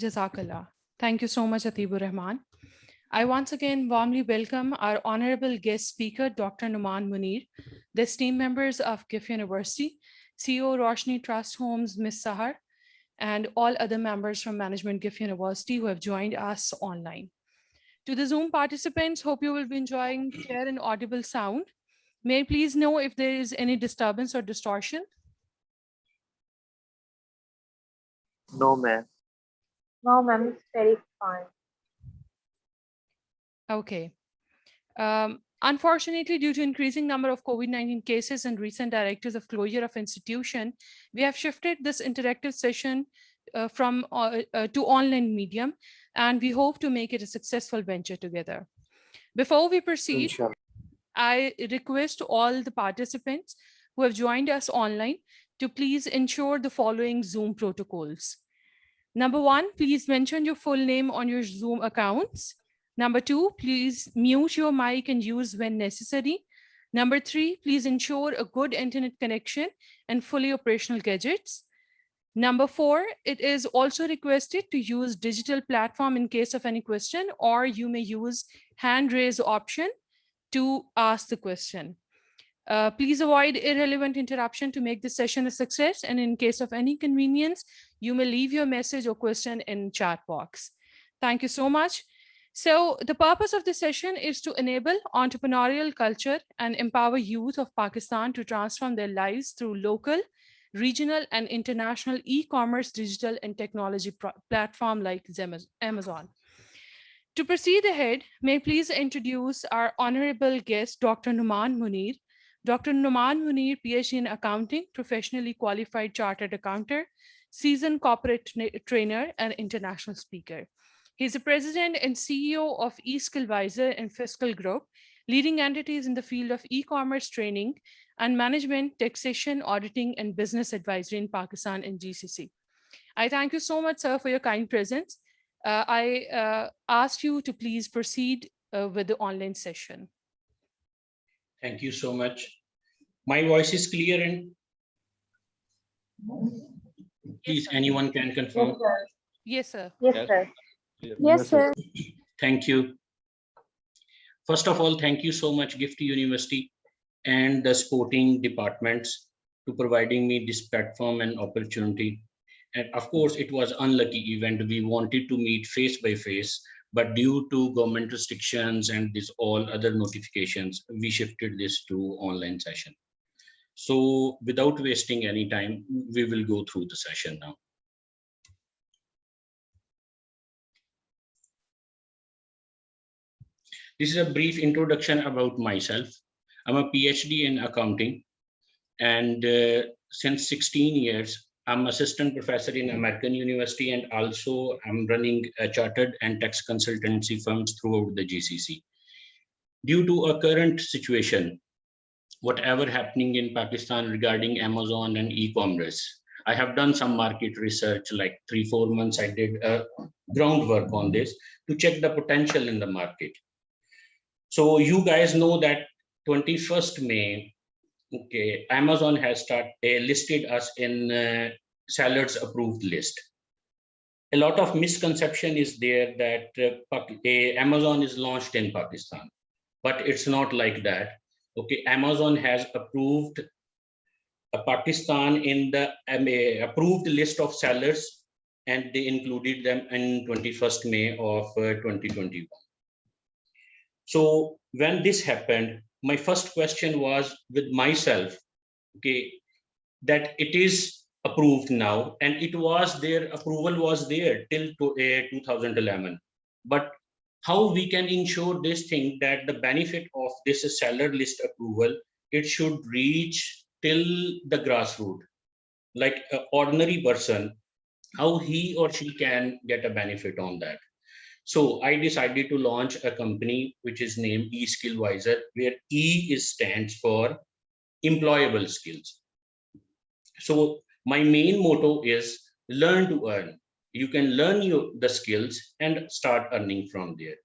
Jazakallah. Thank you so much, Atibur Rahman. I once again warmly welcome our honorable guest speaker, Dr. Numan Munir, the esteemed members of GIF University, CEO Roshni Trust Homes, Ms. Sahar, and all other members from Management GIF University who have joined us online. To the Zoom participants, hope you will be enjoying clear and audible sound. May I please know if there is any disturbance or distortion? No, ma'am. No, ma'am, it's very fine. Okay. Unfortunately, due to increasing number of COVID-19 cases and recent directives of closure of institution, we have shifted this interactive session to online medium, and we hope to make it a successful venture together. Before we proceed, Inshallah. I request all the participants who have joined us online to please ensure the following Zoom protocols. Number one, please mention your full name on your Zoom accounts. Number two, please mute your mic and use when necessary. Number three, please ensure a good internet connection and fully operational gadgets. Number four, it is also requested to use digital platform in case of any question, or you may use hand raise option to ask the question. Please avoid irrelevant interruption to make this session a success. And in case of any convenience, you may leave your message or question in chat box. Thank you so much. So the purpose of this session is to enable entrepreneurial culture and empower youth of Pakistan to transform their lives through local, regional, and international e-commerce, digital, and technology platform like Amazon. To proceed ahead, may I please introduce our honorable guest, Dr. Numan Munir. Dr. Numan Munir, PhD in accounting, professionally qualified chartered accountant, seasoned corporate trainer, and international speaker. He's the president and CEO of eSkillvisor and Fiscal Group, leading entities in the field of e-commerce training and management, taxation, auditing, and business advisory in Pakistan and GCC. I thank you so much, sir, for your kind presence. I ask you to please proceed with the online session. Thank you so much. My voice is clear and please, anyone can confirm. Yes, sir. Yes, sir. Yes, sir. Thank you. First of all, thank you so much, GIFT University and the sporting departments to providing me this platform and opportunity. And of course, it was unlucky event. We wanted to meet face by face, but due to government restrictions and this all other notifications, we shifted this to online session. So without wasting any time, we will go through the session now. This is a brief introduction about myself. I'm a PhD in accounting, and since 16 years, I'm assistant professor in American University, and also I'm running a chartered and tax consultancy firms throughout the GCC. Due to a current situation, whatever happening in Pakistan regarding Amazon and e-commerce, I have done some market research, like 3-4 months. I did groundwork on this to check the potential in the market. So you guys know that 21st May, okay, Amazon has listed us in sellers approved list. A lot of misconception is there that Amazon is launched in Pakistan, but it's not like that. Okay, Amazon has approved Pakistan in the approved list of sellers and they included them in 21st May of 2021. So when this happened, my first question was with myself, okay, that it is approved now, and it was there, approval was there till 2011. But how we can ensure this thing that the benefit of this seller list approval, it should reach till the grassroots, like an ordinary person, how he or she can get a benefit on that. So I decided to launch a company which is named eSkillWiser, where E stands for employable skills. So my main motto is learn to earn. You can learn the skills and start earning from there.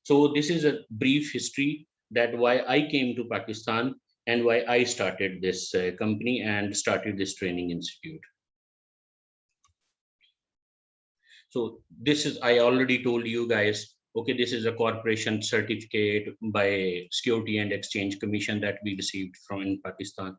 So this is a brief history that why I came to Pakistan and why I started this company and started this training institute. So this is, I already told you guys, okay, this is a corporation certificate by Security and Exchange Commission that we received from in Pakistan.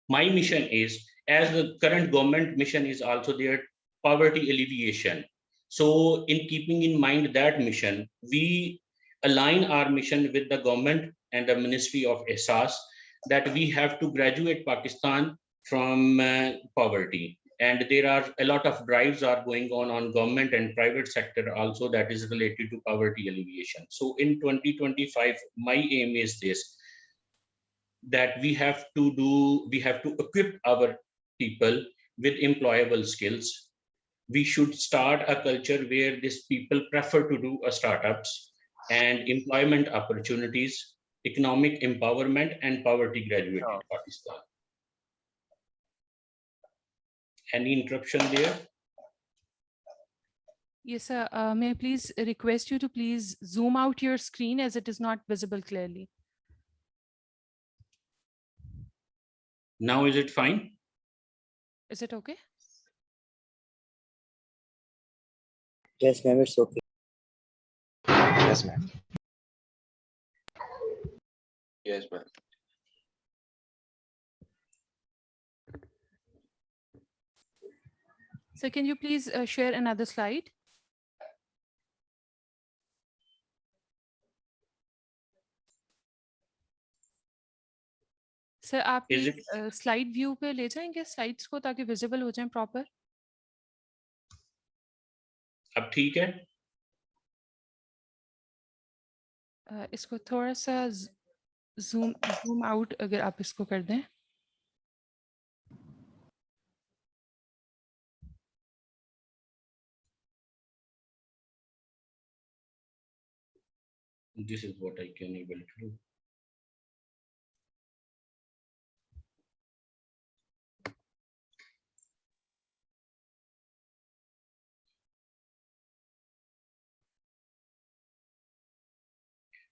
My mission is, as the current government mission is also there, poverty alleviation. So in keeping in mind that mission, we align our mission with the government and the Ministry of Ehsas that we have to graduate Pakistan from poverty. And there are a lot of drives are going on government and private sector also that is related to poverty alleviation. So in 2025, my aim is this, that we have to equip our people with employable skills. We should start a culture where these people prefer to do startups and employment opportunities, economic empowerment, and poverty graduated Pakistan. Any interruption there? Yes, sir. May I please request you to please zoom out your screen as it is not visible clearly. Now is it fine? Is it okay? Yes, ma'am, it's okay. Yes, ma'am. Yes, ma'am. So can you please share another slide? Sir आप Is please slide view पे ले जाएंगे slides को ताकि visible हो जाएं proper. अब ठीक है? इसको थोड़ा सा जूम आउट अगर आप इसको कर दें. This is what I can able to do.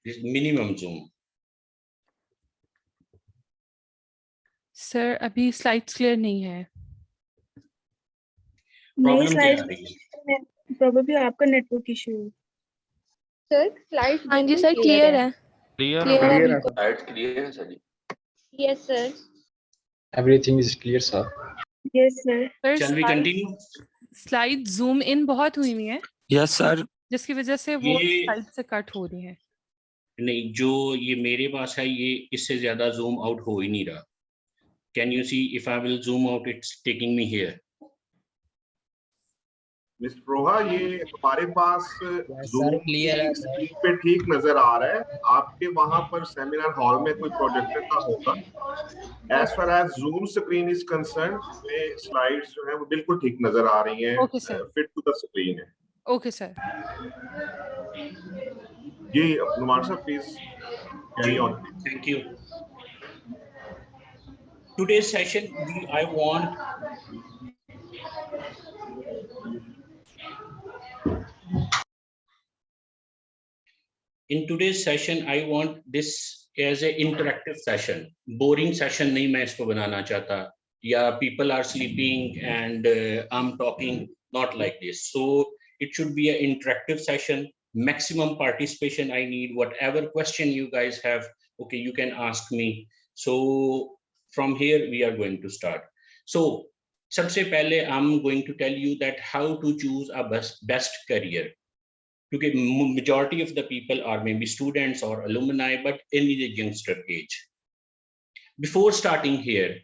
This minimum zoom. Sir अभी स्लाइड्स क्लियर नहीं है. Problem क्या आ रही है? प्रोबेबली आपका नेटवर्क इशू है. सर स्लाइड हाँ जी सर क्लियर है. क्लियर क्लियर है बिल्कुल. Slides clear है सर जी. Yes sir. Everything is clear, sir. Yes sir. Shall we continue? Slide zoom in बहुत हुई हुई है यस सर. जिसकी वजह से वो ये- स्लाइड से कट हो रही है. नहीं, जो ये मेरे पास है ये इससे ज्यादा जूम आउट हो ही नहीं रहा. Can you see if I will zoom out, it's taking me here. Mister Roha, ये हमारे पास Zoom clear है, sir. स्क्रीन पे ठीक नजर आ रहा है. आपके वहां पर सेमिनार हॉल में कोई प्रोजेक्टर का होगा. As far as Zoom screen is concerned, ये स्लाइड्स जो है वो बिल्कुल ठीक नजर आ रही हैं. Okay, sir. Fit to the screen है. Okay sir. जी Numan sahab please carry on. Thank you. Today's session, I want in today's session, I want this as an interactive session. Boring session नहीं मैं इसको बनाना चाहता. या people are sleeping and I'm talking, not like this. So it should be an interactive session. Maximum participation I need. Whatever question you guys have, okay, you can ask me. So from here we are going to start. So सबसे पहले I'm going to tell you that how to choose a best career. Because majority of the people are maybe students or alumni, but in the youngster age. Before starting here,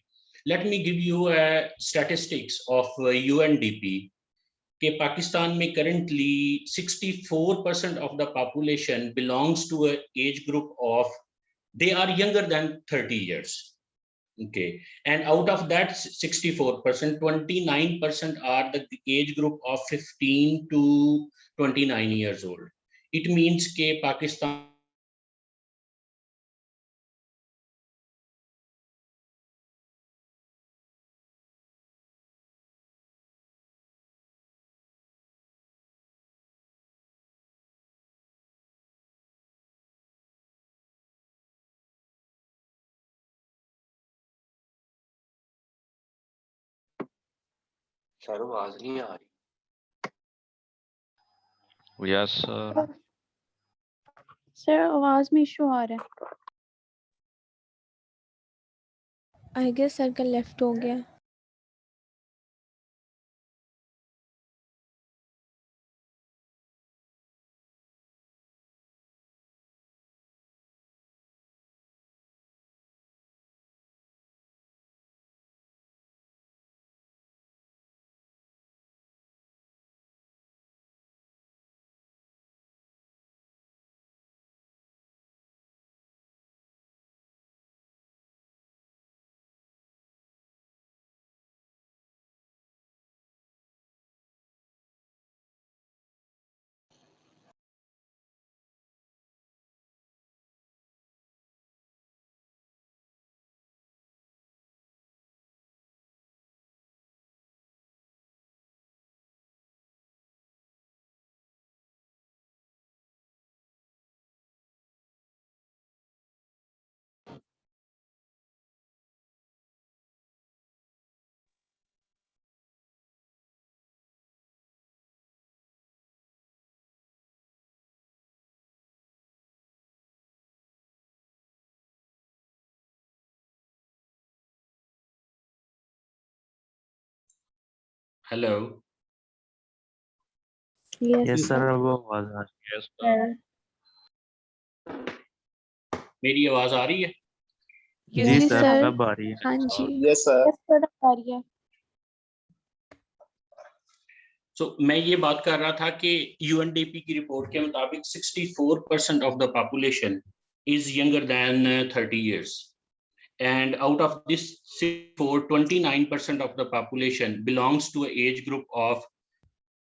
let me give you statistics of UNDP. कि पाकिस्तान में currently 64% of the population belongs to an age group of, they are younger than 30 years. Okay, and out of that 64%, 29% are the age group of 15 to 29 years old. It means कि Pakistan sir आवाज नहीं आ रही। Yes, sir. Sir आवाज में issue आ रहा है। I guess circle left हो गया। Hello. Yes, sir. अब आवाज आ रही है। Yes, sir. मेरी आवाज आ रही है? Yes, जी please, सर, सर। अब आ रही है। हाँ जी। Yes, sir. सर आ रही है। So मैं ये बात कर रहा था कि UNDP की रिपोर्ट के मुताबिक 64% of the population is younger than 30 years. And out of this 29% of the population belongs to an age group of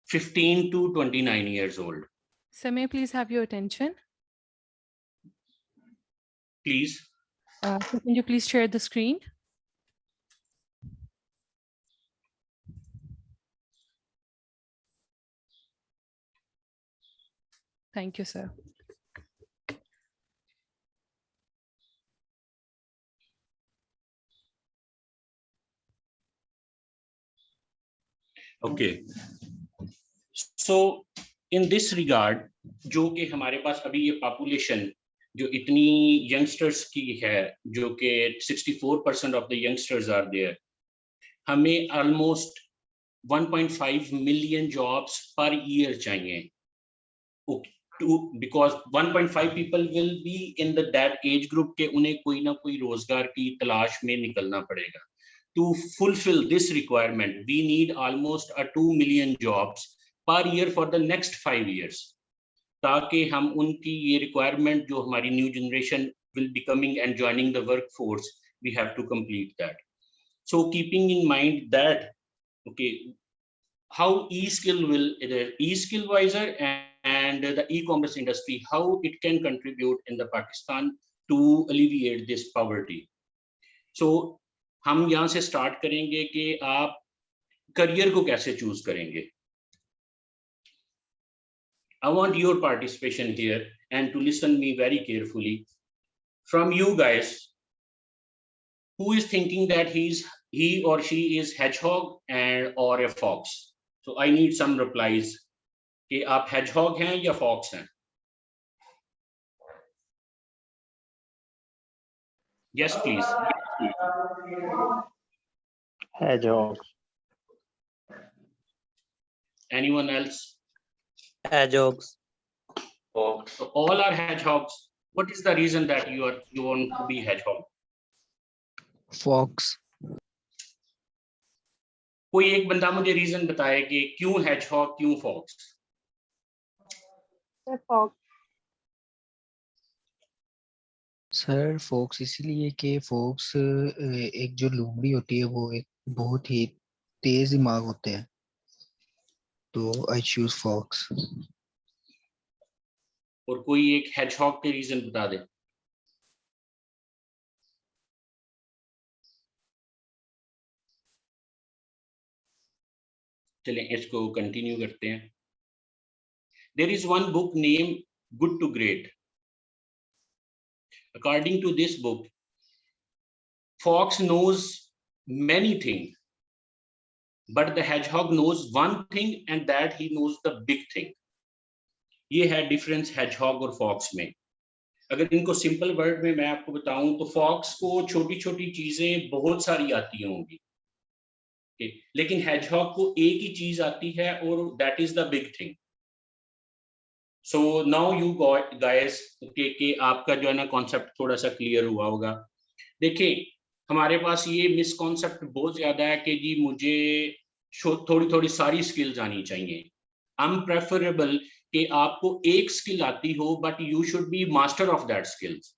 15 to 29 years old. sir, may I please have your attention? Please. So can you please share the screen? Thank you, sir. Okay. So in this regard, जो कि हमारे पास अभी ये population जो इतनी youngsters की है, जो कि 64% of the youngsters are there, हमें almost 1.5 million jobs per year चाहिए. Because 1.5 people will be in that age group के उन्हें कोई ना कोई रोजगार की तलाश में निकलना पड़ेगा. To fulfill this requirement, we need almost 2 million jobs per year for the next 5 years. ताकि हम उनकी ये requirement जो हमारी new generation will be coming and joining the workforce, we have to complete that. So keeping in mind that, okay, how e-skill will, e-skill wiser and the e-commerce industry, how it can contribute in the Pakistan to alleviate this poverty. So हम यहाँ से start करेंगे कि आप career को कैसे choose करेंगे. I want your participation here and to listen me very carefully. From you guys, who is thinking that he or she is hedgehog and or a fox? So I need some replies. कि आप hedgehog हैं या fox हैं? Yes, please. Hedgehog. Anyone else? Hedgehogs. Fox. So all are hedgehogs. What is the reason that you want to be hedgehog? Fox. कोई एक बंदा मुझे reason बताए कि क्यों hedgehog, क्यों fox? Sir, fox. Sir fox इसलिए कि फोक्स एक जो लोमड़ी होती है वो एक बहुत ही तेज दिमाग होते हैं, तो आई चूज फोक्स। और कोई एक hedgehog के रीजन बता दे। चलें इसको कंटिन्यू करते हैं। There is one book named Good to Great. According to this book, fox knows many things, but the hedgehog knows one thing, and that he knows the big thing. ये है difference hedgehog और fox में। अगर इनको simple word में मैं आपको बताऊं तो fox को छोटी छोटी चीजें बहुत सारी आती होंगी, लेकिन hedgehog को एक ही चीज आती है और that is the big thing. So now you guys के आपका जो है ना कॉन्सेप्ट थोड़ा सा क्लियर हुआ होगा। देखिए हमारे पास ये मिसकॉन्सेप्ट बहुत ज्यादा है कि जी मुझे थोड़ी थोड़ी सारी स्किल्स आनी चाहिए। अनप्रेफरेबल कि आपको एक स्किल आती हो but you should B master of that skills.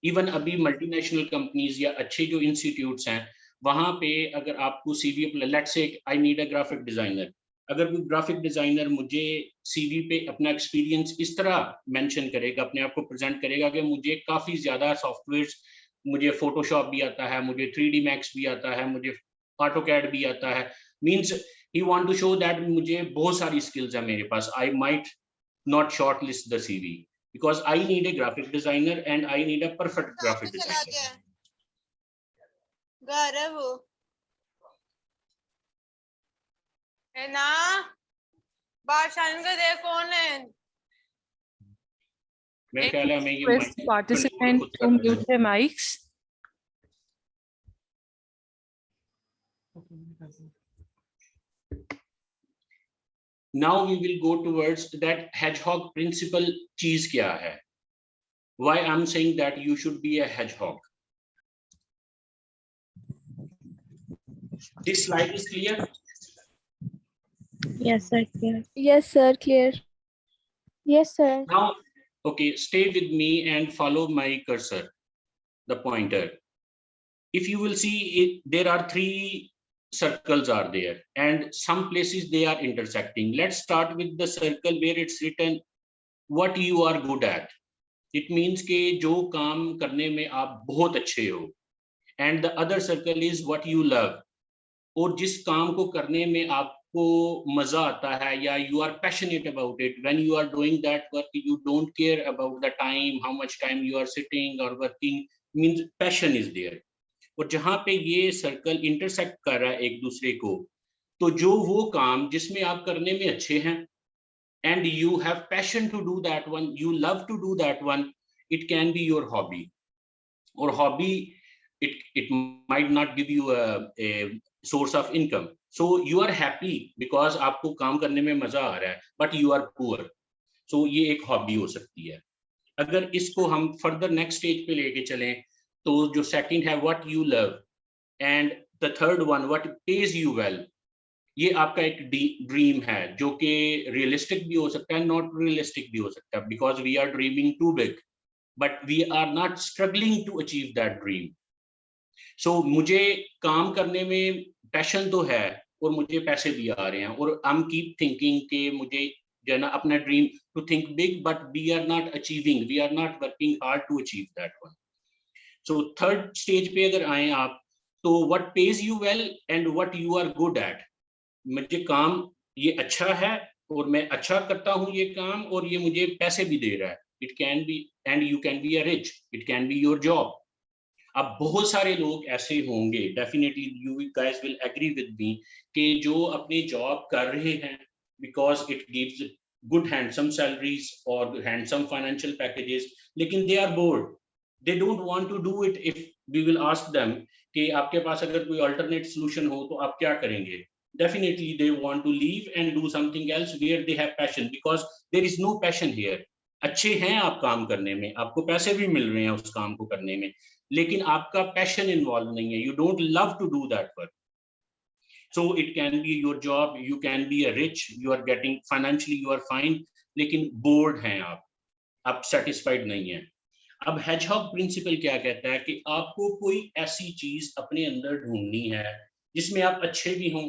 Even अभी मल्टीनेशनल कंपनीज या अच्छे जो इंस्टीट्यूट्स हैं वहां पे अगर आपको CV let's say I need a graphic designer, अगर कोई ग्राफिक डिजाइनर मुझे सीवी पे अपना एक्सपीरियंस इस तरह मेंशन करेगा, अपने आप को प्रेजेंट करेगा कि मुझे काफी ज्यादा सॉफ्टवेयर्स, मुझे फोटोशॉप भी आता है, मुझे 3D मैक्स भी आता है, मुझे ऑटोकैड भी आता है, means he want to show that मुझे बहुत सारी स्किल्स है मेरे पास। I might not shortlist the CV because I need a graphic designer and I need a perfect graphic designer. घर है वो है ना, बादशाह का देख कौन है। मेरे ख्याल है हमें ये Request mic participant control to खुद करना mute their mics. Now we will go towards that hedgehog principle cheese kya hai, why I'm saying that you should be a hedgehog. This slide is clear? Yes, sir. Clear. Yes, sir, clear. Yes, sir. Now, okay, stay with me and follow my cursor, the pointer. If you will see it, there are 3 circles are there and some places they are intersecting. Let's start with the circle where it's written what you are good at. It means ke jo kaam karne mein aap bahut अच्छे हो, and the other circle is what you love, और जिस काम को करने में आपको मजा आता है या you are passionate about it. When you are doing that work, you don't care about the time, how much time you are sitting or working, means passion is there. और जहाँ पे ये सर्कल इंटरसेक्ट कर रहा है एक दूसरे को, तो जो वो काम जिसमें आप करने में अच्छे हैं and you have passion to do that one, you love to do that one, it can be your hobby. Or hobby, it might not give you a source of income, so you are happy because आपको काम करने में मजा आ रहा है, but you are poor, so ये एक hobby हो सकती है। अगर इसको हम further next stage पे लेके चलें तो जो second है what you love and the third one what pays you well, ये आपका एक ड्रीम है जो कि रियलिस्टिक भी हो सकता है, नॉट रियलिस्टिक भी हो सकता है, because we are dreaming too big but we are not struggling to achieve that dream. So मुझे काम करने में पैशन तो है और मुझे पैसे भी आ रहे हैं और आई एम कीप थिंकिंग कि मुझे जो है ना अपना dream to think big but we are not achieving, we are not working hard to achieve that one. So third stage पे अगर आए आप तो what pays you well and what you are good at, मुझे काम ये अच्छा है और मैं अच्छा करता हूँ ये काम और ये मुझे पैसे भी दे रहा है, it can be and you can be a rich, it can be your job. अब बहुत सारे लोग ऐसे होंगे, definitely you guys will agree with me, कि जो अपनी जॉब कर रहे हैं because it gives good handsome salaries और हैंडसम फाइनेंशियल पैकेजेस, लेकिन they are bored, they don't want to do it. If we will ask them कि आपके पास अगर कोई अल्टरनेट सॉल्यूशन हो तो आप क्या करेंगे, definitely they want to leave and do something else where they have passion, because there is no passion here. अच्छे हैं आप काम करने में, आपको पैसे भी मिल रहे हैं उस काम को करने में, लेकिन आपका पैशन इन्वॉल्व नहीं है. You don't love to do that work. So it can be your job, you can be a rich, you are getting financially, you are fine, लेकिन bored हैं आप satisfied नहीं हैं. अब hedgehog प्रिंसिपल क्या कहता है कि आपको कोई ऐसी चीज अपने अंदर ढूंढनी है जिसमें आप अच्छे भी हों,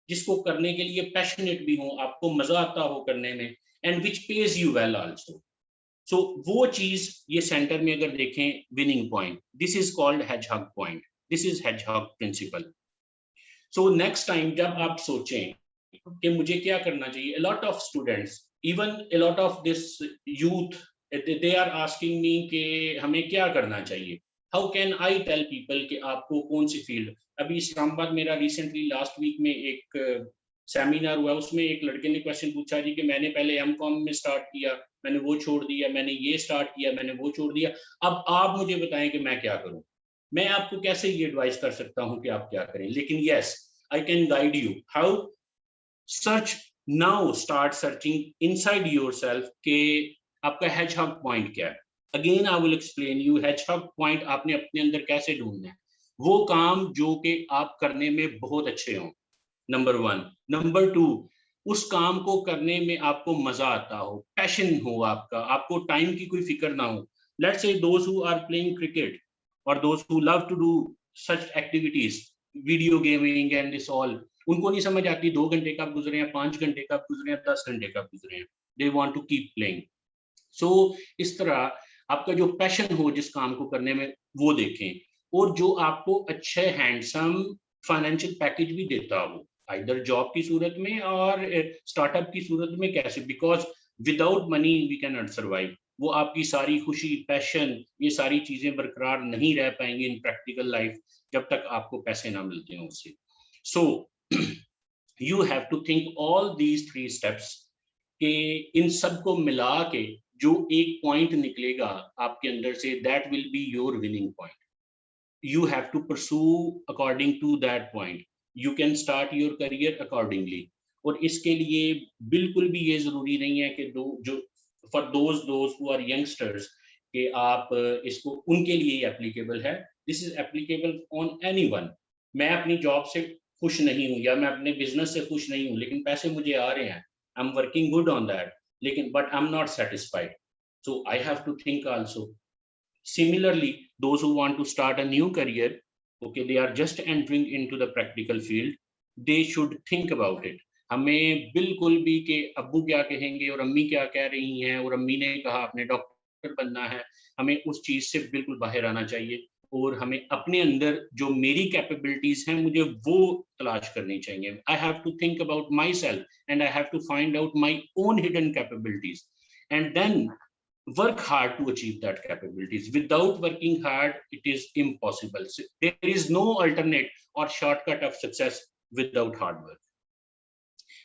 जिसको करने के लिए पैशनेट भी हों, आपको मजा आता हो करने में, and which pays you well also. So वो चीज ये सेंटर में अगर देखें, winning point, this is called hedgehog point, this is hedgehog principle. So next time जब आप सोचें कि मुझे क्या करना चाहिए, a lot of students, even a lot of this youth, they are asking me कि हमें क्या करना चाहिए. How can I tell people कि आपको कौन सी फील्ड. अभी इस्लामाबाद मेरा रिसेंटली लास्ट वीक में एक सेमिनार हुआ, उसमें एक लड़के ने क्वेश्चन पूछा जी कि मैंने पहले M.Com में स्टार्ट किया, मैंने वो छोड़ दिया, मैंने ये स्टार्ट किया, मैंने वो छोड़ दिया, अब आप मुझे बताएं कि मैं क्या करूं. मैं आपको कैसे ये एडवाइस कर सकता हूं कि आप क्या करें, लेकिन yes, I can guide you how. Search now, start searching inside yourself कि आपका hedgehog पॉइंट क्या है. Again I will explain you, hedgehog point आपने अपने अंदर कैसे ढूंढना है. वो काम जो कि आप करने में बहुत अच्छे हों, नंबर 1. नंबर 2, उस काम को करने में आपको मजा आता हो, पैशन हो आपका, आपको टाइम की कोई फिक्र ना हो. Let's say those who are playing cricket और those who love to do such activities, video gaming and this all, उनको नहीं समझ आती 2 घंटे कब गुजरे हैं, 5 घंटे कब गुजरे हैं, 10 घंटे कब गुजरे हैं. They want to keep playing. So इस तरह आपका जो पैशन हो जिस काम को करने में, वो देखें, और जो आपको अच्छे हैंडसम फाइनेंशियल पैकेज भी देता हो, आइदर जॉब की सूरत में और स्टार्टअप की सूरत में, कैसे, because without money we can not survive. वो आपकी सारी खुशी, पैशन, ये सारी चीजें बरकरार नहीं रह पाएंगी इन प्रैक्टिकल लाइफ जब तक आपको पैसे ना मिलते हो उससे. So you have to think all these 3 steps कि इन सब को मिला के जो एक पॉइंट निकलेगा आपके अंदर से, that will be your winning point. You have to pursue according to that point. You can start your career accordingly. और इसके लिए बिल्कुल भी ये जरूरी नहीं है कि for those who are youngsters कि आप इसको उनके लिए applicable है. This is applicable on anyone. मैं अपनी जॉब से खुश नहीं हूँ या मैं अपने बिजनेस से खुश नहीं हूँ, लेकिन पैसे मुझे आ रहे हैं, I'm working good on that, लेकिन but I'm not satisfied. So I have to think also. Similarly, those who want to start a new career, okay, they are just entering into the practical field, they should think about it. हमें बिल्कुल भी कि अब्बू क्या कहेंगे और अम्मी क्या कह रही हैं, और अम्मी ने कहा आपने डॉक्टर बनना है, हमें उस चीज से बिल्कुल बाहर आना चाहिए, और हमें अपने अंदर जो मेरी कैपेबिलिटीज हैं मुझे वो तलाश करनी चाहिए. I have to think about myself and I have to find out my own hidden capabilities, and then work hard to achieve that capabilities. Without working hard, it is impossible. So there is no alternate or shortcut of success without hard work.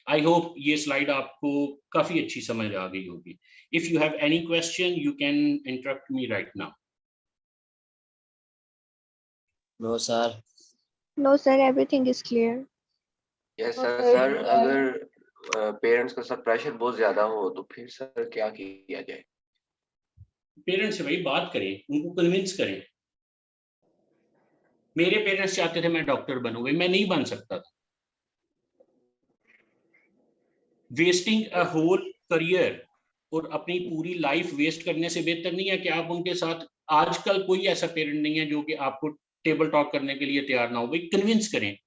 I hope ये slide आपको काफी अच्छी समझ आ गई होगी. If you have any question, you can interrupt me right now. No sir. No, sir, everything is clear. Yes sir. Sir अगर parents के साथ प्रेशर बहुत ज्यादा हो तो फिर सर क्या किया जाए? पेरेंट्स से भाई बात करें, उनको कन्विंस करें. मेरे पेरेंट्स चाहते थे मैं डॉक्टर बनूं, मैं नहीं बन सकता था. वेस्टिंग अ होल करियर और अपनी पूरी लाइफ वेस्ट करने से बेहतर नहीं है कि आप उनके साथ, आजकल कोई ऐसा पेरेंट नहीं है जो कि आपको टेबल टॉक करने के लिए तैयार ना हो. भाई कन्विंस करें,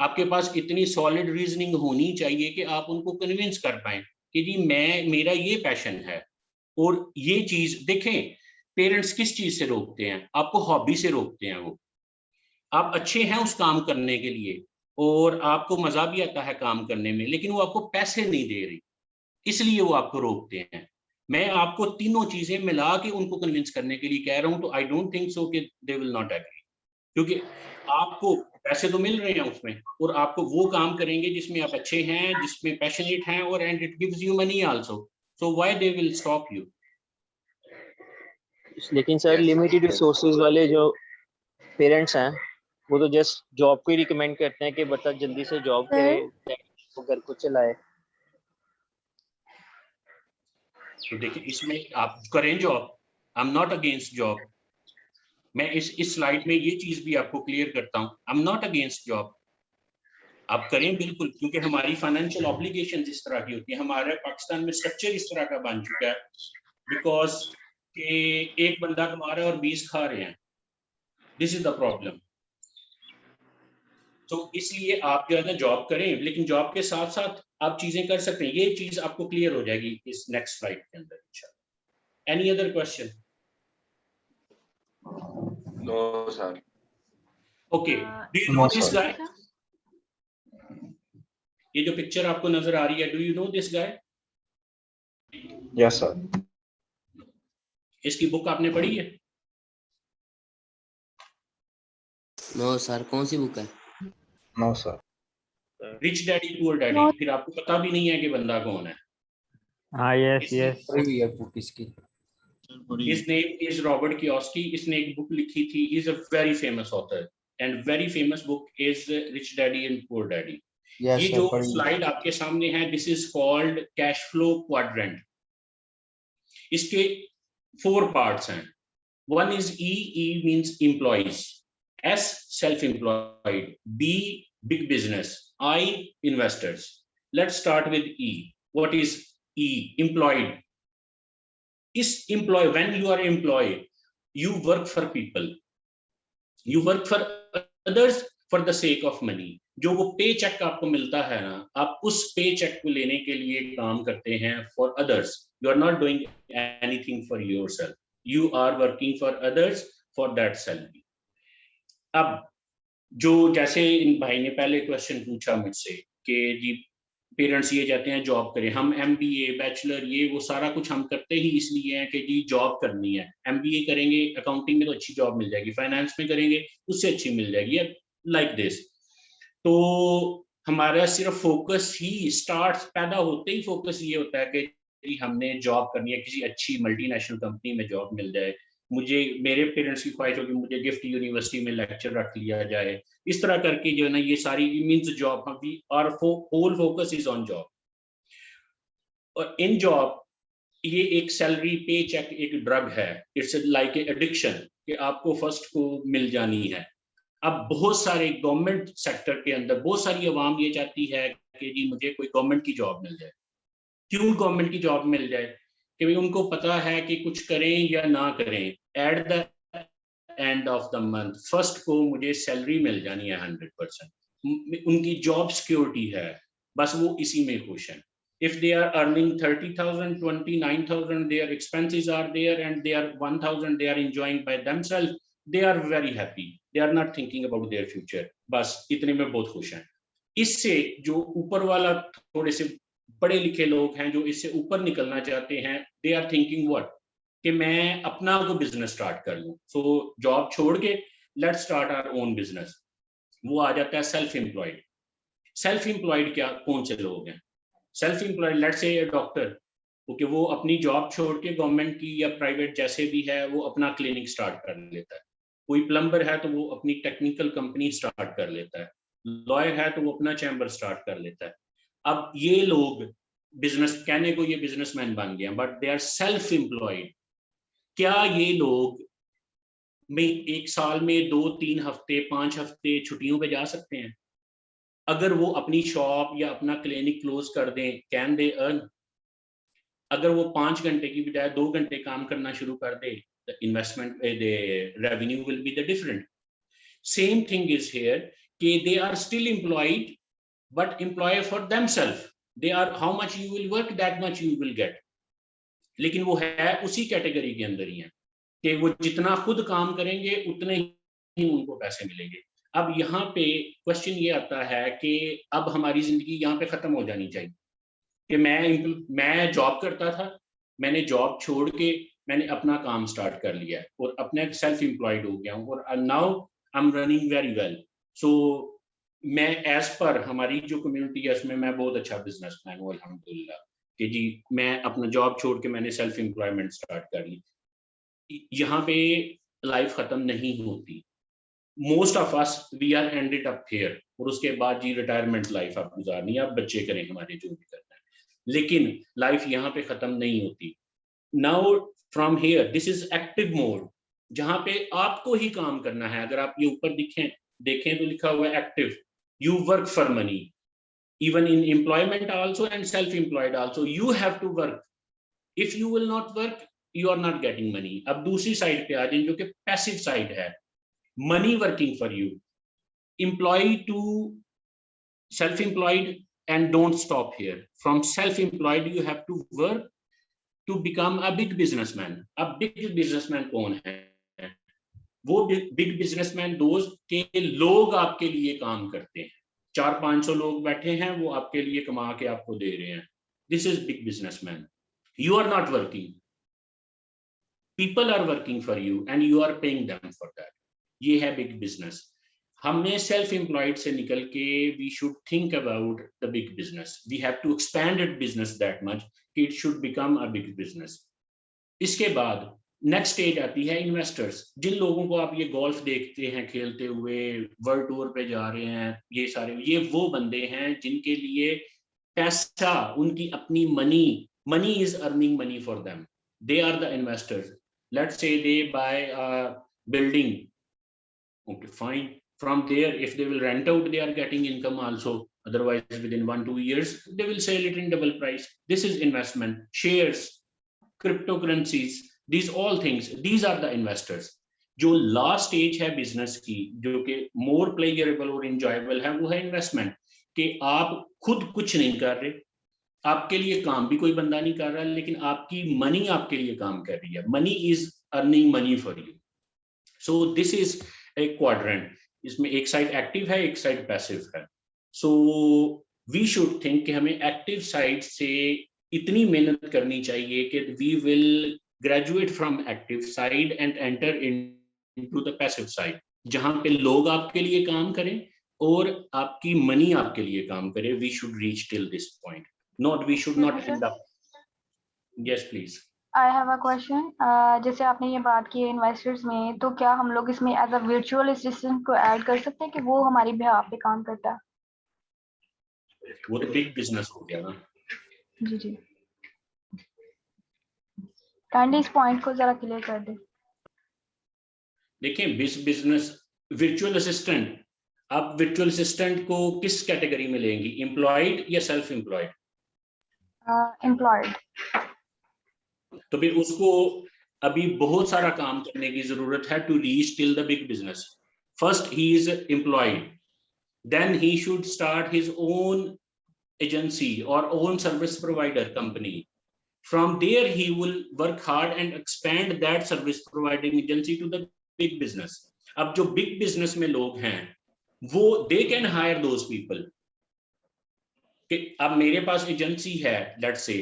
आपके पास इतनी सॉलिड रीजनिंग होनी चाहिए कि आप उनको कन्विंस कर पाए कि जी मेरा ये पैशन है. और ये चीज देखें, पेरेंट्स किस चीज से रोकते हैं, आपको हॉबी से रोकते हैं. वो आप अच्छे हैं उस काम करने के लिए और आपको मजा भी आता है काम करने में, लेकिन वो आपको पैसे नहीं दे रही, इसलिए वो आपको रोकते हैं. मैं आपको तीनों चीजें मिला के उनको कन्विंस करने के लिए कह रहा हूं, तो आई डोंट थिंक सो कि दे विल नॉट एग्री, क्योंकि आपको पैसे तो मिल रहे हैं उसमें, और आपको वो काम करेंगे जिसमें आप अच्छे हैं, जिसमें पैशनेट हैं, और and it gives you money also. So why they will stop you? लेकिन सर लिमिटेड रिसोर्सेज वाले जो पेरेंट्स हैं वो तो जस्ट जॉब को ही रिकमेंड करते हैं कि बच्चा जल्दी से जॉब करे, वो घर को चलाए। तो देखिए इसमें आप करें job, I am not against job. मैं इस स्लाइड में ये चीज भी आपको क्लियर करता हूँ, आई एम नॉट अगेंस्ट जॉब। आप करें बिल्कुल, क्योंकि हमारी फाइनेंशियल ऑब्लिगेशन इस तरह की होती है, हमारे पाकिस्तान में स्ट्रक्चर इस तरह का बन चुका है, बिकॉज के एक बंदा कमा रहा है और 20 खा रहे हैं, दिस इज द प्रॉब्लम। तो इसलिए आप जो है ना जॉब करें, लेकिन जॉब के साथ साथ आप चीजें कर सकते हैं। ये चीज आपको क्लियर हो जाएगी इस नेक्स्ट स्लाइड के अंदर इंशाल्लाह। Any other question? No sir. Okay, do you know this guy? ये जो पिक्चर आपको नजर आ रही है, do you know this guy? Yes sir. इसकी बुक आपने पढ़ी है? No sir. कौन सी बुक है? No sir. Rich daddy poor daddy. फिर आपको पता भी नहीं है कि बंदा कौन है। हाँ, यस यस। पढ़ी है बुक इसकी। His name is Robert Kiyosaki. इसने एक बुक लिखी थी, he is a very famous author and very famous book is Rich Daddy and Poor Daddy. ये जो स्लाइड आपके सामने है, this is called cash flow quadrant. इसके 4 parts हैं। One is E. E means employees. S self-employed. B big business. I investors. Let's start with E. What is E? Employed. Is employee, when you are employed, you work for people, you work for others for the sake of money. जो वो पे check आपको मिलता है ना, आप उस पे चेक को लेने के लिए काम करते हैं for others. You are not doing anything for yourself. You are working for others for that salary. अब जो जैसे इन भाई ने पहले क्वेश्चन पूछा मुझसे कि जी पेरेंट्स ये चाहते हैं जॉब करें, हम MBA बैचलर ये वो सारा कुछ हम करते ही इसलिए हैं कि जी जॉब करनी है। MBA करेंगे अकाउंटिंग में तो अच्छी जॉब मिल जाएगी, फाइनेंस में करेंगे उससे अच्छी मिल जाएगी, लाइक दिस। तो हमारा सिर्फ फोकस ही स्टार्ट पैदा होते ही फोकस ये होता है कि हमने जॉब करनी है, किसी अच्छी मल्टीनेशनल कंपनी में जॉब मिल जाए। मुझे मेरे पेरेंट्स की ख्वाहिश होगी मुझे गिफ्ट यूनिवर्सिटी में लेक्चर रख लिया जाए, इस तरह करके जो है ना ये सारी मींस जॉब, हम और whole focus is on job. और इन जॉब ये एक सैलरी पे चेक एक ड्रग है, इट्स लाइक ए एडिक्शन कि आपको फर्स्ट को मिल जानी है। अब बहुत सारे गवर्नमेंट सेक्टर के अंदर बहुत सारी अवाम ये चाहती है कि जी मुझे कोई गवर्नमेंट की जॉब मिल जाए। क्यों गवर्नमेंट की जॉब मिल जाए? कि भाई उनको पता है कि कुछ करें या ना करें, eight the end of the month first को मुझे सैलरी मिल जानी है 100%। उनकी जॉब सिक्योरिटी है, बस वो इसी में खुश हैं। If they are earning 30,000, 29,000, their expenses are there and they are 1,000, they are enjoying by themselves, they are very happy. They are not thinking about their future. बस इतने में बहुत खुश हैं। इससे जो ऊपर वाला थोड़े से पढ़े लिखे लोग हैं जो इससे ऊपर निकलना चाहते हैं, दे आर थिंकिंग व्हाट कि मैं अपना को बिजनेस स्टार्ट कर लूं। सो जॉब छोड़ के let's start our own business. वो आ जाता है सेल्फ एम्प्लॉयड। सेल्फ एम्प्लॉयड क्या कौन से लोग हैं? Self employed let's say doctor, क्योंकि वो अपनी जॉब छोड़ के गवर्नमेंट की या प्राइवेट जैसे भी है वो अपना क्लिनिक स्टार्ट कर लेता है। कोई प्लम्बर है तो वो अपनी टेक्निकल कंपनी स्टार्ट कर लेता है। लॉयर है तो वो अपना चैम्बर स्टार्ट कर लेता है। अब ये लोग बिजनेस कहने को ये बिजनेसमैन बन गए, but they are self employed. क्या ये लोग में एक साल में 2-3 हफ्ते 5 हफ्ते छुट्टियों पे जा सकते हैं? अगर वो अपनी शॉप या अपना क्लिनिक क्लोज कर दें, कैन दे अर्न? अगर वो 5 घंटे की बजाय 2 घंटे काम करना शुरू कर दे, the investment the revenue will be the different. Same thing is here कि they are still employed but employer for themselves. They are how much you will work that much you will get. लेकिन वो है उसी category के अंदर ही है कि वो जितना खुद काम करेंगे उतने ही उनको पैसे मिलेंगे। अब यहाँ पे क्वेश्चन ये आता है कि अब हमारी जिंदगी यहाँ पे खत्म हो जानी चाहिए कि मैं जॉब करता था, मैंने जॉब छोड़ के मैंने अपना काम स्टार्ट कर लिया है और अपने सेल्फ एम्प्लॉयड हो गया हूँ और now I am running very well. So मैं एज पर हमारी जो कम्युनिटी है उसमें मैं बहुत अच्छा बिजनेसमैन हूँ अल्हम्दुलिल्लाह कि जी मैं अपना जॉब छोड़ के मैंने सेल्फ एम्प्लॉयमेंट स्टार्ट कर ली। यहाँ पे लाइफ खत्म नहीं होती, most of us we are ended up here, और उसके बाद जी रिटायरमेंट लाइफ आप गुजारनी है, आप बच्चे करें हमारे जो भी करना है, लेकिन लाइफ यहाँ पे खत्म नहीं होती। Now from here this is active mode, जहां पे आपको ही काम करना है। अगर आप ये ऊपर देखें तो लिखा हुआ है active, you work for money, even in employment also and self-employed also you have to work. If you will not work you are not getting money. अब दूसरी साइड पे आ जाए जो कि पैसिव साइड है, money working for you, employee to self-employed, and don't stop here. From self-employed you have to work to become a big businessman. अब big businessman कौन है? वो big businessman those के लोग आपके लिए काम करते हैं, 400-500 लोग बैठे हैं, वो आपके लिए कमा के आपको दे रहे हैं। This is big businessman. You are not working. People are working for you and you are paying them for that. ये है big business. हमने self-employed से निकल के we should think about the big business. We have to expand it business that much कि it should become a big business. इसके बाद next stage आती है इन्वेस्टर्स, जिन लोगों को आप ये गोल्फ देखते हैं खेलते हुए, वर्ल्ड टूर पे जा रहे हैं, ये सारे ये वो बंदे हैं जिनके लिए पैसा, उनकी अपनी money is earning money for them, they are the investors. Let's say they buy a building, okay fine, from there if they will rent out they are getting income also, otherwise within 1-2 years they will sell it in double price. This is investment. Shares, cryptocurrencies, these all things, these are the investors. जो last stage है business की, जो कि मोर प्लेयरेबल और enjoyable है, वो है investment, कि आप खुद कुछ नहीं कर रहे, आपके लिए काम भी कोई बंदा नहीं कर रहा, लेकिन आपकी मनी आपके लिए काम कर रही है, money is earning money for you. So this is a quadrant, इसमें एक साइड एक्टिव है, एक साइड पैसिव है। सो वी शुड थिंक कि हमें एक्टिव साइड से इतनी मेहनत करनी चाहिए कि we will graduate from active side and enter into the passive side, जहां पे लोग आपके लिए काम करें और आपकी मनी आपके लिए काम करे। We should reach till this point, not we should not end up. Yes please. I have a question. जैसे आपने ये बात की है इन्वेस्टर्स में, तो क्या हम लोग इसमें एज अ वर्चुअल असिस्टेंट को ऐड कर सकते हैं कि वो हमारी बिहाफ पे काम करता है? वो तो बिग बिजनेस हो गया ना। जी जी, काइंडली इस पॉइंट को जरा क्लियर कर दे। देखिए बिजनेस वर्चुअल असिस्टेंट, आप वर्चुअल असिस्टेंट को किस कैटेगरी में लेंगी, एम्प्लॉयड या सेल्फ एम्प्लॉयड? एम्प्लॉयड। तो फिर उसको अभी बहुत सारा काम करने की जरूरत है to reach till the big business. First he is employed, then he should start his own agency और own service provider company. From there he will work hard and expand that service providing agency to the big business. अब जो big business में लोग हैं वो they can hire those people. कि अब मेरे पास एजेंसी है let's say,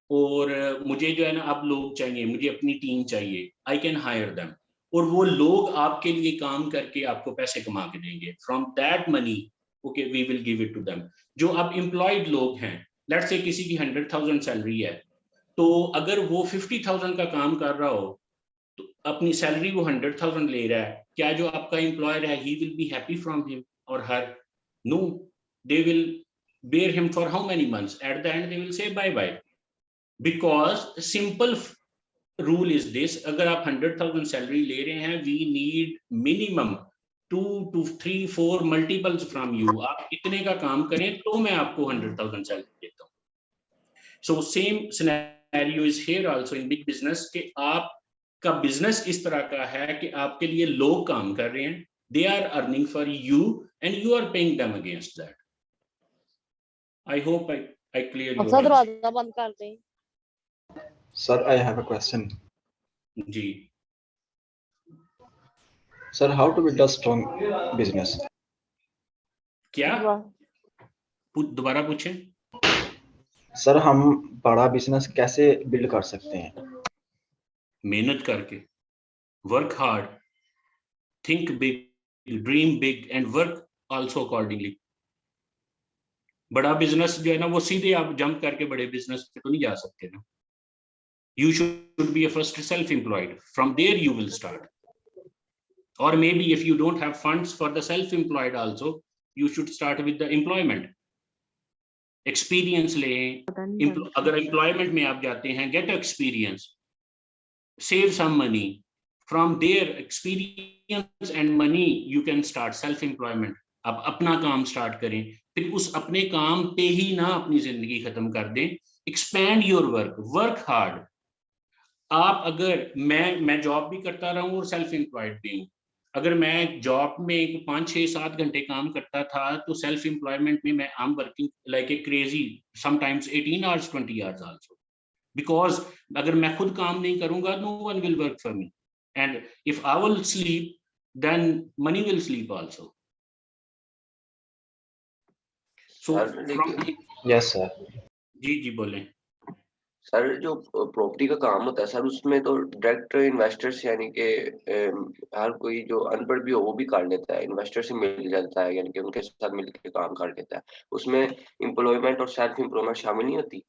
और मुझे जो है ना अब लोग चाहिए, मुझे अपनी टीम चाहिए, I can hire them, और वो लोग आपके लिए काम करके आपको पैसे कमा के देंगे। From that money, okay, we will give it to them. जो अब employed लोग हैं, let's say किसी की 100,000 सैलरी है, तो अगर वो 50,000 का काम कर रहा हो तो अपनी सैलरी वो 100,000 ले रहा है, क्या जो आपका एम्प्लॉयर है he will be happy from him or her? No, they will bear him for how many months? At the end they will say bye bye, because simple rule is this, अगर आप 100,000 salary ले रहे हैं, we need minimum 2 to 3, 4 multiples from you. आप इतने का काम करें तो मैं आपको 100,000 सैलरी देता हूँ। So same scenario is here also in big business, कि आपका बिजनेस इस तरह का है कि आपके लिए लोग काम कर रहे हैं, they are earning for you and you are paying them against that. I hope I cleared your दरवाजा बंद कर दें। Sir, I have a question. Ji Sir, how to build a strong business? क्या दोबारा पूछें? सर हम बड़ा business कैसे बिल्ड कर सकते हैं? मेहनत करके, work hard, think big, dream big and work also accordingly. बड़ा बिजनेस जो है ना वो सीधे आप जंप करके बड़े बिजनेस पे तो नहीं जा सकते ना। You should be a first self-employed. From there you will start. or maybe if you don't have funds for the self-employed also, you should start with the employment. Experience लें, अगर employment में आप जाते हैं, get experience, save some money. From their experience and money, you can start self-employment. आप अपना काम start करें, फिर उस अपने काम पे ही ना अपनी जिंदगी खत्म कर दें. Expand your work, work hard. आप अगर मैं जॉब भी करता रहा हूँ और सेल्फ एम्प्लॉयड भी हूँ. अगर मैं जॉब में 5, 6, 7 घंटे काम करता था तो सेल्फ एम्प्लॉयमेंट में मैं I am working like a crazy, sometimes 18 hours 20 hours also, because अगर मैं खुद काम नहीं करूंगा, no one will work for me, and if I will sleep then money will sleep also. So yes sir. जी बोलें सर. जो property का काम होता है सर, उसमें तो डायरेक्ट इन्वेस्टर्स यानी कि हर कोई जो अनपढ़ भी हो वो भी कर लेता है, इन्वेस्टर से मिल जाता है, यानी कि उनके साथ मिलकर काम कर लेता है. उसमें एम्प्लॉयमेंट और सेल्फ एम्प्लॉयमेंट शामिल नहीं होती.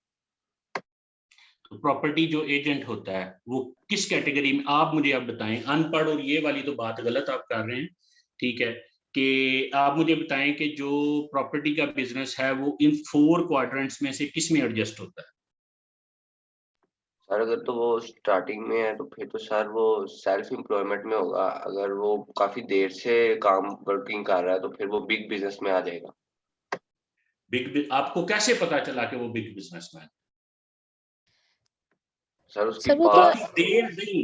तो प्रॉपर्टी जो एजेंट होता है वो किस कैटेगरी में, आप मुझे अब बताएं. अनपढ़ और ये वाली तो बात गलत आप कर रहे हैं, ठीक है, कि आप मुझे बताएं कि जो प्रॉपर्टी का बिजनेस है वो इन 4 क्वाड्रेंट्स में से किस में एडजस्ट होता है. सर अगर तो वो स्टार्टिंग में है तो फिर तो सर वो सेल्फ एम्प्लॉयमेंट में होगा. अगर वो काफी देर से काम वर्किंग कर रहा है तो फिर वो बिग बिजनेस में आ जाएगा. आपको कैसे पता चला कि वो बिग बिजनेसमैन? सर उसकी काफी देर नहीं,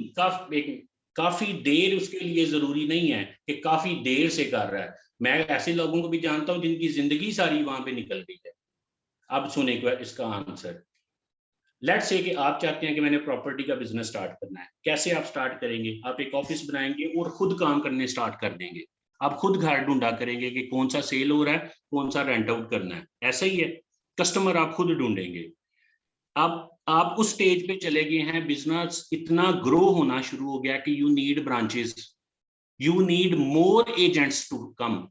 काफी देर उसके लिए जरूरी नहीं है कि काफी देर से कर रहा है. मैं ऐसे लोगों को भी जानता हूं जिनकी जिंदगी सारी वहां पे निकल गई है. अब सुने इसका आंसर. लेट्स से कि आप चाहते हैं कि मैंने प्रॉपर्टी का बिजनेस स्टार्ट करना है. कैसे आप स्टार्ट करेंगे? आप एक ऑफिस बनाएंगे और खुद काम करने स्टार्ट कर देंगे. आप खुद घर ढूंढा करेंगे कि कौन सा सेल हो रहा है, कौन सा रेंट आउट करना है. ऐसा ही है, कस्टमर आप खुद ढूंढेंगे. अब आप उस स्टेज पे चले गए हैं, बिजनेस इतना ग्रो होना शुरू हो गया कि you need branches, you need more agents to come.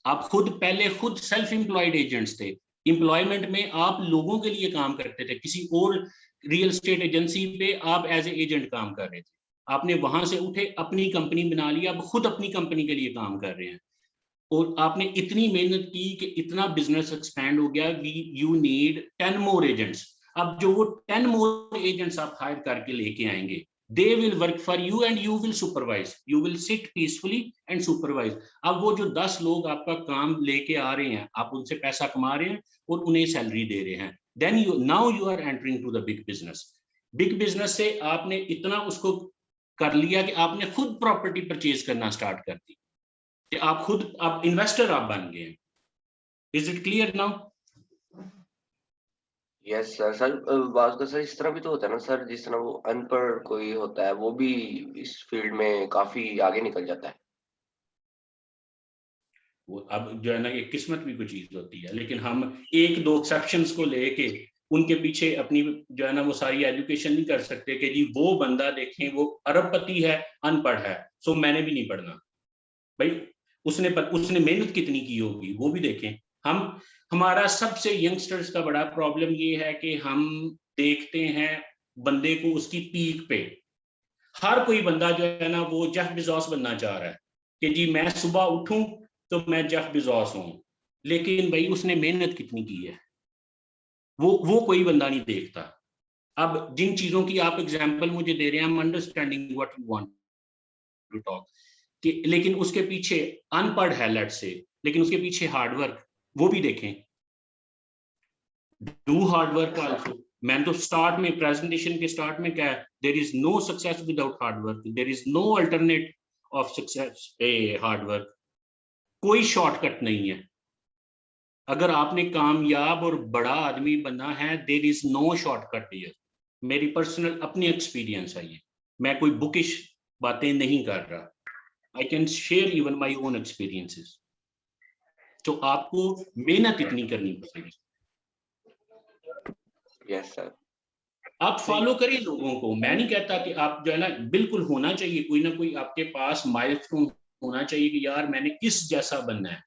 आप पहले खुद सेल्फ एम्प्लॉयड एजेंट्स थे. एम्प्लॉयमेंट में आप लोगों के लिए काम करते थे, किसी और रियल एस्टेट एजेंसी पे आप एज ए एजेंट काम कर रहे थे. आपने वहां से उठे, अपनी कंपनी बना ली, अब खुद अपनी कंपनी के लिए काम कर रहे हैं. और आपने इतनी मेहनत की कि इतना बिजनेस एक्सपैंड हो गया, यू नीड 10 मोर एजेंट्स. अब जो वो 10 मोर एजेंट्स आप हायर करके लेके आएंगे, they will work for you and you will supervise, you will sit peacefully and supervise. अब वो जो 10 लोग आपका काम लेके आ रहे हैं, आप उनसे पैसा कमा रहे हैं और उन्हें सैलरी दे रहे हैं. then now you are entering to the big business. Big business से आपने इतना उसको कर लिया कि आपने खुद प्रॉपर्टी परचेज करना स्टार्ट कर दी, कि आप इन्वेस्टर आप बन गए. Is it clear now? Yes sir. Sir बात का सर इस तरह भी तो होता है ना सर, जिस तरह वो अनपढ़ कोई होता है वो भी इस फील्ड में काफी आगे निकल जाता है. वो अब जो है ना, ये किस्मत भी कोई चीज होती है, लेकिन हम 1-2 एक्सेप्शंस को लेके उनके पीछे अपनी जो है ना वो सारी एजुकेशन नहीं कर सकते कि जी वो बंदा देखें वो अरबपति है, अनपढ़ है, सो मैंने भी नहीं पढ़ना. भाई उसने मेहनत कितनी की होगी वो भी देखें. हमारा सबसे यंगस्टर्स का बड़ा प्रॉब्लम ये है कि हम देखते हैं बंदे को उसकी पीक पे. हर कोई बंदा जो है ना वो जेफ बेजोस बनना चाह रहा है कि जी मैं सुबह उठूं तो मैं जेफ बेजोस हूं, लेकिन भाई उसने मेहनत कितनी की है वो कोई बंदा नहीं देखता. अब जिन चीजों की आप एग्जांपल मुझे दे रहे हैं, I am understanding what you want to talk, कि लेकिन उसके पीछे अनपढ़ है लेट से, लेकिन उसके पीछे हार्डवर्क वो भी देखें. Do hard work also. मैंने तो स्टार्ट में प्रेजेंटेशन के स्टार्ट में क्या है, there is no success without hard work, there is no alternate of success a hard work. कोई शॉर्टकट नहीं है. अगर आपने कामयाब और बड़ा आदमी बनना है, there is no shortcut here. मेरी पर्सनल अपनी एक्सपीरियंस है ये, मैं कोई बुकिश बातें नहीं कर रहा. I can share even my own experiences. तो आपको मेहनत इतनी करनी पड़ेगी. Yes sir. आप फॉलो करें लोगों को. मैं नहीं कहता कि आप जो है ना, बिल्कुल होना चाहिए कोई ना कोई आपके पास माइलस्टोन होना चाहिए कि यार मैंने इस जैसा बनना है.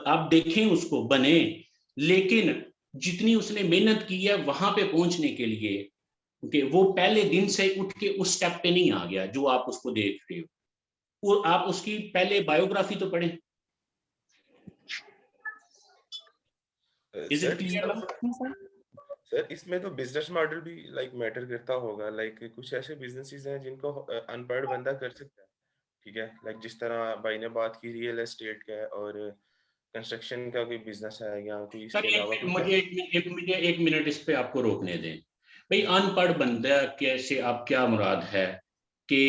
आप देखें उसको, बने, लेकिन जितनी उसने मेहनत की है वहां पे पहुंचने के लिए, कि वो पहले दिन से उठ के उस स्टेप पे नहीं आ गया जो आप उसको देख रहे हो. आप उसकी पहले बायोग्राफी तो पढ़ें। सर इसमें तो बिजनेस मॉडल भी लाइक मैटर करता होगा, लाइक कुछ ऐसे बिजनेसेस हैं जिनको अनपढ़ बंदा कर सकता है, ठीक है, लाइक जिस तरह भाई ने बात की रियल एस्टेट का है और कंस्ट्रक्शन का कोई बिजनेस है या कोई इसके अलावा कुछ। मुझे एक मिनट इस पे आपको रोकने दें। भाई अनपढ़ बंदा कैसे, आप क्या मुराद है कि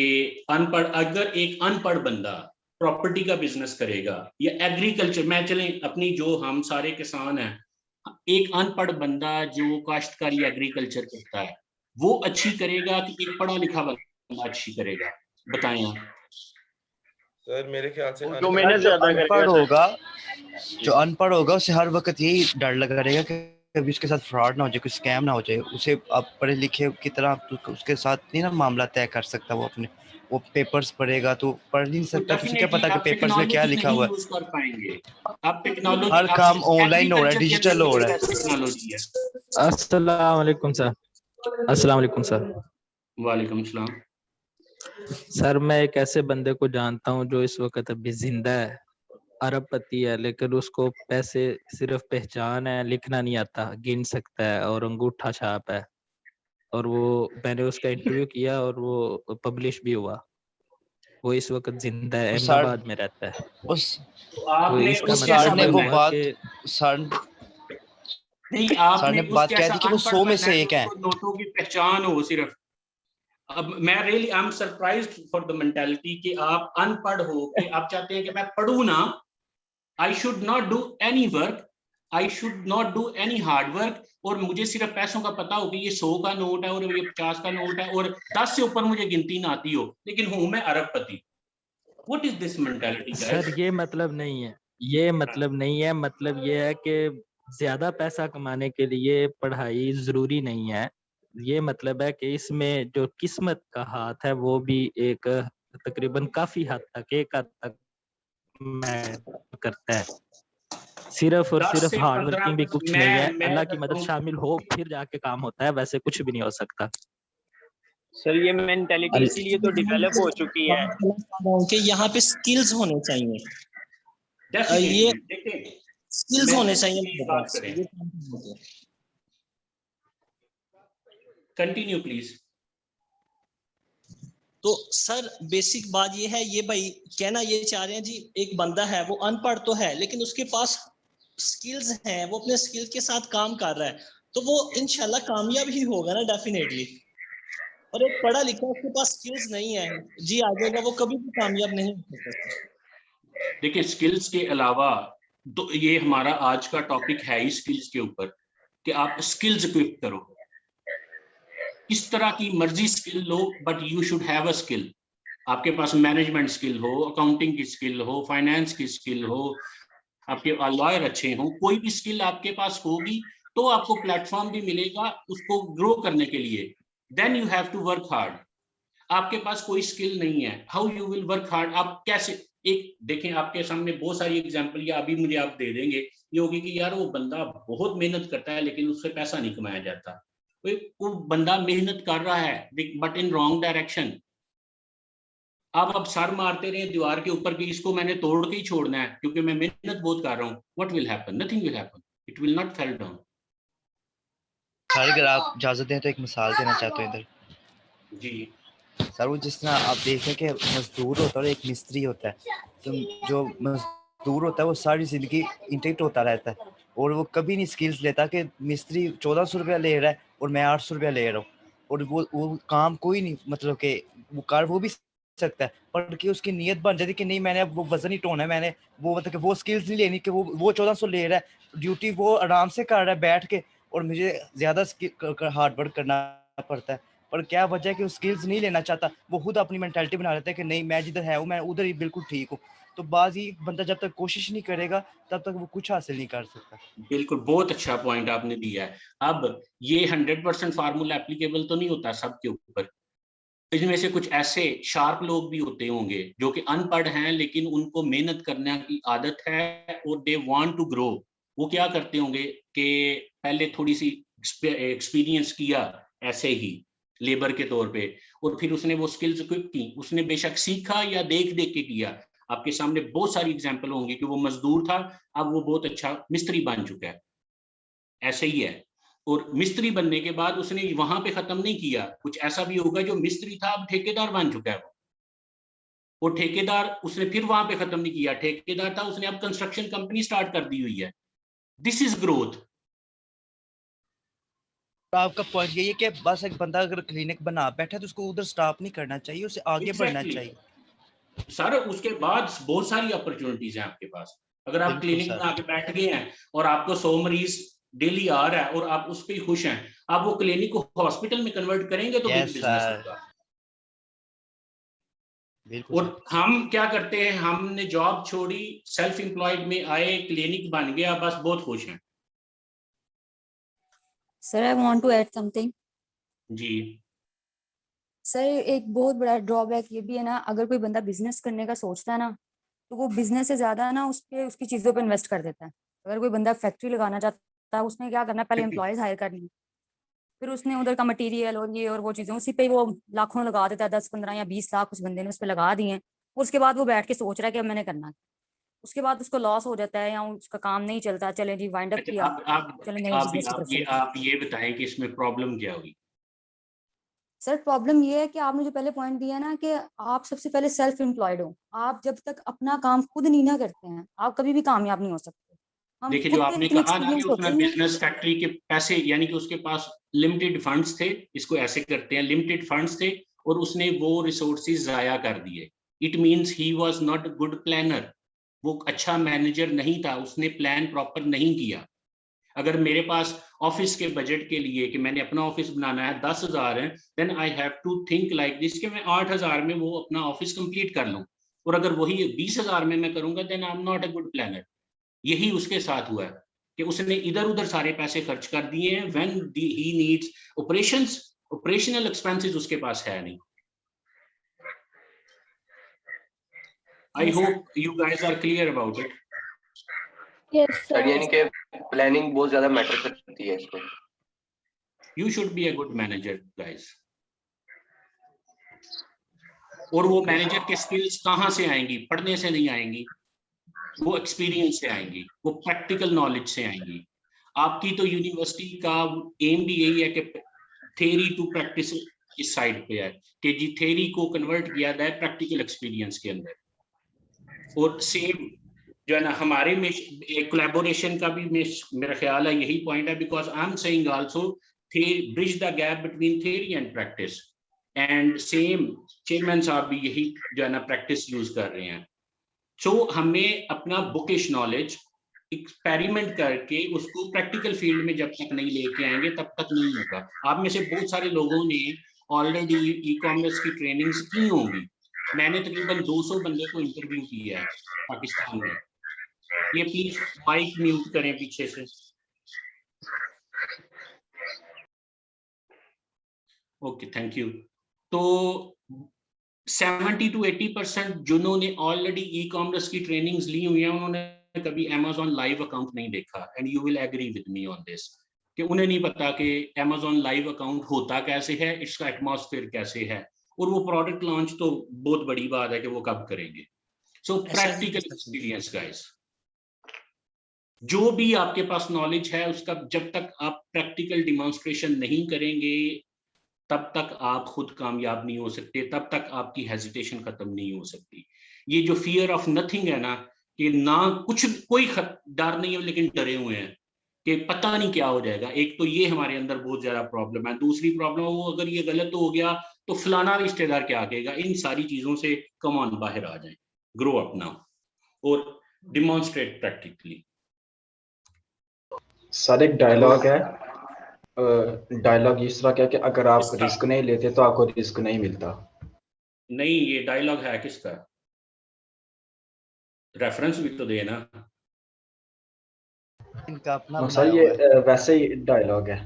अनपढ़, अगर एक अनपढ़ बंदा प्रॉपर्टी का बिजनेस करेगा या एग्रीकल्चर, मैं चलें अपनी जो हम सारे किसान हैं, एक अनपढ़ बंदा जो काश्तकारी एग्रीकल्चर करता है वो अच्छी करेगा कि एक पढ़ा लिखा बंदा अच्छी करेगा, बताएं आप। सर मेरे ख्याल से जो मेहनत ज्यादा अनपढ़ होगा, जो अनपढ़ होगा उसे हर वक्त यही डर लगा रहेगा कि कभी उसके साथ फ्रॉड ना हो जाए, कोई स्कैम ना हो जाए। उसे आप पढ़े लिखे की तरह आप उसके साथ नहीं ना मामला तय कर सकता। वो अपने वो पेपर्स पढ़ेगा तो पढ़ नहीं सकता, तो उसे क्या पता कि पेपर्स में क्या लिखा हुआ है। कर पाएंगे आप टेक्नोलॉजी, हर काम ऑनलाइन हो रहा है, डिजिटल हो रहा है। टेक्नोलॉजी है। अस्सलाम वालेकुम सर। अस्सलाम वालेकुम सर। वालेकुम सलाम। सर मैं एक ऐसे बंदे को जानता हूँ जो इस वक्त अभी जिंदा है, अरबपति है, लेकिन उसको पैसे सिर्फ पहचान है, लिखना नहीं आता, गिन सकता है और अंगूठा छाप है, और वो मैंने उसका इंटरव्यू किया और वो पब्लिश भी हुआ। वो इस वक्त जिंदा है, अहमदाबाद में रहता है। तो आपने इसका उस मतलब ने वो हुआ बात कि सर नहीं, आपने बात क्या थी कि वो 100 में से एक है। नोटों की पहचान हो सिर्फ। अब मैं really I am surprised for the mentality कि आप अनपढ़ हो कि आप चाहते हैं कि मैं पढ़ूं ना, I should not do any work, I should not do any hard work, और मुझे सिर्फ पैसों का पता हो कि ये 100 का नोट है और ये 50 का नोट है और 10 से ऊपर मुझे गिनती ना आती हो, लेकिन हूं मैं अरबपति। What is this mentality guys? Sir ये मतलब नहीं है, ये मतलब नहीं है। मतलब ये है कि ज्यादा पैसा कमाने के लिए पढ़ाई जरूरी नहीं है। ये मतलब है कि इसमें जो किस्मत का हाथ है वो भी एक तकरीबन काफी हद तक, एक हद तक मैं करता है। सिर्फ और 10 सिर्फ से हार्ड 15 वर्किंग भी कुछ नहीं है, मैं अल्लाह की मदद शामिल हो फिर जाके काम होता है, वैसे कुछ भी नहीं हो सकता। सर ये मेंटालिटी इसीलिए तो डेवलप हो चुकी है कि यहाँ पे स्किल्स होने चाहिए, ये स्किल्स होने चाहिए। Continue please. तो सर बेसिक बात ये है, ये भाई कहना ये चाह रहे हैं जी, एक बंदा है वो अनपढ़ तो है लेकिन उसके पास स्किल्स हैं, वो अपने स्किल के साथ काम कर रहा है, तो वो इंशाल्लाह कामयाब ही होगा ना डेफिनेटली। और एक पढ़ा लिखा उसके पास स्किल्स नहीं है जी, आ जाएगा वो कभी भी कामयाब नहीं हो सकता। देखिए स्किल्स के अलावा तो ये हमारा आज का टॉपिक है ही स्किल्स के ऊपर, कि आप स्किल्स इक्विप करो, इस तरह की मर्जी skill low, but you should have a skill. आपके पास मैनेजमेंट स्किल हो, अकाउंटिंग की स्किल हो, फाइनेंस की स्किल हो, आपके लॉयर अच्छे हो, कोई भी स्किल आपके पास होगी तो आपको प्लेटफॉर्म भी मिलेगा उसको ग्रो करने के लिए। Then you have to work hard. आपके पास कोई स्किल नहीं है, how you will work hard? आप कैसे, एक देखें आपके सामने बहुत सारी एग्जांपल या अभी मुझे आप दे देंगे, ये होगी कि यार वो बंदा बहुत मेहनत करता है लेकिन उससे पैसा नहीं कमाया जाता। वो बंदा मेहनत कर रहा है बट इन रॉन्ग डायरेक्शन। आप अब सर मारते रहे दीवार के ऊपर कि इसको मैंने तोड़ के ही छोड़ना है क्योंकि मैं मेहनत बहुत कर रहा हूँ, what will happen? Nothing will happen, it will not fell down. Sir अगर आप इजाजत दें तो एक मिसाल देना चाहता हूँ इधर। जी सर वो जिस तरह आप देखें कि मजदूर होता है और एक मिस्त्री होता है, तो जो मजदूर होता है वो सारी जिंदगी इंटेक्ट होता रहता है और वो कभी नहीं स्किल्स लेता कि मिस्त्री 1400 रुपया ले रहा है और मैं 800 रुपया ले रहा हूँ, और वो काम कोई नहीं, मतलब कि वो कार वो भी सकता है पर कि उसकी नीयत बन जाती कि नहीं मैंने अब वो वजन ही ढोना है, मैंने वो मतलब कि वो स्किल्स नहीं लेनी कि वो 1400 ले रहा है, ड्यूटी वो आराम से कर रहा है बैठ के और मुझे ज्यादा हार्ड वर्क करना पड़ता है। पर क्या वजह है कि वो स्किल्स नहीं लेना चाहता, वो खुद अपनी मेंटालिटी बना लेता है कि नहीं मैं जिधर है मैं उधर ही बिल्कुल ठीक हूँ। तो बाजी बंदा जब तक कोशिश नहीं करेगा तब तक वो कुछ हासिल नहीं कर सकता। बिल्कुल, बहुत अच्छा पॉइंट आपने दिया है। अब ये 100% फार्मूला एप्लीकेबल तो नहीं होता सबके ऊपर, इसमें से कुछ ऐसे शार्प लोग भी होते होंगे जो कि अनपढ़ हैं लेकिन उनको मेहनत करने की आदत है और दे वांट टू ग्रो। वो क्या करते होंगे कि पहले थोड़ी सी एक्सपीरियंस किया ऐसे ही लेबर के तौर पे, और फिर उसने वो स्किल्स इक्विप की, उसने बेशक सीखा या देख देख के किया। आपके सामने बहुत सारी एग्जांपल होंगी कि वो मजदूर था, अब वो बहुत अच्छा मिस्त्री बन चुका है। ऐसे ही है। और मिस्त्री बनने के बाद उसने वहां पे खत्म नहीं किया, कुछ ऐसा भी होगा जो मिस्त्री था अब ठेकेदार बन चुका है वो, और ठेकेदार उसने फिर वहां पे खत्म नहीं किया, ठेकेदार था उसने अब कंस्ट्रक्शन कंपनी स्टार्ट कर दी हुई है। This is growth. तो आपका पॉइंट यही है कि बस एक बंदा अगर क्लिनिक बना बैठा है तो उसको उधर स्टॉप नहीं करना चाहिए, उसे आगे बढ़ना चाहिए। सर उसके बाद बहुत सारी अपॉर्चुनिटीज हैं आपके पास। अगर आप क्लिनिक में आके बैठ गए हैं और आपको 100 मरीज डेली आ रहा है और आप उस पर खुश हैं, आप वो क्लिनिक को हॉस्पिटल में कन्वर्ट करेंगे तो बिग बिजनेस होगा। और हम क्या करते हैं, हमने जॉब छोड़ी, सेल्फ एम्प्लॉयड में आए, क्लिनिक बन गया, बस बहुत खुश हैं। Sir I want to add something. जी सर एक बहुत बड़ा ड्रॉबैक ये भी है ना, अगर कोई बंदा बिजनेस करने का सोचता है ना तो वो बिजनेस से ज्यादा ना उसकी चीजों पे इन्वेस्ट कर देता है। अगर कोई बंदा फैक्ट्री लगाना चाहता है, उसने क्या करना है, पहले एम्प्लॉयज हायर करनी, फिर उसने उधर का मटेरियल और ये और वो चीजें उसी पे वो लाखों लगा देता है, 10-15 या 20 लाख उस बंदे ने उस पर लगा दिए हैं। उसके बाद वो बैठ के सोच रहा है कि अब मैंने करना, उसके बाद उसको लॉस हो जाता है या उसका काम नहीं चलता, चले जी वाइंड अप किया, चले नए बिजनेस की तरफ चलते हैं। आप ये बताएं कि इसमें प्रॉब्लम क्या हुई। सर प्रॉब्लम ये है कि आपने जो पहले पॉइंट दिया ना कि आप सबसे पहले सेल्फ एम्प्लॉयड हो, आप जब तक अपना काम खुद नहीं ना करते हैं आप कभी भी कामयाब नहीं हो सकते। देखिए जो आपने कहा ना कि उसने बिजनेस फैक्ट्री के पैसे, यानी कि उसके पास लिमिटेड फंड्स थे, इसको ऐसे करते हैं, लिमिटेड फंड्स थे और उसने वो रिसोर्सेज जाया कर दिए। It means he was not good planner, वो अच्छा मैनेजर नहीं था, उसने प्लान प्रॉपर नहीं किया। अगर मेरे पास ऑफिस के बजट के लिए कि मैंने अपना ऑफिस बनाना है 10,000 है, then I have to think like this कि मैं 8,000 में वो अपना ऑफिस कंप्लीट कर लूं, और अगर वही 20,000 में मैं करूंगा then I am not a good planner. यही उसके साथ हुआ है कि उसने इधर उधर सारे पैसे खर्च कर दिए हैं। When he needs operational expenses उसके पास है नहीं। I hope you guys are clear about it. Yes sir, यानी कि प्लानिंग बहुत ज्यादा मैटर करती है इसमें। You should be a good manager guys. और वो मैनेजर के स्किल्स कहाँ से आएंगी? पढ़ने से नहीं आएंगी, वो एक्सपीरियंस से आएंगी, वो प्रैक्टिकल नॉलेज से आएंगी। आपकी तो यूनिवर्सिटी का एम भी यही है कि थ्योरी टू प्रैक्टिस इस साइड पे है कि जी थ्योरी को कन्वर्ट किया जाए प्रैक्टिकल एक्सपीरियंस के अंदर। और सेम जो है ना हमारे में कोलैबोरेशन का भी मेरा ख्याल है यही पॉइंट है, because I am saying also bridge the gap between theory and practice, and same chairman साहब भी यही जो है ना प्रैक्टिस यूज कर रहे हैं। सो हमें अपना बुकिश नॉलेज एक्सपेरिमेंट करके उसको प्रैक्टिकल फील्ड में जब तक नहीं लेके आएंगे तब तक नहीं होगा। आप में से बहुत सारे लोगों ने ऑलरेडी ई कॉमर्स की ट्रेनिंग्स की होंगी। मैंने तकरीबन 200 बंदे को इंटरव्यू किया है पाकिस्तान में। ये प्लीज माइक म्यूट करें पीछे से। Okay thank you. तो 70 to 80% जिन्होंने ऑलरेडी ई कॉमर्स की ट्रेनिंग्स ली हुई हैं उन्होंने कभी Amazon लाइव अकाउंट नहीं देखा, and you will agree with me on this कि उन्हें नहीं पता कि Amazon लाइव अकाउंट होता कैसे है, इसका एटमॉस्फेयर कैसे है, और वो प्रोडक्ट लॉन्च तो बहुत बड़ी बात है कि वो कब करेंगे। सो प्रैक्टिकल एक्सपीरियंस गाइस, जो भी आपके पास नॉलेज है उसका जब तक आप प्रैक्टिकल डिमॉन्स्ट्रेशन नहीं करेंगे तब तक आप खुद कामयाब नहीं हो सकते, तब तक आपकी हेजिटेशन खत्म नहीं हो सकती। ये जो फियर ऑफ नथिंग है ना, कि ना कुछ कोई डर नहीं है लेकिन डरे हुए हैं कि पता नहीं क्या हो जाएगा, एक तो ये हमारे अंदर बहुत ज्यादा प्रॉब्लम है। दूसरी प्रॉब्लम वो अगर ये गलत हो गया तो फलाना रिश्तेदार क्या कहेगा। इन सारी चीजों से कम ऑन बाहर आ जाए, ग्रो अप नाउ और डिमॉन्स्ट्रेट प्रैक्टिकली। सर एक डायलॉग है, डायलॉग इस तरह है कि अगर आप रिस्क नहीं लेते तो आपको रिस्क नहीं मिलता। नहीं, ये डायलॉग है किसका? रेफरेंस भी तो देना। इनका अपना सर ये वैसे ही डायलॉग है।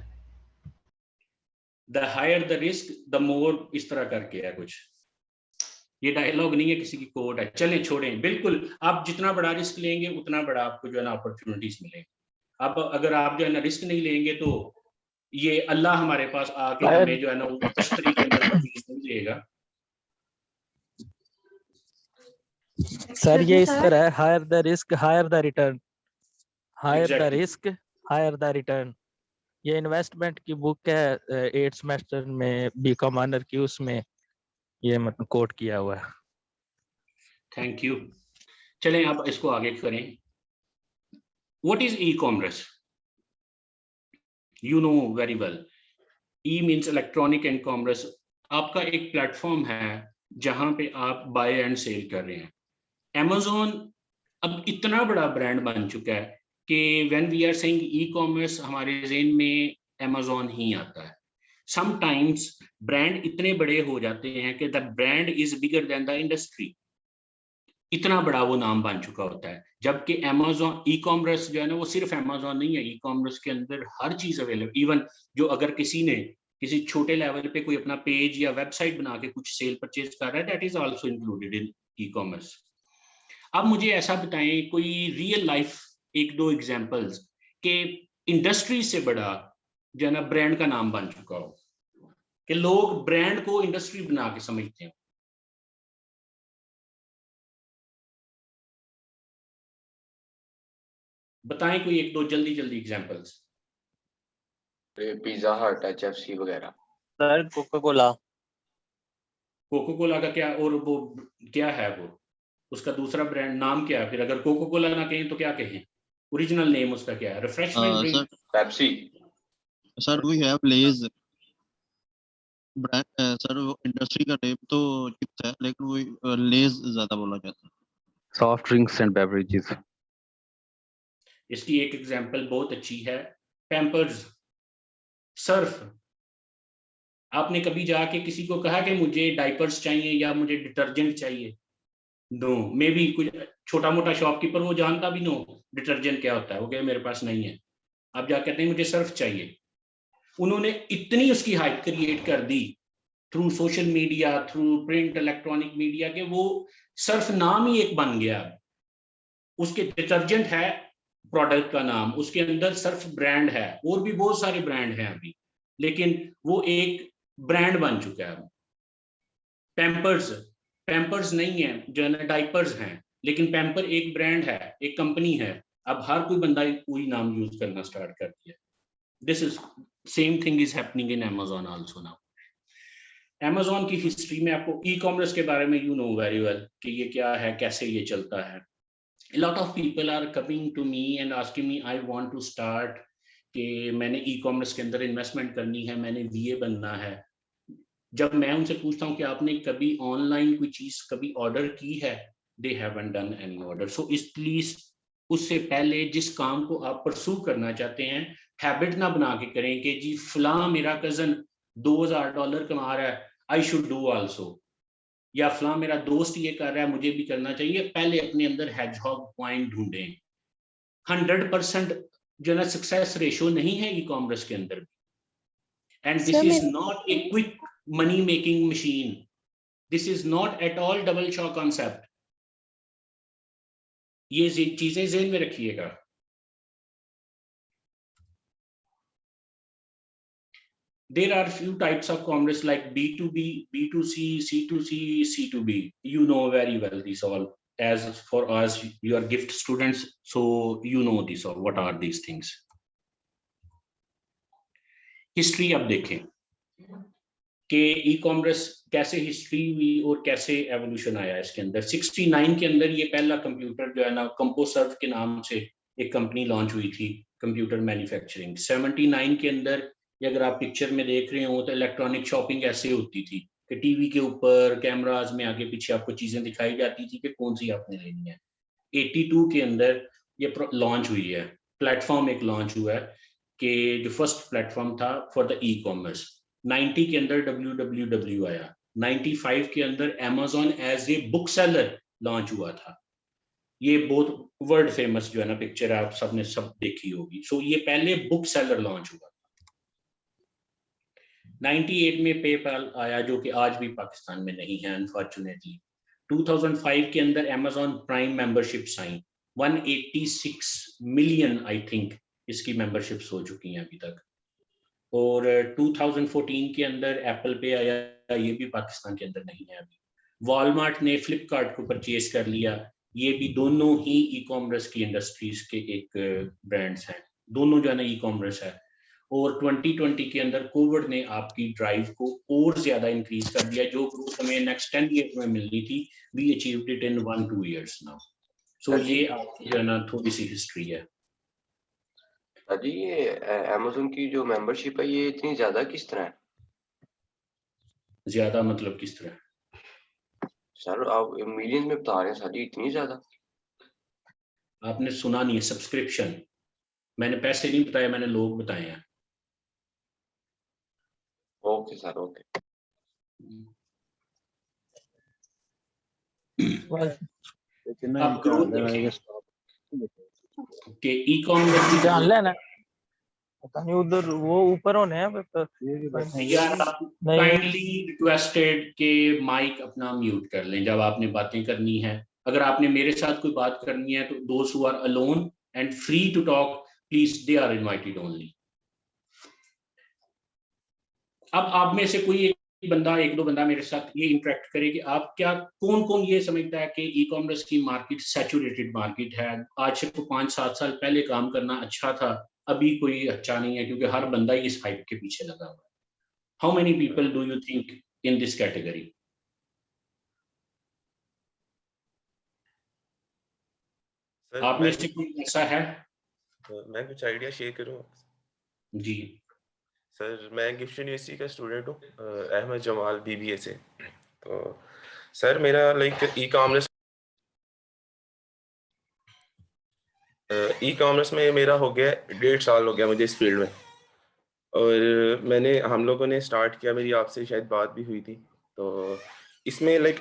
The higher the risk the more, इस तरह करके है कुछ। ये डायलॉग नहीं है, किसी की कोड है। चलें छोड़ें, बिल्कुल आप जितना बड़ा रिस्क लेंगे उतना बड़ा आपको जो है ना अपॉर्चुनिटीज मिलेंगी। अब अगर आप जो है ना रिस्क नहीं लेंगे तो ये अल्लाह हमारे पास आके हमें जो है ना तश्तरी के अंदर चीज नहीं देगा। सर ये इस तरह है, higher the risk higher the return, higher the risk higher the return. ये इन्वेस्टमेंट की बुक है 8th सेमेस्टर में बीकॉम ऑनर की, उसमें ये मतलब कोट किया हुआ है। Thank you. चलें अब इसको आगे करें। What is e commerce? You know very well, E means electronic and commerce. आपका एक प्लेटफॉर्म है जहां पे आप बाय एंड सेल कर रहे हैं। Amazon अब इतना बड़ा ब्रांड बन चुका है कि when we are saying e commerce हमारे ज़हन में Amazon ही आता है। समटाइम्स ब्रांड इतने बड़े हो जाते हैं कि the brand is bigger than the industry, इतना बड़ा वो नाम बन चुका होता है। जबकि Amazon ई कॉमर्स जो है ना, वो सिर्फ Amazon नहीं है, ई कॉमर्स के अंदर हर चीज अवेलेबल। इवन जो अगर किसी ने किसी छोटे लेवल पे कोई अपना पेज या वेबसाइट बना के कुछ सेल परचेज कर रहा है, that is also included in e commerce. अब मुझे ऐसा बताएं कोई रियल लाइफ एक दो एग्जांपल्स के इंडस्ट्री से बड़ा जो है ना ब्रांड का नाम बन चुका हो, कि लोग ब्रांड को इंडस्ट्री बना के समझते हैं। बताएं कोई एक दो जल्दी जल्दी एग्जांपल्स। पिज्जा हट, HFC वगैरह। Sir Coca Cola. Coca Cola का क्या, और वो क्या है, वो उसका दूसरा ब्रांड नाम क्या है? फिर अगर कोका कोला ना कहें तो क्या कहें? ओरिजिनल नेम उसका क्या है? Refreshment drink, Pepsi. Sir we have Lays brand. Sir वो इंडस्ट्री का नेम तो चिप्स है, लेकिन वो लेज ज्यादा बोला जाता है। Soft drinks and beverages. इसकी एक एग्जांपल बहुत अच्छी है, पैम्पर्स, सर्फ। आपने कभी जाके किसी को कहा कि मुझे डाइपर्स चाहिए या मुझे डिटर्जेंट चाहिए? नो। मे बी कुछ छोटा मोटा शॉपकीपर वो जानता भी नो डिटर्जेंट क्या होता है, वो कहे मेरे पास नहीं है। आप जा कहते हैं मुझे सर्फ चाहिए। उन्होंने इतनी उसकी हाइप क्रिएट कर दी through social media, through print electronic media, के वो सर्फ नाम ही एक बन गया। उसके डिटर्जेंट है प्रोडक्ट का नाम, उसके अंदर सर्फ ब्रांड है, और भी बहुत सारे ब्रांड हैं अभी, लेकिन वो एक ब्रांड बन चुका है। पैम्पर्स, पैम्पर्स नहीं है जो है, डाइपर्स हैं, लेकिन पैम्पर एक ब्रांड है, एक कंपनी है। अब हर कोई बंदा वही नाम यूज करना स्टार्ट कर दिया। This is same thing is happening in Amazon also now. Amazon की हिस्ट्री में आपको ई कॉमर्स के बारे में यू नो वेरी वेल कि ये क्या है, कैसे ये चलता है। A lot of people are coming to me and asking me, I want to start, कि मैंने ई कॉमर्स के अंदर इन्वेस्टमेंट करनी है, मैंने VA बनना है। जब मैं उनसे पूछता हूँ कि आपने कभी ऑनलाइन कोई चीज कभी ऑर्डर की है, they haven't done any order. So इसलिए उससे पहले जिस काम को आप परसू करना चाहते हैं, हैबिट ना बना के करें कि जी फलां मेरा कजन $2000 कमा रहा है, आई शुड डू आल्सो, या फलां मेरा दोस्त ये कर रहा है मुझे भी करना चाहिए। पहले अपने अंदर हेजहॉग पॉइंट ढूंढें। 100% जो ना सक्सेस रेशो नहीं है ई कॉमर्स के अंदर, and this is not a quick money making machine, this is not at all double Shaw concept. ये चीजें ज़हन में रखिएगा। There are few types of commerce like B2B, B2C, C2C, C2B. You know very well these all. As for us, you are gift students, so you know these all. What are these things? History अब देखें कि e commerce कैसे history हुई और कैसे evolution आया इसके अंदर। 69 के अंदर ये पहला कंप्यूटर जो है ना, कंपोसर्व के नाम से एक कंपनी लॉन्च हुई थी, कंप्यूटर मैन्युफैक्चरिंग। 79 के अंदर ये अगर आप पिक्चर में देख रहे हो तो इलेक्ट्रॉनिक शॉपिंग ऐसे होती थी कि टीवी के ऊपर कैमराज में आगे पीछे आपको चीजें दिखाई जाती थी कि कौन सी आपने लेनी है। 82 के अंदर ये लॉन्च हुई है, प्लेटफॉर्म एक लॉन्च हुआ है कि जो फर्स्ट प्लेटफॉर्म था फॉर द ई कॉमर्स। 90 के अंदर www आया। 95 के अंदर Amazon as a book seller launch हुआ था। ये बहुत वर्ल्ड फेमस जो है ना पिक्चर, आप सबने सब देखी होगी। सो ये पहले बुक सेलर लॉन्च हुआ। 98 में पेपैल आया जो कि आज भी पाकिस्तान में नहीं है अनफॉर्चुनेटली। 2005 के अंदर Amazon prime memberships I, 186 million I think इसकी मेंबरशिप्स हो चुकी हैं अभी तक। और 2014 के अंदर एप्पल पे आया ये भी पाकिस्तान के अंदर नहीं है अभी। वॉलमार्ट ने फ्लिपकार्ट को परचेज कर लिया, ये भी दोनों ही ई कॉमर्स की इंडस्ट्रीज के एक ब्रांड्स हैं, दोनों जो है ना ई कॉमर्स है। और 2020 के अंदर कोविड ने आपकी ड्राइव को और ज्यादा इंक्रीज कर दिया, जो ग्रोथ हमें नेक्स्ट 10 ईयर्स में मिलनी थी, we achieved it in 1-2 years now. सो ये आपकी जो है ना थोड़ी सी हिस्ट्री है। जी ये अमेज़न की जो मेंबरशिप है ये इतनी ज्यादा किस तरह है? ज्यादा मतलब किस तरह? सर आप मिलियन में बता रहे हैं सर जी, इतनी ज्यादा? आपने सुना नहीं है, सब्सक्रिप्शन। मैंने पैसे नहीं बताए, मैंने लोग बताए हैं। Okay sir, okay. आप ग्रोथ देखें कि ई कॉमर्स जान लेना पता नहीं उधर वो ऊपर होने हैं यार, काइंडली रिक्वेस्टेड के माइक अपना म्यूट कर लें जब आपने बातें करनी है। अगर आपने मेरे साथ कोई बात करनी है तो दोस्त who are alone and free to talk please they are invited only. अब आप में से कोई एक दो बंदा मेरे साथ ये इंटरेक्ट करे कि आप क्या कौन ये समझता है कि ई कॉमर्स की मार्केट सैचुरेटेड मार्केट है, आज से 5-7 साल पहले काम करना अच्छा था, अभी कोई अच्छा नहीं है क्योंकि हर बंदा ही इस हाइप के पीछे लगा हुआ है। How many people do you think in this category? आप में से कोई ऐसा है? मैं कुछ आइडिया शेयर करूं जी सर। मैं गिफ्ट यूनिवर्सिटी का स्टूडेंट हूँ, अहमद जमाल BBA से। तो सर मेरा ई कॉमर्स में मेरा हो गया 1.5 साल हो गया मुझे इस फील्ड में। और हम लोगों ने स्टार्ट किया, मेरी आपसे शायद बात भी हुई थी। तो इसमें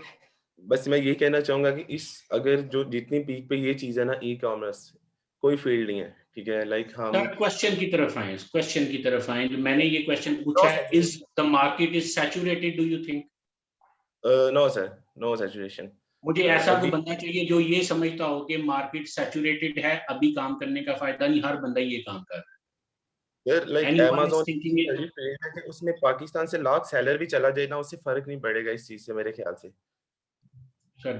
बस मैं ये कहना चाहूँगा कि अगर जो जितनी पीक पे ये चीज़ है ना, ई कॉमर्स कोई फील्ड नहीं है, ठीक है। हम क्वेश्चन की तरफ आए। मैंने ये क्वेश्चन पूछा है, is the market is saturated do you think? No sir, no saturation. मुझे ऐसा कोई बंदा चाहिए जो ये समझता हो कि मार्केट सैचुरेटेड है, अभी काम करने का फायदा नहीं, हर बंदा ये काम कर रहा है। Amazon उसमें पाकिस्तान से लाख सेलर भी चला जाए ना, उससे फर्क नहीं पड़ेगा इस चीज से मेरे ख्याल से। सर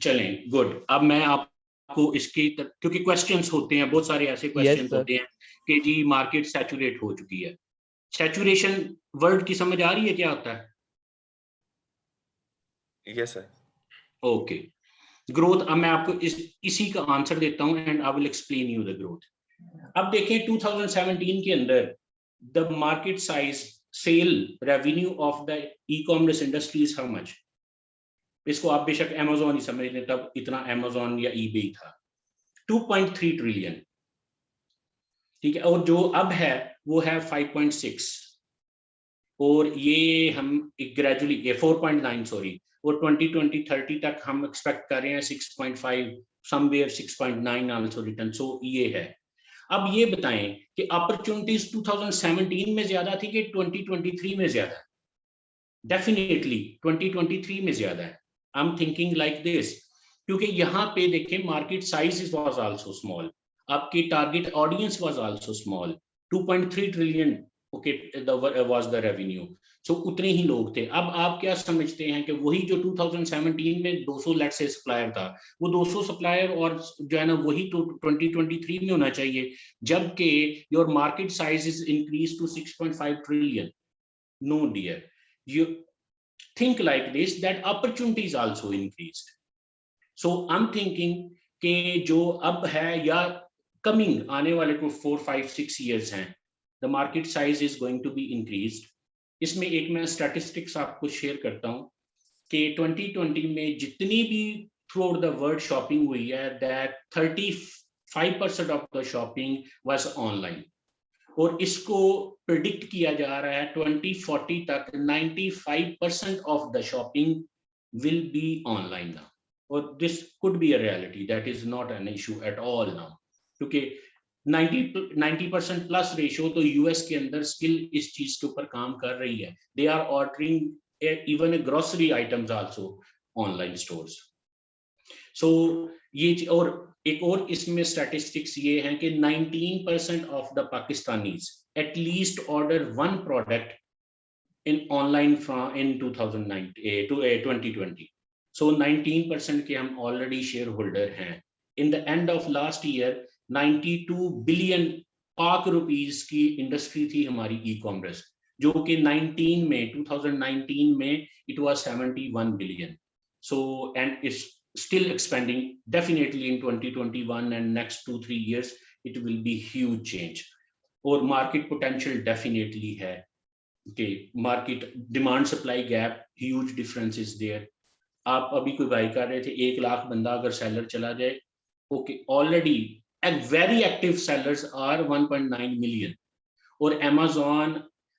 चलें, गुड। अब मैं आपको इसकी क्योंकि क्वेश्चंस होते हैं, बहुत सारे ऐसे क्वेश्चंस होते हैं कि जी मार्केट सैचुरेट हो चुकी है। सैचुरेशन वर्ड की समझ आ रही है क्या होता है? Yes sir. Okay, growth. अब मैं आपको इसी का आंसर देता हूं and I will explain you the growth. अब देखें 2017 के अंदर the market size sale revenue of the e commerce industry is how much? इसको आप बेशक Amazon ही समझ लें, तब इतना Amazon या eBay था, 2.3 ट्रिलियन, ठीक है। और जो अब है वो है 5.6, और ये हम ग्रेजुअली ये 4.9 सॉरी, और 2020-30 तक हम एक्सपेक्ट कर रहे हैं 6.5, समवेयर 6.9 आल्सो रिटर्न। सो ये है। अब ये बताएं कि अपॉर्चुनिटीज 2017 में ज्यादा थी कि 2023 में ज्यादा? डेफिनेटली 2023 में ज्यादा है। I am thinking like this, क्योंकि यहाँ पे देखें market size was also small, आपकी target audience was also small, 2.3 trillion okay was the revenue. So उतने ही लोग थे। अब आप क्या समझते हैं कि वही जो 2017 में 200 लेट से सप्लायर था, वो 200 सप्लायर और जो है ना वही तो 2023 में होना चाहिए, जबकि your market size is increase to 6.5 trillion. No dear, you think like this, that opportunities also increased. So I'm thinking कि जो अब है या coming आने वाले को 4, 5, 6 years हैं, the market size is going to be increased. इसमें एक मैं statistics आपको share करता हूँ कि 2020 में जितनी भी throughout the world shopping हुई है, that 35% of the shopping was online. और इसको प्रिडिक्ट किया जा रहा है 2040 तक 95% of the shopping will be online now, और this could be a reality, that is not an issue at all now, क्योंकि 90% प्लस रेशियो तो यूएस के अंदर स्किल इस चीज के ऊपर काम कर रही है। They are ordering even grocery items also online stores. So ये और एक और इसमें स्टैटिस्टिक्स ये हैं कि 19% of the Pakistanis at least order one product in online from in 2020. So 19% के हम already shareholder हैं. In the end of last year 92 billion पाक रुपीस की इंडस्ट्री थी हमारी e-commerce, जो कि 2019 में it was 71 billion. So and it's still expanding. Definitely in 2021 and next 2-3 years it will be huge change. और market potential definitely है. Okay, market demand supply gap, huge difference is there. आप अभी कोई by कर रहे थे, 1 लाख बंदा अगर सेलर चला जाए, okay, already very active sellers are 1.9 million. और Amazon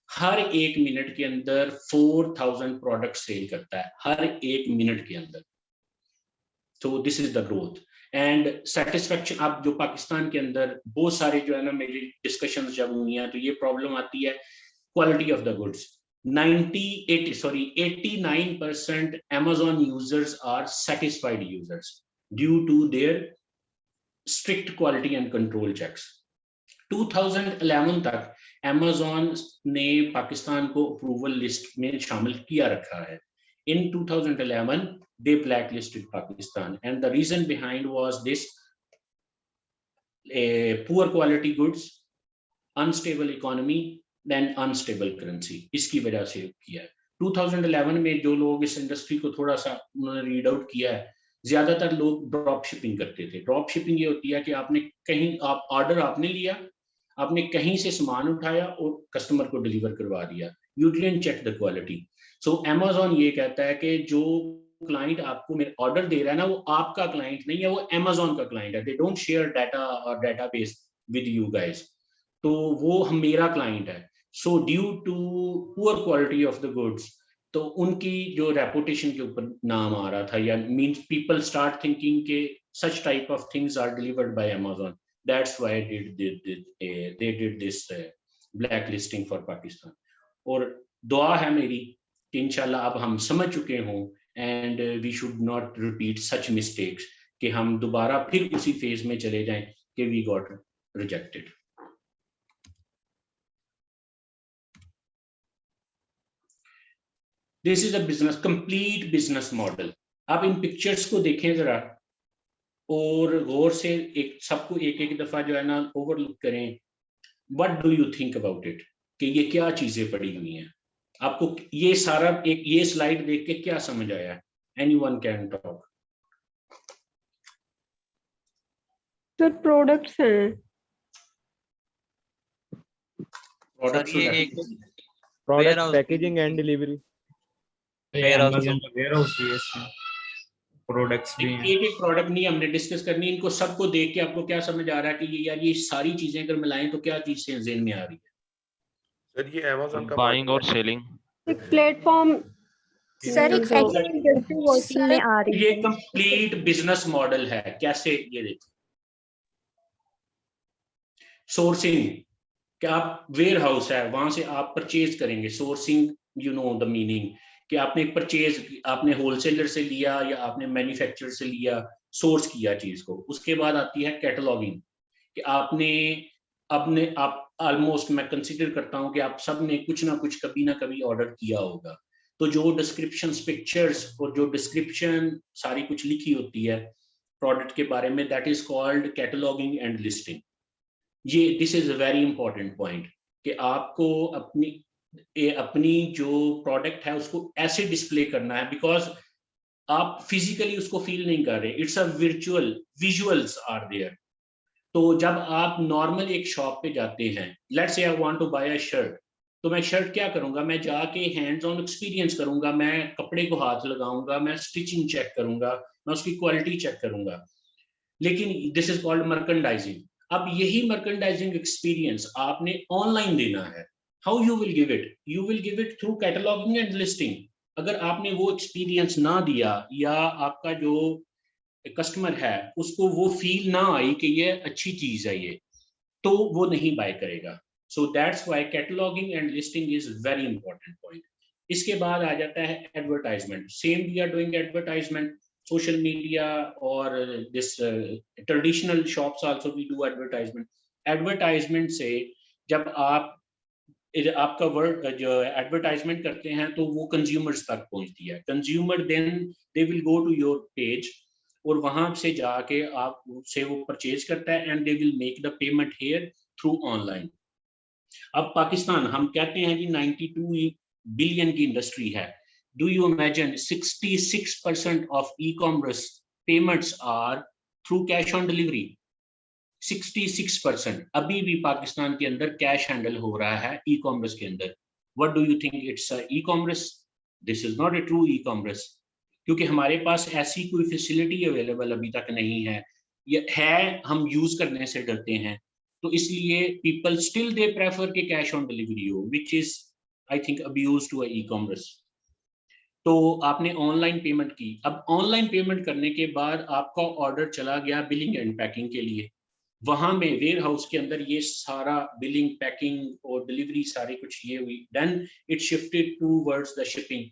हर 1 मिनट के अंदर 4000 प्रोडक्ट सेल करता है, हर 1 मिनट के अंदर. So this is the growth and satisfaction. अब जो पाकिस्तान के अंदर बहुत सारे जो है ना मेरी डिस्कशंस जब हुई हैं तो ये प्रॉब्लम आती है quality of the goods. 89% Amazon users are satisfied users due to their strict quality and control checks. 2011 तक Amazon ने पाकिस्तान को अप्रूवल लिस्ट में शामिल किया रखा है. In 2011 they blacklisted Pakistan and the reason behind was this poor quality goods, unstable economy then unstable currency. इसकी वजह से किया है. 2011 में जो लोग इस इंडस्ट्री को थोड़ा सा उन्होंने रीड आउट किया है, ज्यादातर लोग ड्रॉप शिपिंग करते थे. ड्रॉप शिपिंग ये होती है कि आपने कहीं आप ऑर्डर आपने लिया, आपने कहीं से सामान उठाया और कस्टमर को डिलीवर करवा दिया. You didn't check the quality. So Amazon ये कहता है कि जो क्लाइंट आपको मेरा ऑर्डर दे रहा है ना, वो आपका क्लाइंट नहीं है, वो Amazon का क्लाइंट है. दे डोंट शेयर डाटा और डेटाबेस विद यू गाइस. तो वो मेरा क्लाइंट है. So due to poor quality of the goods, तो उनकी जो रेपुटेशन के ऊपर नाम आ रहा था, या मींस पीपल स्टार्ट थिंकिंग के such type of things are delivered by Amazon. That's why they did this blacklisting for Pakistan. और दुआ है मेरी कि इंशाल्लाह अब हम समझ चुके हों and we should not repeat such mistakes कि हम दोबारा फिर उसी फेज में चले जाएं कि we got rejected. This is a complete business model. आप इन पिक्चर्स को देखें जरा और गौर से सबको एक दफा जो है ना ओवरलुक करें. What do you think about it? कि ये क्या चीजें पड़ी हुई हैं? आपको ये सारा ये स्लाइड देख के क्या समझ आया? Anyone can talk. Sir products हैं. प्रोडक्ट्स ये एक product packaging and delivery. Amazon का वेयरहाउस भी है इसमें. प्रोडक्ट्स भी हैं. एक प्रोडक्ट नहीं हमने डिस्कस करनी. इनको सबको देख के आपको क्या समझ आ रहा है कि ये यार ये सारी चीजें अगर मिलाएं तो क्या चीज से ज़हन में आ रही है? सर ये Amazon का बाइंग और सेलिंग. एक प्लेटफॉर्म. सर एक वर्किंग में आ रही है. ये कंप्लीट बिजनेस मॉडल है. कैसे? ये देखो, सोर्सिंग, क्या आप वेयर हाउस है वहां से आप परचेज करेंगे. Sourcing, you know the meaning, कि आपने परचेज आपने होलसेलर से लिया या आपने मैन्युफैक्चरर से लिया, सोर्स किया चीज को. उसके बाद आती है कैटलॉगिंग, कि आपने आप ऑलमोस्ट मैं कंसीडर करता हूं कि आप सब ने कुछ ना कुछ कभी ना कभी ऑर्डर किया होगा. तो जो डिस्क्रिप्शन पिक्चर्स और जो डिस्क्रिप्शन सारी कुछ लिखी होती है प्रोडक्ट के बारे में, that is called cataloguing and listing. ये this is a very important point कि आपको अपनी जो प्रोडक्ट है उसको ऐसे डिस्प्ले करना है, बिकॉज आप फिजिकली उसको फील नहीं कर रहे. It's a virtual, visuals are there. तो जब आप नॉर्मल एक शॉप पे जाते हैं, let's say I want to buy a shirt, तो मैं शर्ट क्या करूंगा, मैं जाके हैंड्स ऑन एक्सपीरियंस करूंगा, मैं कपड़े को हाथ लगाऊंगा, मैं स्टिचिंग चेक करूंगा, मैं उसकी क्वालिटी चेक करूंगा. लेकिन दिस इज कॉल्ड मर्केंडाइजिंग. अब यही मर्केंडाइजिंग एक्सपीरियंस आपने ऑनलाइन देना है. How you will give it? You will give it through cataloguing and listing. अगर आपने वो एक्सपीरियंस ना दिया या आपका जो कस्टमर है उसको वो फील ना आई कि ये अच्छी चीज है ये, तो वो नहीं बाय करेगा. So that's why cataloguing and listing is very important point. इसके बाद आ जाता है advertisement. Same we are doing advertisement, social media और this traditional shops also we do advertisement. Advertisement से जब आप आपका वर्ड जो एडवर्टाइजमेंट करते हैं तो वो कंज्यूमर्स तक पहुंचती है. Consumer then they will go to your page और वहां से जाके आप से वो परचेज करता है and they will make the payment here through online. अब पाकिस्तान हम कहते हैं कि 92 बिलियन की इंडस्ट्री है. डू यू इमेजिन 66% ऑफ e-commerce payments are through cash on delivery. 66% अभी भी पाकिस्तान के अंदर कैश हैंडल हो रहा है ई-कॉमर्स के अंदर. What do you think it's e-commerce? This is not a true e-commerce, क्योंकि हमारे पास ऐसी कोई फैसिलिटी अवेलेबल अभी तक नहीं है. ये है, हम यूज करने से डरते हैं, तो इसलिए पीपल स्टिल दे प्रेफर के कैश ऑन डिलीवरी हो, which is I think abuse to e-commerce. तो आपने ऑनलाइन पेमेंट की. अब ऑनलाइन पेमेंट करने के बाद आपका ऑर्डर चला गया बिलिंग एंड पैकिंग के लिए. वहां में वेयर हाउस के अंदर ये सारा बिलिंग, पैकिंग और डिलीवरी सारे कुछ ये हुई. Then it shifted towards the shipping.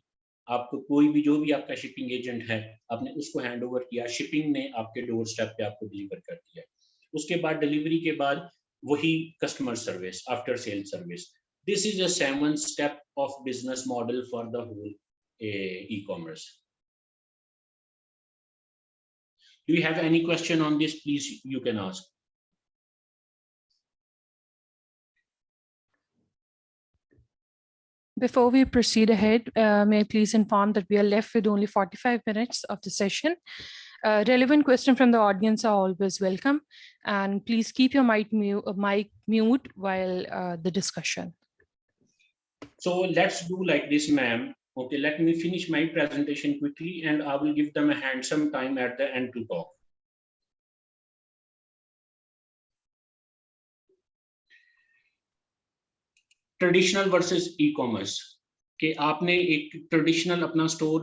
आपको कोई भी जो भी आपका शिपिंग एजेंट है, आपने उसको हैंड ओवर किया, शिपिंग ने आपके डोर स्टेप पे आपको डिलीवर कर दिया. उसके बाद डिलीवरी के बाद वही customer service, after sale service. This is a 7 step of business model for the whole e-commerce. Do you have any question on this? Please, you can ask. Before we proceed ahead, may I please inform that we are left with only 45 minutes of the session. Relevant questions from the audience are always welcome, and please keep your mic mute while the discussion. So let's do like this, ma'am. Okay, let me finish my presentation quickly and I will give them a handsome time at the end to talk. Traditional versus e-commerce कि आपने एक traditional अपना store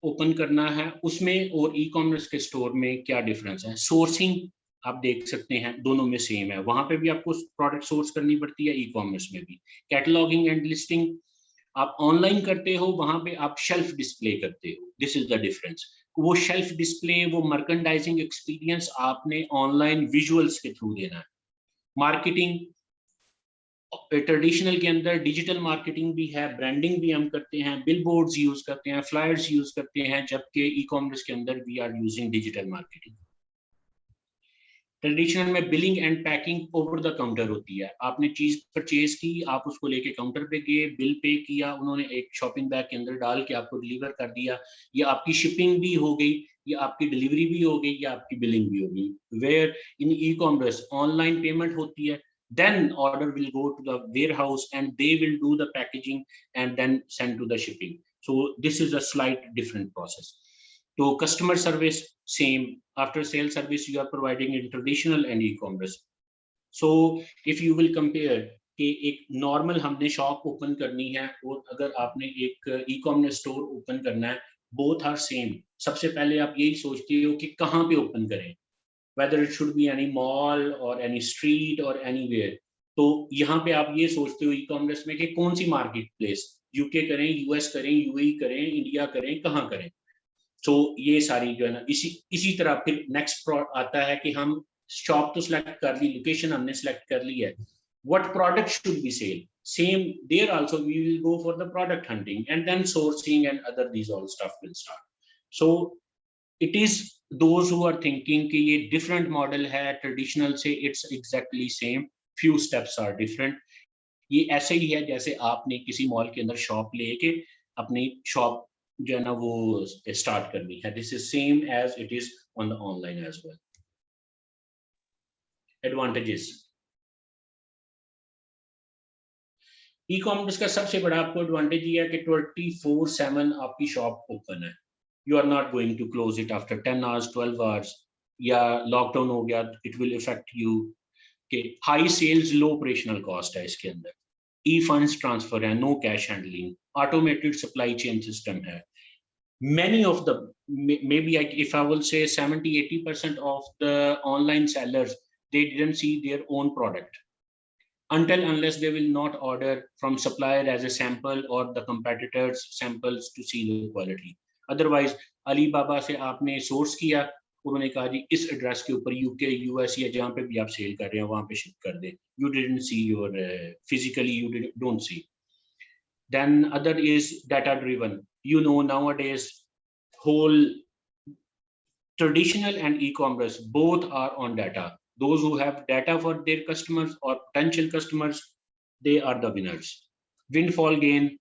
open करना है, उसमें और e-commerce के store में क्या डिफरेंस है. सोर्सिंग आप देख सकते हैं दोनों में सेम है. वहां पे भी आपको प्रोडक्ट सोर्स करनी पड़ती है, ई-कॉमर्स में भी. कैटलॉगिंग एंड लिस्टिंग आप ऑनलाइन करते हो, वहां पे आप शेल्फ डिस्प्ले करते हो. This is the difference. वो शेल्फ डिस्प्ले, वो मर्केंडाइजिंग एक्सपीरियंस आपने ऑनलाइन विजुअल्स के थ्रू देना है. मार्केटिंग ट्रेडिशनल के अंदर डिजिटल मार्केटिंग भी है, ब्रांडिंग भी हम करते हैं, बिलबोर्ड्स यूज करते हैं, फ्लायर्स यूज करते हैं, जबकि ई-कॉमर्स के अंदर we are using digital marketing. Traditional में billing and packing over the counter होती है. आपने चीज परचेज की, आप उसको लेके काउंटर पे गए, बिल पे किया, उन्होंने एक शॉपिंग बैग के अंदर डाल के आपको डिलीवर कर दिया. ये आपकी शिपिंग भी हो गई, ये आपकी डिलीवरी भी हो गई, या आपकी बिलिंग भी हो गई. Where in e-commerce online payment होती है, then order will go to the warehouse and they will do the packaging and then send to the shipping. So this is a slight different process. So customer service same, after sale service you are providing in traditional and e-commerce. So if you will compare कि एक normal हमने shop open करनी है और अगर आपने एक e-commerce store open करना है, बोथ आर सेम. सबसे पहले आप यही सोचते हो कि कहाँ पे ओपन करें, whether it should be any mall or any street or anywhere. तो यहाँ पे आप ये सोचते हो ई-कॉमर्स में कि कौन सी मार्केट प्लेस, यूके करें, यूएस करें, यूएई करें, इंडिया करें, कहाँ करें. तो ये सारी जो है ना, इसी तरह फिर नेक्स्ट आता है कि हम शॉप तो सिलेक्ट कर ली, लोकेशन हमने सिलेक्ट कर ली है, what product should be sold. Same there also we will go for the product hunting and then sourcing and other these all stuff will start. So it is those who are thinking कि ये different model है traditional से, it's exactly same, few steps are different. ये ऐसे ही है जैसे आपने किसी मॉल के अंदर शॉप लेके अपनी शॉप जो है ना वो स्टार्ट करनी है. This is same as it is on the online as well. Advantages. E-commerce का सबसे बड़ा आपको एडवांटेज ये है कि 24/7 आपकी शॉप ओपन है. You are not going to close it after 10 hours, 12 hours, या लॉकडाउन हो गया, it will affect you. कि high sales, low operational cost है इसके अंदर. ई फंड्स ट्रांसफर है, no cash handling, automated supply chain system है. Many of the, maybe if I will say 70-80% of the online sellers, they didn't see their own product unless they will not order from supplier as a sample or the competitors samples to see the quality. Otherwise Alibaba से आपने source किया उन्होंने कहा जी इस address के ऊपर UK US या जहाँ पे भी आप सेल कर रहे हैं वहाँ पे शिप कर दे, you didn't see your physically you don't see. Then other is data driven. You know, nowadays whole traditional and e-commerce both are on data. Those who have data for their customers or potential customers, they are the winners. Windfall gain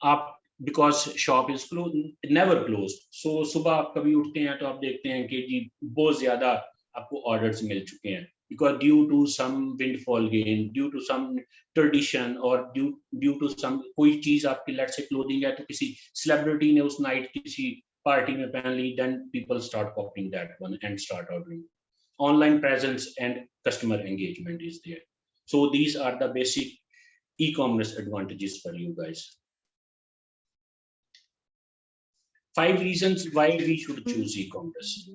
up because shop is closed, never closed. So सुबह आप कभी उठते हैं तो आप देखते हैं कि जी बहुत ज्यादा आपको orders मिल चुके हैं, because due to some windfall gain, due to some tradition or due to some कोई चीज आपकी let's say clothing है तो किसी celebrity ने उस night किसी party में पहन ली, then people start copying that one and start ordering. Online presence and customer engagement is there. So these are the basic e-commerce advantages for you guys. 5 reasons why we should choose e-commerce.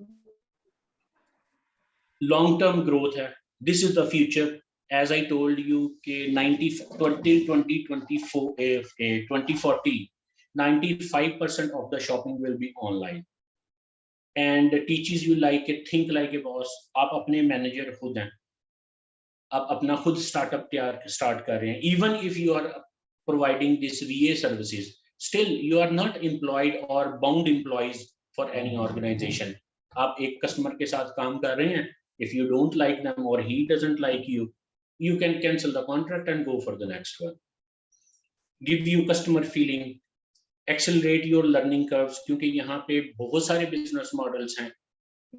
Long-term growth hai. This is the future. As I told you, 2040, 95% of the shopping will be online. And teaches you like a think like a boss. आप अपने manager खुद हैं. आप अपना खुद startup start कर रहे हैं. Even if you are providing this VA services, still you are not employed or bound employees for any organization. आप एक customer के साथ काम कर रहे हैं. If you don't like them or he doesn't like you, you can cancel the contract and go for the next one. Give you customer feeling. Accelerate your learning curves, क्योंकि यहाँ पे बहुत सारे business models हैं.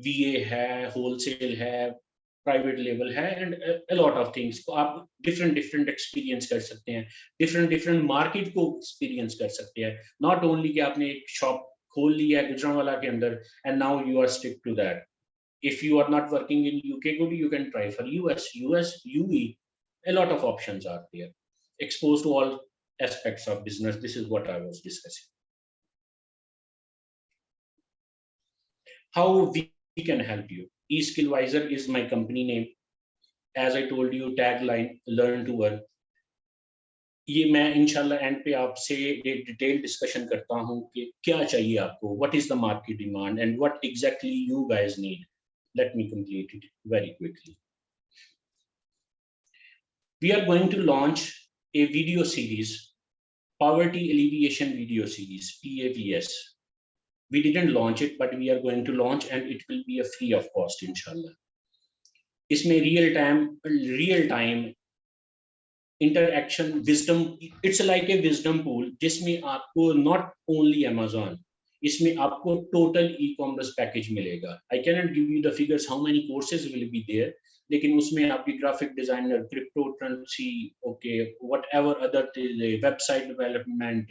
VA है, wholesale है, private label है, and a lot of things. तो आप different experience कर सकते हैं, different market को experience कर सकते हैं. Not only कि आपने एक shop खोल लिया है गुजरांवाला के अंदर and now you are stick to that. If you are not working in UK, good, you can try for US, UE. A lot of options are there. Exposed to all aspects of business. This is what I was discussing. How we can help you. eSkillvisor is my company name. As I told you, tagline, learn to earn. ये मैं इंशाल्लाह and पे आपसे एक detail discussion करता हूँ कि क्या चाहिए आपको, what is the market demand and what exactly you guys need. Let me complete it very quickly. We are going to launch a video series, Poverty Alleviation Video Series, PAVS. We didn't launch it, but we are going to launch and it will be a free of cost, inshallah. इसमें real time interaction, wisdom, it's like a wisdom pool, जिसमें आपको not only Amazon, इसमें आपको total e-commerce package मिलेगा. I cannot give you the figures how many courses will be there, लेकिन उसमें आपकी graphic designer, cryptocurrency, okay, whatever other website development,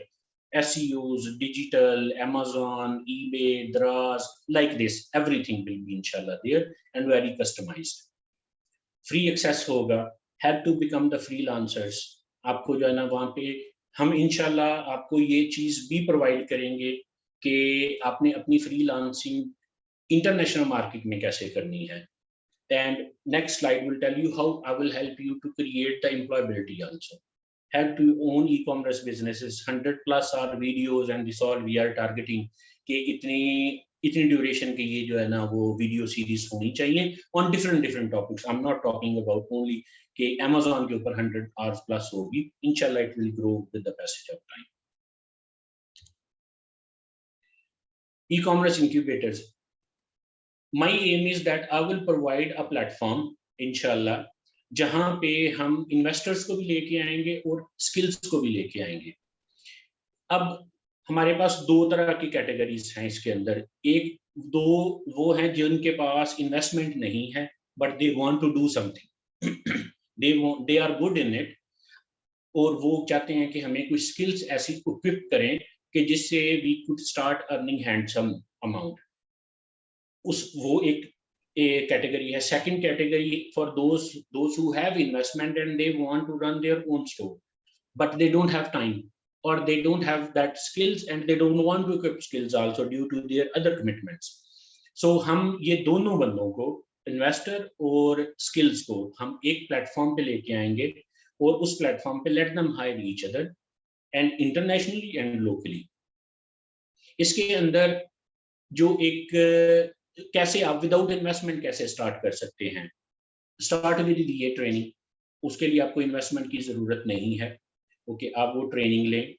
SEOs, digital, Amazon, eBay, Draws, like this, everything will be inshallah there and very customized. Free access होगा. Have to become the freelancers. आपको जो है ना वहाँ पे हम इंशाल्लाह आपको ये चीज भी प्रोवाइड करेंगे कि आपने अपनी फ्रीलांसिंग इंटरनेशनल मार्केट में कैसे करनी है. And next slide will tell you how I will help you to create the employability also. Have to own e-commerce businesses. 100+ are videos and this all we are targeting कि इतनी duration के ये जो है ना वो वीडियो सीरीज होनी चाहिए on different topics. I'm not talking about only कि Amazon के ऊपर 100 hours plus होगी. Inshallah it will grow with the passage of time. E-commerce incubators. My aim is that I will provide a platform, inshallah, जहाँ पे हम investors को भी लेके आएंगे और skills को भी लेके आएंगे. अब हमारे पास 2 तरह की कैटेगरीज हैं इसके अंदर. दो वो हैं जिनके पास इन्वेस्टमेंट नहीं है but they want to do something. they are good in it और वो चाहते हैं कि हमें कुछ skills ऐसी equip करें कि जिससे we could start earning handsome amount. वो एक category है. Second category for those who have investment and they want to run their own store but they don't have time or they don't have that skills and they don't want to equip skills also due to their other commitments. So हम ये दोनों बंदों को, investor और skills को, हम एक platform पे लेके आएंगे और उस platform पे let them hire each other and internationally and locally. इसके अंदर जो एक कैसे आप विदाउट इन्वेस्टमेंट कैसे स्टार्ट कर सकते हैं? स्टार्ट विद VA ट्रेनिंग, उसके लिए आपको इन्वेस्टमेंट की ज़रूरत नहीं है। ओके, आप वो ट्रेनिंग लें,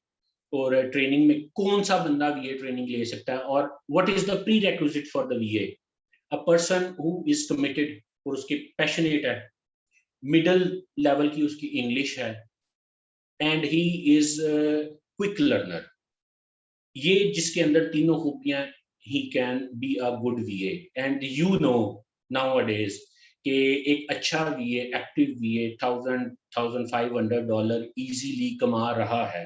और ट्रेनिंग में कौन सा बंदा VA ट्रेनिंग ले सकता है, और what is the pre requisite for the VA? A person who is committed और उसकी पैशनेट है, मिडल लेवल की उसकी इंग्लिश है, and he is quick learner. ये जिसके अंदर तीनों खूबियां, he can be a good VA, and you know nowadays कि एक अच्छा VA, एक्टिव VA $1,500 इजीली कमा रहा है।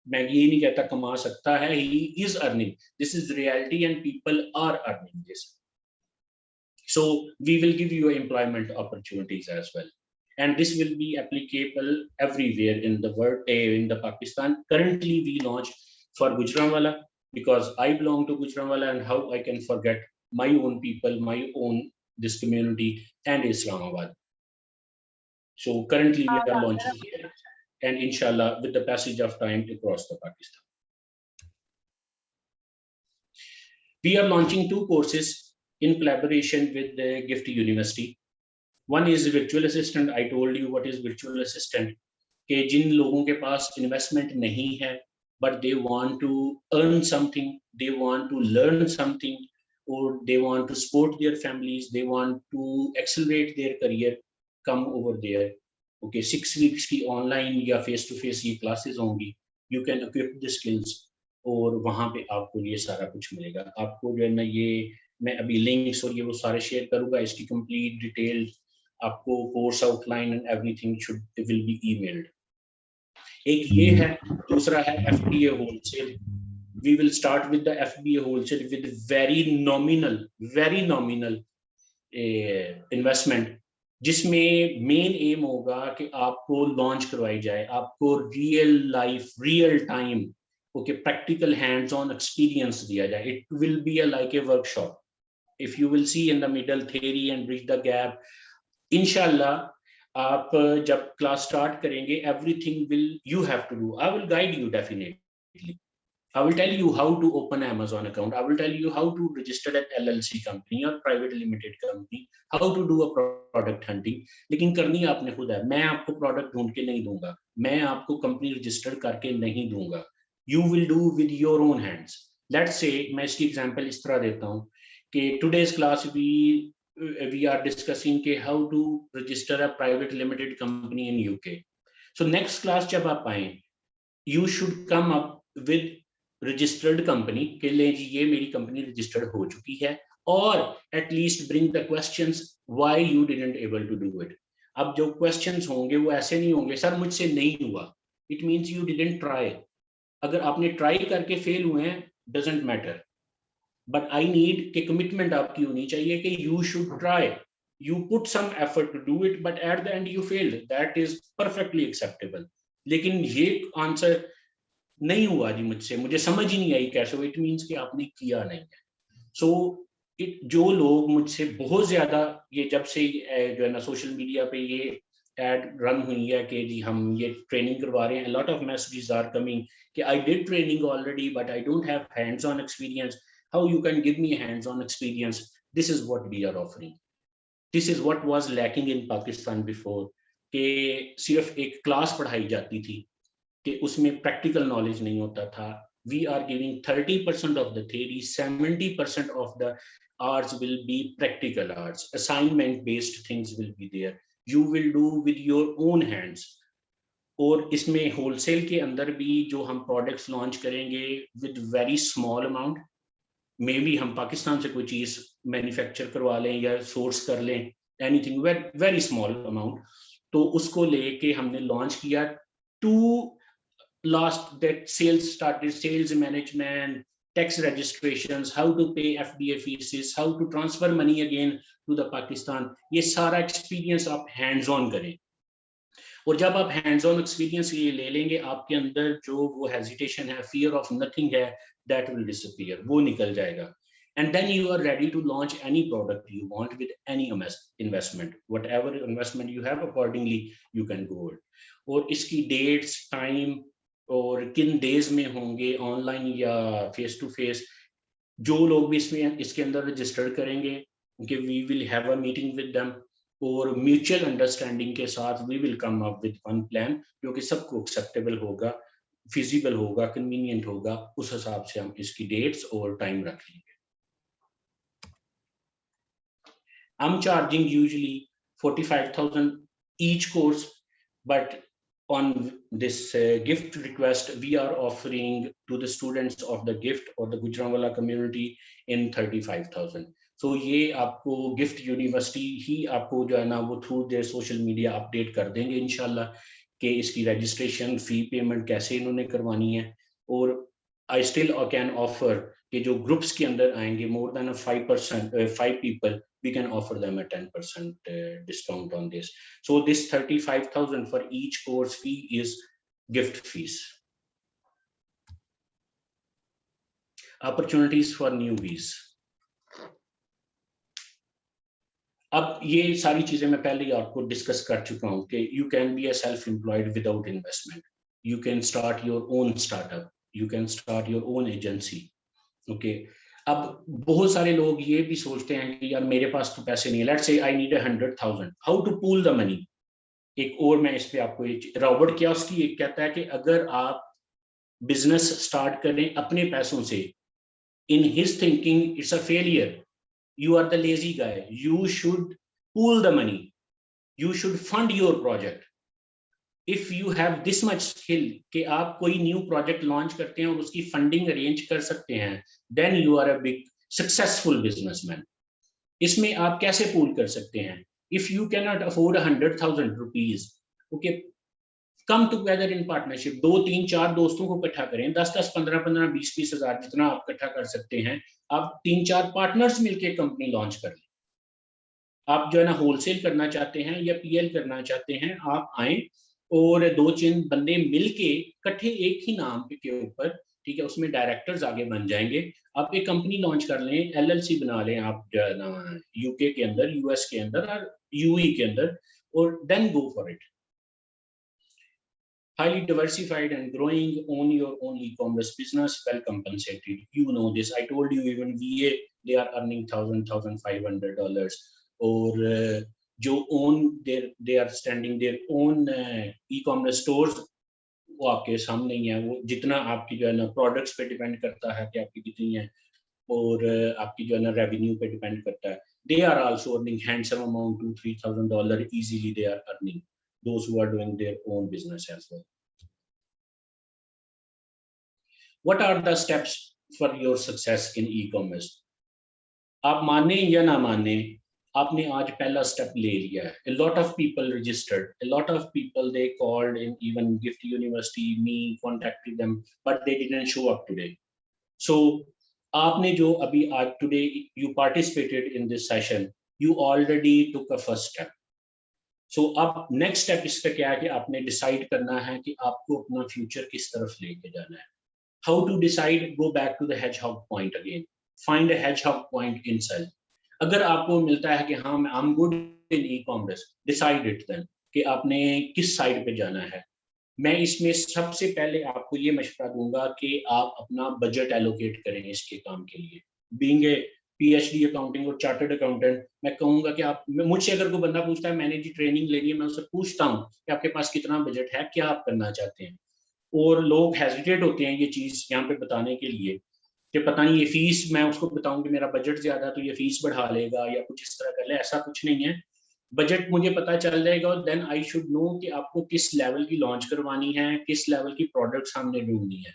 मैं ये नहीं कहता कमा सकता है, he is earning, this is reality and people are earning this, so we will give you employment opportunities as well, and this will be applicable everywhere in the world, in the Pakistan. Currently we launched for Gujranwala, because I belong to Gujranwala, and how I can forget my own people, my own this community, and Islamabad. So currently we are launching here, and inshallah with the passage of time across the Pakistan. We are launching 2 courses in collaboration with the GIFT University. One is virtual assistant. I told you what is virtual assistant, कि जिन लोगों के पास investment नहीं है, but they want to earn something, they want to learn something, or they want to support their families, they want to accelerate their career, come over there. Okay, 6 weeks की online या face to face ये classes होंगी, you can equip the skills, और वहाँ पे आपको ये सारा कुछ मिलेगा। आपको जो है ना, ये मैं अभी लिंक्स और ये वो सारे शेयर करूँगा, इसकी कंप्लीट डिटेल आपको course outline and everything will be emailed. एक ये है, दूसरा है FBA wholesale. We will start with the FBA wholesale with very nominal investment, जिसमें मेन एम होगा कि आपको लॉन्च करवाई जाए, आपको real life, real time, okay, practical hands on experience दिया जाए। It will be like a workshop. If you will see in the middle theory and bridge the gap, इंशाल्लाह आप जब क्लास स्टार्ट करेंगे, everything will you have to do. I will guide you definitely. I will tell you how to open Amazon account. I will tell you how to register an LLC company or private limited company, how to do a product hunting. लेकिन करनी आपने खुद है। मैं आपको product ढूंढ के नहीं दूंगा, मैं आपको कंपनी रजिस्टर करके नहीं दूंगा। You will do with your own hands. Let's say मैं इसकी एग्जांपल इस तरह देता हूँ कि today's class we are discussing कि how to register a private limited company in UK. So next class जब आप आए, you should come up with registered company के लिए, जी ये मेरी कंपनी रजिस्टर्ड हो चुकी है, और at least bring the questions why you didn't able to do it. अब जो क्वेश्चंस होंगे वो ऐसे नहीं होंगे, सर मुझसे नहीं हुआ, it means you didn't try. अगर आपने ट्राई करके फेल हुए हैं, doesn't matter, but I need कि कमिटमेंट आपकी होनी चाहिए कि you should try, you put some effort to do it, but at the end you failed, that is perfectly acceptable. लेकिन ये आंसर नहीं हुआ जी मुझसे, मुझे समझ ही नहीं आई कैसे, इट मींस कि आपने किया नहीं है। सो जो लोग मुझसे बहुत ज्यादा, ये जब से जो है ना सोशल मीडिया पे ये एड रन हुई है कि जी हम ये ट्रेनिंग करवा रहे हैं, lot of messages are coming कि I did training already but I don't have hands on experience, how you can give me hands on experience. This is what we are offering, this is what was lacking in Pakistan before, कि सिर्फ एक class पढ़ाई जाती थी कि उसमें practical knowledge नहीं होता था। We are giving 30% of the theory, 70% of the arts will be practical arts, assignment based things will be there, you will do with your own hands। और इसमें होलसेल के अंदर भी जो हम प्रोडक्ट्स लॉन्च करेंगे with very small amount, may be हम पाकिस्तान से कोई चीज मैन्युफैक्चर करवा लें या सोर्स कर लें, एनीथिंग वेरी स्मॉल अमाउंट, तो उसको लेके हमने लॉन्च किया। To last that sales started, sales management, tax registrations, how to pay FBA fees, how to transfer money again to the Pakistan, ये सारा एक्सपीरियंस आप हैंड्स ऑन करें। और जब आप हैंड्स ऑन एक्सपीरियंस ये ले लेंगे, आपके अंदर जो वो हेजिटेशन है, फियर ऑफ नथिंग है, that will disappear, वो निकल जाएगा। And then you are ready to launch any product you want with any investment, whatever investment you have, accordingly you can go it। और इसकी डेट्स, टाइम और किन days में होंगे, ऑनलाइन या फेस टू फेस, जो लोग भी इसके अंदर रजिस्टर करेंगे कि we will have a meeting with them, और म्यूचुअल अंडरस्टैंडिंग के साथ we will come up with one plan जो कि सबको एक्सेप्टेबल होगा, फिजिबल होगा, कन्वीनियंट होगा। उस हिसाब से हम इसकी डेट्स और टाइम रख लेंगे। I'm charging usually 45,000 each course, but on this gift request, we are offering to the students of the gift or the Gujranwala community in 35,000. So ये आपको गिफ्ट यूनिवर्सिटी ही आपको जो है ना वो through their social media update कर देंगे इंशाल्लाह कि इसकी रजिस्ट्रेशन फी पेमेंट कैसे इन्होंने करवानी है। और आई स्टिल कैन ऑफर कि जो ग्रुप्स के अंदर आएंगे more than 5 people, we can offer them a 10% discount on this. So this 35,000 for each course fee is gift fees. Opportunities for newbies. अब ये सारी चीजें मैं पहले ही आपको डिस्कस कर चुका हूँ कि you can be a self-employed without investment. You can start your own startup. You can start your own agency. Okay. अब बहुत सारे लोग ये भी सोचते हैं कि यार मेरे पास तो पैसे नहीं है, let's say I need 100,000, how to pool the money. एक और मैं इस पे आपको रॉबर्ट कियोसाकी एक कहता है कि अगर आप बिजनेस स्टार्ट करें अपने पैसों से, in his thinking it's a failure, you are the lazy guy, you should pool the money, you should fund your project. If you have this much skill कि आप कोई न्यू प्रोजेक्ट लॉन्च करते हैं और उसकी फंडिंग अरेंज कर सकते हैं, then you are a big successful businessman. इसमें आप कैसे पूल कर सकते हैं? If you can not afford 100,000 rupees, okay, come together in partnership, 2 3 4 दोस्तों को इकट्ठा करें, 10 15 15 20 20 हजार जितना आप इकट्ठा कर सकते हैं, आप 3 4 पार्टनर्स मिलकर कंपनी लॉन्च कर लें। आप जो है ना होलसेल करना चाहते हैं या पीएल करना चाहते हैं, आप आए और 2-3 बंदे मिलके इकट्ठे एक ही नाम के ऊपर, ठीक है, उसमें डायरेक्टर्स आगे बन जाएंगे। आप एक कंपनी लॉन्च कर लें, एलएलसी बना लें आप जो है ना यूके के अंदर, यूएस के अंदर और यूई के अंदर, और then go for it. Highly diversified and growing, own your own e-commerce business, well compensated. You know this. I told you even VA, they are earning $1,500. Or जो own they are standing their own e-commerce stores, वो आपके सामने ही है। वो जितना आपकी जो है ना प्रोडक्ट्स पे डिपेंड करता है कि आपकी कितनी है, और आपकी जो है ना रेवेन्यू पे डिपेंड करता है। They are also earning handsome amount $2,000-3,000 easily. They are earning, those who are doing their own business as well. What are the steps for your success in e-commerce? आप माने या ना माने, आपने आज पहला स्टेप ले लिया है। A lot of people registered, a lot of people they called in, even Gift University, me contacted them, but they didn't show up today. So आपने जो अभी आज today you participated in this session, you already took a first step. So अब next step इसका क्या है कि आपने डिसाइड करना है कि आपको अपना फ्यूचर किस तरफ लेके जाना है। How to decide? Go back to the hedgehog point again. Find a hedgehog point inside. अगर आपको मिलता है कि हाँ I'm good in e-commerce, decide it then कि आपने किस साइड पे जाना है। मैं इसमें सबसे पहले आपको ये मशवरा दूंगा कि आप अपना बजट एलोकेट करें इसके काम के लिए। Being a PhD अकाउंटिंग और चार्टर्ड अकाउंटेंट, मैं कहूँगा कि आप, मुझसे अगर कोई बंदा पूछता है मैंने जी ट्रेनिंग लेनी है, मैं उससे पूछता हूँ कि आपके पास कितना बजट है, क्या आप करना चाहते हैं। और लोग हेजिटेट होते हैं ये चीज़ यहाँ पे बताने के लिए कि पता नहीं ये फीस, मैं उसको बताऊं कि मेरा बजट ज्यादा है तो ये फीस बढ़ा लेगा या कुछ इस तरह कर ले। ऐसा कुछ नहीं है। बजट मुझे पता चल जाएगा और देन आई शुड नो कि आपको किस लेवल की लॉन्च करवानी है, किस लेवल की प्रोडक्ट्स हमने ढूंढनी है।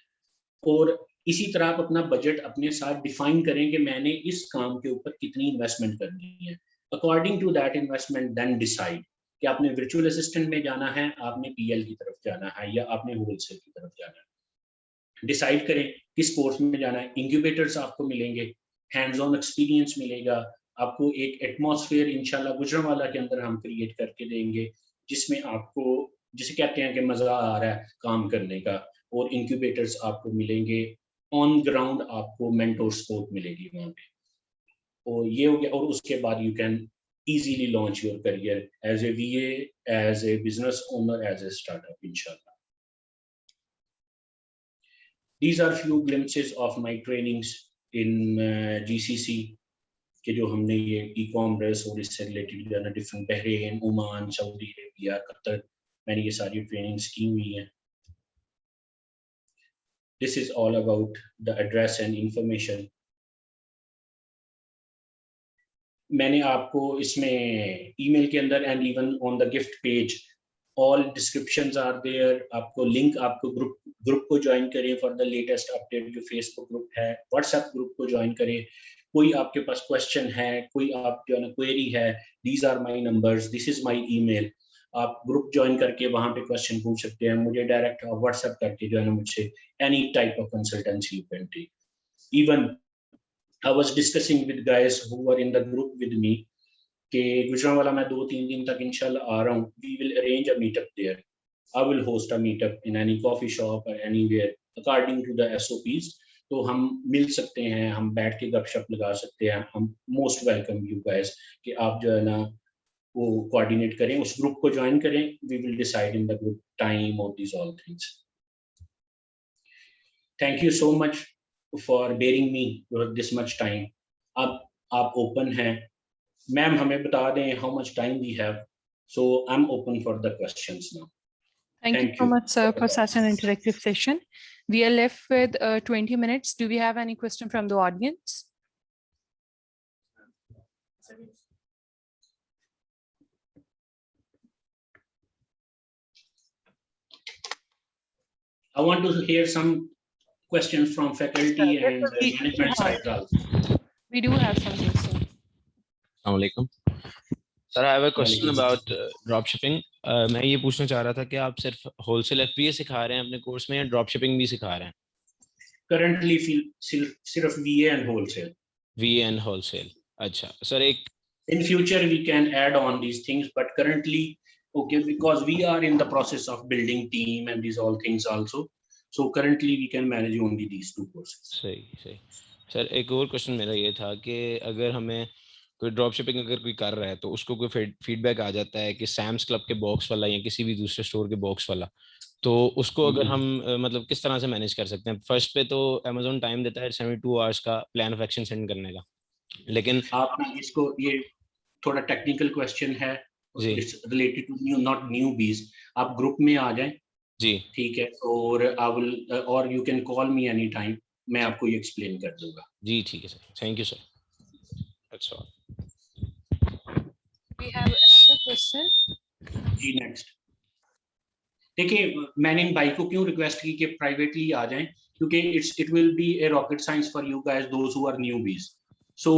और इसी तरह आप अपना बजट अपने साथ डिफाइन करें कि मैंने इस काम के ऊपर कितनी इन्वेस्टमेंट करनी है। According to that investment then decide कि आपने वर्चुअल असिस्टेंट में जाना है, आपने पीएल की तरफ जाना है या आपने होलसेल की तरफ जाना है। डिसाइड करें किस कोर्स में जाना है। इंक्यूबेटर्स आपको मिलेंगे, हैंड्स ऑन एक्सपीरियंस मिलेगा आपको, एक एटमॉस्फेयर इंशाल्लाह गुजरांवाला के अंदर हम क्रिएट करके देंगे जिसमें आपको, जिसे कहते हैं कि मजा आ रहा है काम करने का। और इंक्यूबेटर्स आपको मिलेंगे, ऑन ग्राउंड आपको मेंटोर सपोर्ट मिलेगी वहाँ पे। और ये हो गया। और उसके बाद you can easily launch your career as a VA, as a business owner, as a startup, inshallah. These are few glimpses of my trainings. in GCC कि जो हमने ये e-commerce और इससे रिलेटेड जो है ना different Bahrain, Oman, Saudi Arabia, Qatar, मैंने ये सारी ट्रेनिंग्स की हुई हैं. This is all about the address and information. मैंने आपको इसमें ईमेल के अंदर and even on the gift page all descriptions are there. आपको लिंक, आपको ग्रुप को ज्वाइन करें फॉर द लेटेस्ट अपडेट. जो फेसबुक ग्रुप है, व्हाट्सएप ग्रुप को ज्वाइन करें. कोई आपके पास क्वेश्चन है, कोई आप जो है ना क्वेरी है, these are my numbers, this is my email. आप ग्रुप ज्वाइन करके वहां पे क्वेश्चन पूछ सकते हैं. मुझे डायरेक्ट व्हाट्सएप करके जो है ना मुझसे any type of consultancy you can take. Even I was discussing with guys who were in the group with me कि गुजरांवाला मैं 2-3 दिन तक इंशाल्लाह आ रहा हूँ. We will arrange a meetup there. I will host a meetup in any coffee shop or anywhere according to the SOPs. तो हम मिल सकते हैं, हम बैठ के गपशप लगा सकते हैं. हम most welcome you guys कि आप जो है ना वो coordinate करें, उस ग्रुप को ज्वाइन करें. We will decide in the group time of these all things. Thank you so much for bearing me for this much time. अब आप open हैं. मैम हमें बता दें how much time we have. So I'm open for the questions now. Thank you so much, sir, for such an interactive session. We are left with 20 minutes. Do we have any question from the audience? I want to hear some questions from faculty and management side also. We do have some questions. Assalamualaikum. Sir, I have a question about dropshipping. मैं ये पूछना चाह रहा था कि आप सिर्फ wholesale FBA सिखा रहे हैं अपने कोर्स में या ड्रॉपशिपिंग भी सिखा रहे हैं? Currently सिर्फ VA and wholesale. VA and wholesale. अच्छा सर, एक in future we can add on these things, but currently okay, because we are in the process of building team and these all things also, so currently we can manage only these two courses. सही. Sir एक और question मेरा ये था कि अगर हमें कोई ड्रॉप शिपिंग अगर कोई कर रहा है तो उसको कोई फीडबैक आ जाता है कि सैम्स क्लब के बॉक्स वाला या किसी भी दूसरे स्टोर के बॉक्स वाला, तो उसको अगर हम मतलब किस तरह से मैनेज कर सकते हैं? फर्स्ट पे तो Amazon टाइम देता है 72 आवर्स का प्लान ऑफ एक्शन सेंड करने का, लेकिन आप इसको ये थोड़ा टेक्निकल क्वेश्चन है, related to new not newbies. आप ग्रुप में आ जाएं जी, ठीक है, और आई विल और you can call me any time, मैं आपको ये एक्सप्लेन कर दूंगा. जी ठीक है sir, thank you sir. That's all. We have another question. जी नेक्स्ट. देखिए मैंने इन भाई को क्यों रिक्वेस्ट की कि प्राइवेटली आ जाएं, क्योंकि it will be a rocket science for you guys those who are newbies. So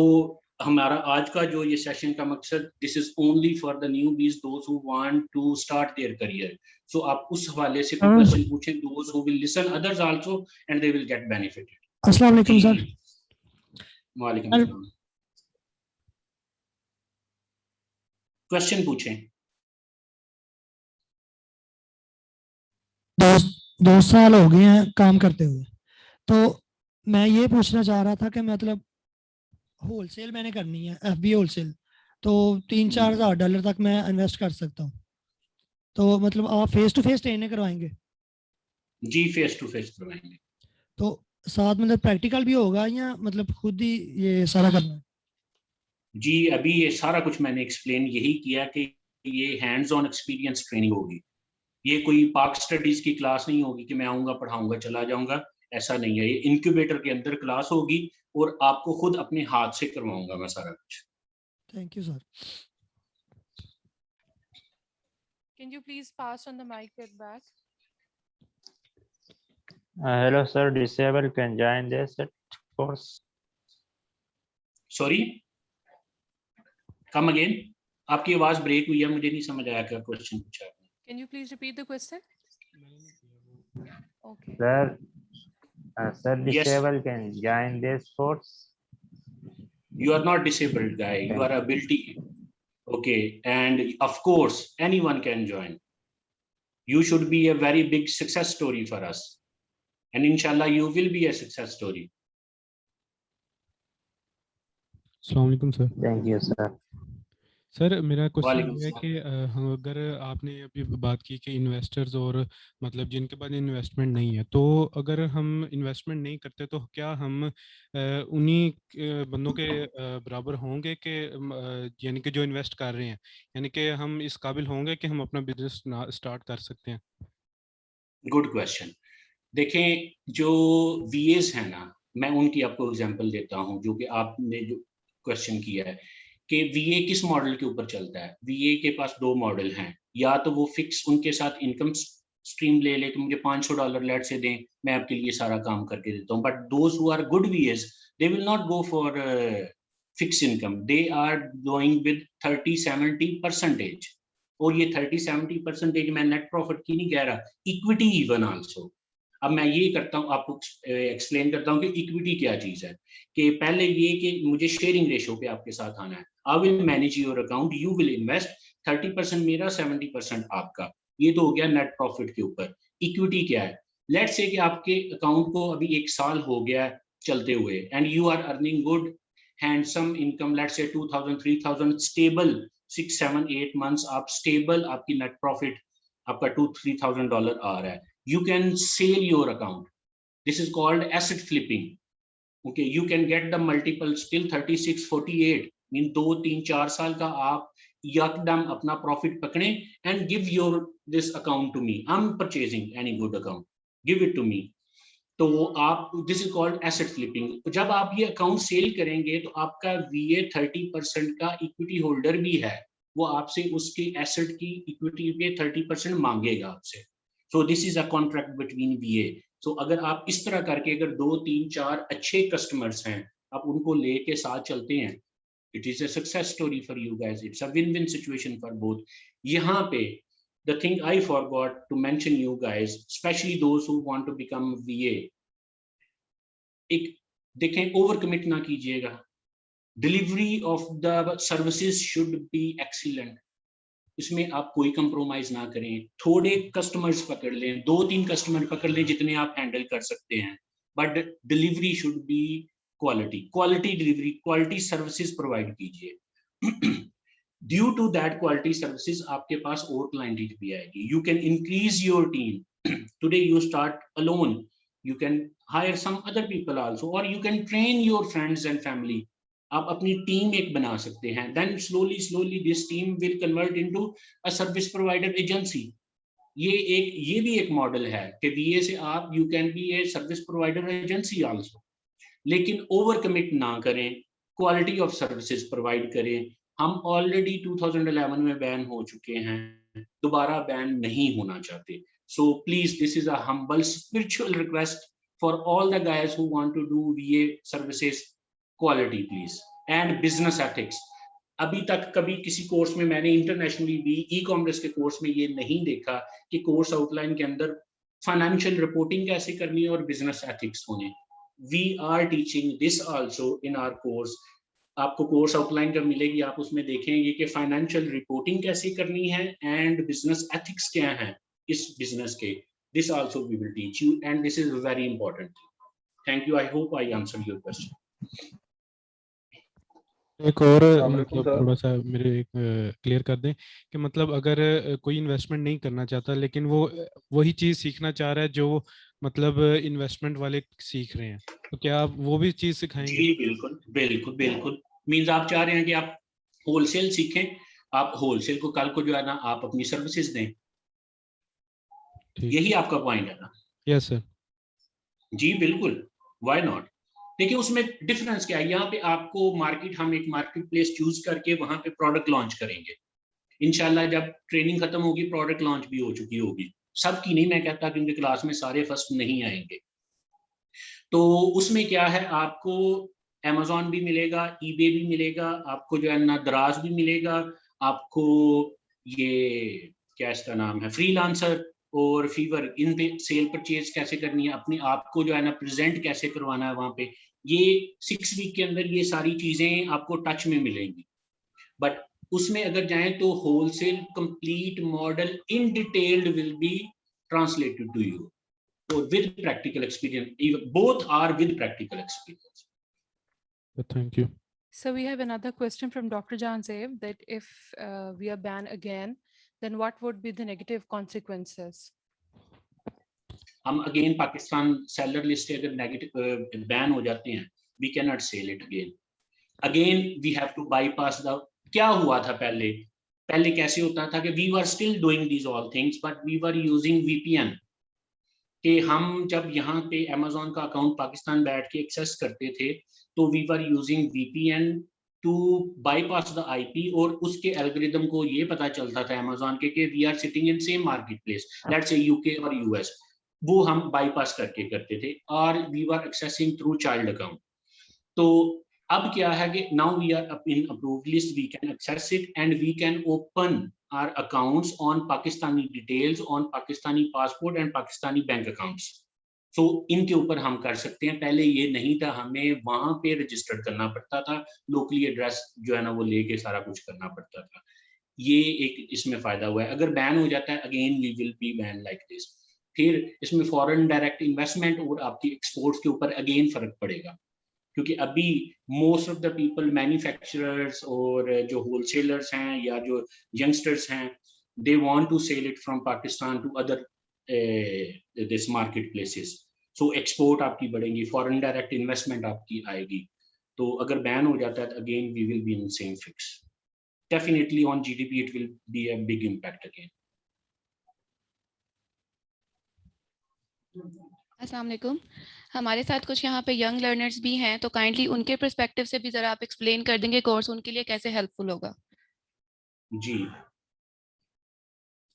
हमारा आज का जो ये सेशन का मकसद, this is only for the newbies, those who want to start their career. So आप उस हवाले से कोई क्वेश्चन पूछें, those who will listen others also and they will get benefited. अस्सलाम वालेकुम सर. वालेकुम अस्सलाम. क्वेश्चन पूछें. 2 साल हो गए हैं काम करते हुए, तो मैं ये पूछना चाह रहा था कि मतलब होलसेल मैंने करनी है, FBA होलसेल, तो 3-4 हज़ार डॉलर तक मैं इन्वेस्ट कर सकता हूँ. तो मतलब आप फेस टू फेस ट्रेनिंग करवाएंगे? जी फेस टू फेस करवाएंगे. तो साथ मतलब प्रैक्टिकल भी होगा या मतलब खुद ही ये सारा करना है? जी अभी ये सारा कुछ मैंने एक्सप्लेन यही किया कि ये हैंड्स ऑन एक्सपीरियंस ट्रेनिंग होगी. ये कोई पाक स्टडीज की क्लास नहीं होगी कि मैं आऊँगा पढ़ाऊँगा चला जाऊँगा, ऐसा नहीं है. ये इनक्यूबेटर के अंदर क्लास होगी और आपको खुद अपने हाथ से करवाऊंगा मैं सारा कुछ. Thank you sir. Can you please pass on the mic at back? Hello sir, disabled can join this course. Sorry, come again. आपकी आवाज ब्रेक हुई है, मुझे नहीं समझ आया क्या क्वेश्चन पूछा आपने. Can you please repeat the question? Okay. Sir, disabled can join this course. You are not disabled guy, you are ability. Okay, and of course anyone can join. You should be a very big success story for us, and inshallah you will be a success story. Assalamu alaikum sir. Thank you sir. Sir मेरा question वालेकुम ये है सलाम। कि हम अगर आपने अभी बात की कि इन्वेस्टर्स और मतलब जिनके पास इन्वेस्टमेंट नहीं है, तो अगर हम इन्वेस्टमेंट नहीं करते तो क्या हम उन्हीं बंदों के बराबर होंगे कि यानी कि जो इन्वेस्ट कर रहे हैं, यानी कि हम इस काबिल होंगे कि हम अपना बिजनेस स्टार्ट कर सकते हैं? Good question. देखें, जो वीएस है ना, मैं उनकी आपको एग्जांपल देता हूं, जो कि आपने जो क्वेश्चन किया है कि वीए किस मॉडल के ऊपर चलता है। वीए के पास दो मॉडल हैं, या तो वो फिक्स उनके साथ इनकम स्ट्रीम ले ले, तो मुझे $500 लेट से दें, मैं आपके लिए सारा काम करके देता हूं। But those who are good VAs, they will not go for fix income, they are going with 30-70%। और ये 30-70% मैं नेट प्रॉफिट की नहीं कह रहा, इक्विटी इवन आल्सो। अब मैं ये करता हूँ, आपको एक्सप्लेन करता हूँ कि इक्विटी क्या चीज है। कि पहले ये कि मुझे शेयरिंग रेशो पे आपके साथ आना है। I will manage your account, you will invest, 30% मेरा, 70% आपका। ये तो हो गया नेट प्रॉफिट के ऊपर। इक्विटी क्या है? लेट्स से कि आपके अकाउंट को अभी 1 साल हो गया चलते हुए, and you are earning good handsome income, let's say 2000 3000 stable, 6 7 8 months आप स्टेबल, आपकी नेट प्रॉफिट आपका $2-3,000 आ रहा है। You can sell your account. This is called asset flipping. Okay, you can get the multiples till 36-48. Mean 2-3-4 साल का आप यकदम अपना profit पकड़े and give your this account to me. I'm purchasing any good account. Give it to me. तो आप, this is called asset flipping. जब आप ये अकाउंट सेल करेंगे तो आपका वीए 30% का इक्विटी होल्डर भी है, वो आपसे उसकी एसेट की इक्विटी पे 30% मांगेगा आपसे। So this is a contract between VA. So अगर आप इस तरह करके अगर 2-3-4 अच्छे कस्टमर्स हैं, आप उनको लेके साथ चलते हैं, it is a success story for you guys, it's a win win situation for both. यहाँ पे the thing I forgot to mention you guys, especially those who want to become VA, एक देखें, ओवर कमिट ना कीजिएगा। Delivery of the services should be excellent, इसमें आप कोई compromise ना करें। थोड़े कस्टमर्स पकड़ लें, 2-3 कस्टमर पकड़ लें जितने आप हैंडल कर सकते हैं, but delivery should be quality, quality delivery, quality services provide कीजिए। Due to that quality services आपके पास और क्लाइंटेज भी आएगी। You can increase your team. Today you start alone, you can hire some other people also, or you can train your friends and family. आप अपनी team एक बना सकते हैं, then slowly this team will convert into a service provider agency. ये भी एक model है कि VA से आप you can be a service provider agency also. लेकिन ओवर कमिट ना करें, क्वालिटी ऑफ सर्विसेज प्रोवाइड करें। हम ऑलरेडी 2011 में बैन हो चुके हैं, दोबारा बैन नहीं होना चाहते। So please, this is a humble spiritual request for all the guys who want to do VA services, quality please, and business ethics. अभी तक कभी किसी कोर्स में मैंने इंटरनेशनली भी ई-कॉमर्स के कोर्स में ये नहीं देखा कि कोर्स आउटलाइन के अंदर फाइनेंशियल रिपोर्टिंग कैसे करनी है और बिजनेस एथिक्स होने। We are teaching this also in our course. आपको कोर्स आउटलाइन जब मिलेगी, आप उसमें देखेंगे कि फाइनेंशियल रिपोर्टिंग कैसे करनी है एंड बिजनेस एथिक्स क्या है इस बिजनेस के। This also we will teach you, and this is very important. Thank you. I hope I answered your question. एक और मतलब थोड़ा सा मेरे क्लियर कर दें कि मतलब अगर कोई इन्वेस्टमेंट नहीं करना चाहता लेकिन वो वही चीज सीखना चाह रहा है जो मतलब इन्वेस्टमेंट वाले सीख रहे हैं, तो क्या आप वो भी चीज सिखाएंगे? जी बिल्कुल बिल्कुल बिल्कुल। मींस आप चाह रहे हैं कि आप होलसेल सीखें, आप होलसेल को कल को जो है ना आप अपनी सर्विसेज दें, यही आपका पॉइंट है ना? Yes sir. जी बिल्कुल, व्हाई नॉट। देखिए उसमें डिफरेंस क्या है, यहाँ पे आपको मार्केट, हम एक मार्केट प्लेस चूज करके वहां पे प्रोडक्ट लॉन्च करेंगे। इंशाल्लाह जब ट्रेनिंग खत्म होगी प्रोडक्ट लॉन्च भी हो चुकी होगी, सबकी नहीं मैं कहता, क्योंकि क्लास में सारे फर्स्ट नहीं आएंगे। तो उसमें क्या है, आपको Amazon भी मिलेगा, eBay भी मिलेगा, आपको जो है ना दराज भी मिलेगा, आपको ये क्या इसका नाम है फ्रीलांसर और फीवर, इन पे सेल परचेज कैसे करनी है, अपने आप को जो है ना प्रेजेंट कैसे करवाना है वहां पे, ये 6 वीक के अंदर ये सारी चीजें आपको टच में मिलेंगी। बट उसमें अगर जाएं तो wholesale complete model in detailed will be translated to you with practical experience. Both are with practical experience. Thank you. So we have another question from Dr. Janzev that if we are banned again, then what would be the negative consequences? हम again Pakistan seller list अगर negative ban हो जाते हैं, we can not sell it again we have to bypass the क्या हुआ था पहले कैसे होता था कि we were still doing these all things but we were using VPN कि हम जब यहाँ पे Amazon का अकाउंट पाकिस्तान बैठ के एक्सेस करते थे तो we were using VPN to bypass the IP और उसके एल्गोरिदम को ये पता चलता था Amazon के कि we are sitting in same market place, let's say UK और US, वो हम बाईपास करके करते थे और we were accessing through child account. तो अब क्या है कि now we are in approved list, we can access it and we can open our accounts on Pakistani details, on Pakistani passport and Pakistani bank accounts. So इनके ऊपर हम कर सकते हैं। पहले ये नहीं था, हमें वहां पे रजिस्टर करना पड़ता था, लोकली एड्रेस जो है ना वो लेके सारा कुछ करना पड़ता था। ये एक इसमें फायदा हुआ है। अगर बैन हो जाता है again we will be ban like this. फिर इसमें फॉरेन डायरेक्ट इन्वेस्टमेंट और आपकी एक्सपोर्ट्स के ऊपर अगेन फर्क पड़ेगा, क्योंकि अभी most of the people manufacturers और जो होलसेलर्स हैं या जो यंगस्टर्स हैं, they want to sell it from Pakistan to other this market places. So export आपकी बढ़ेगी, फॉरेन डायरेक्ट इन्वेस्टमेंट आपकी आएगी। तो अगर बैन हो जाता है तो again we will be in same fix. Definitely on GDP it will be a big impact again. अस्सलाम वालेकुम। हमारे साथ कुछ यहाँ पे यंग लर्नर्स भी हैं, तो काइंडली उनके पर्सपेक्टिव से भी जरा आप एक्सप्लेन कर देंगे कोर्स उनके लिए कैसे हेल्पफुल होगा। जी,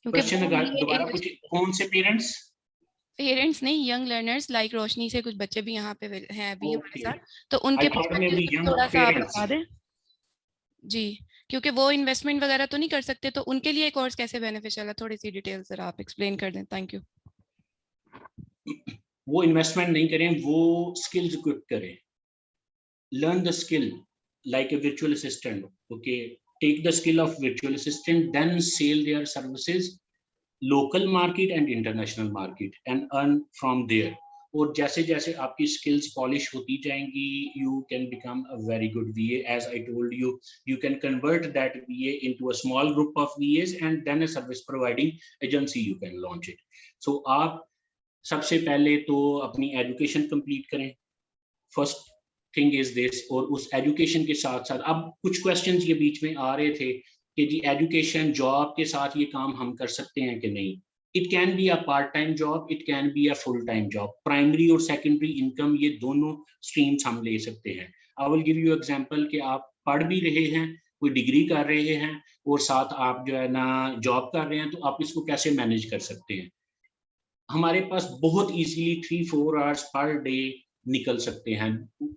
क्वेश्चन दोबारा पूछिए। कौन से पेरेंट्स नहीं, यंग लर्नर्स लाइक रोशनी से कुछ बच्चे भी यहाँ पे हैं अभी हमारे साथ, तो उनके पर्सपेक्टिव से थोड़ा सा आप बता दें जी, क्योंकि वो इन्वेस्टमेंट वगैरह तो नहीं कर सकते, तो उनके लिए कोर्स कैसे बेनिफिशियल है, थोड़ी सी डिटेल जरा आप एक्सप्लेन कर दें। Thank you. वो इन्वेस्टमेंट नहीं करें, वो स्किल्स इक्विप करें। Learn the skill like a virtual assistant, okay, take the skill of virtual assistant, then sell their services local market and international market and earn from there. और जैसे जैसे आपकी skills polish होती जाएंगी, you can become a very good VA. As I told you, you can convert that VA into a small group of VAs and then a service providing agency you can launch it. So आप सबसे पहले तो अपनी education complete करें, first thing is this. और उस education के साथ साथ अब कुछ क्वेश्चंस ये बीच में आ रहे थे कि जी एजुकेशन जॉब के साथ ये काम हम कर सकते हैं कि नहीं। It can be a part time job, it can be a full time job. Primary और सेकेंडरी इनकम ये दोनों स्ट्रीम्स हम ले सकते हैं। I will give you example कि आप पढ़ भी रहे हैं, कोई डिग्री कर रहे हैं और साथ आप जो है ना जॉब कर रहे हैं, तो आप इसको कैसे मैनेज कर सकते हैं। हमारे पास बहुत इजीली 3-4 hours पर डे निकल सकते हैं।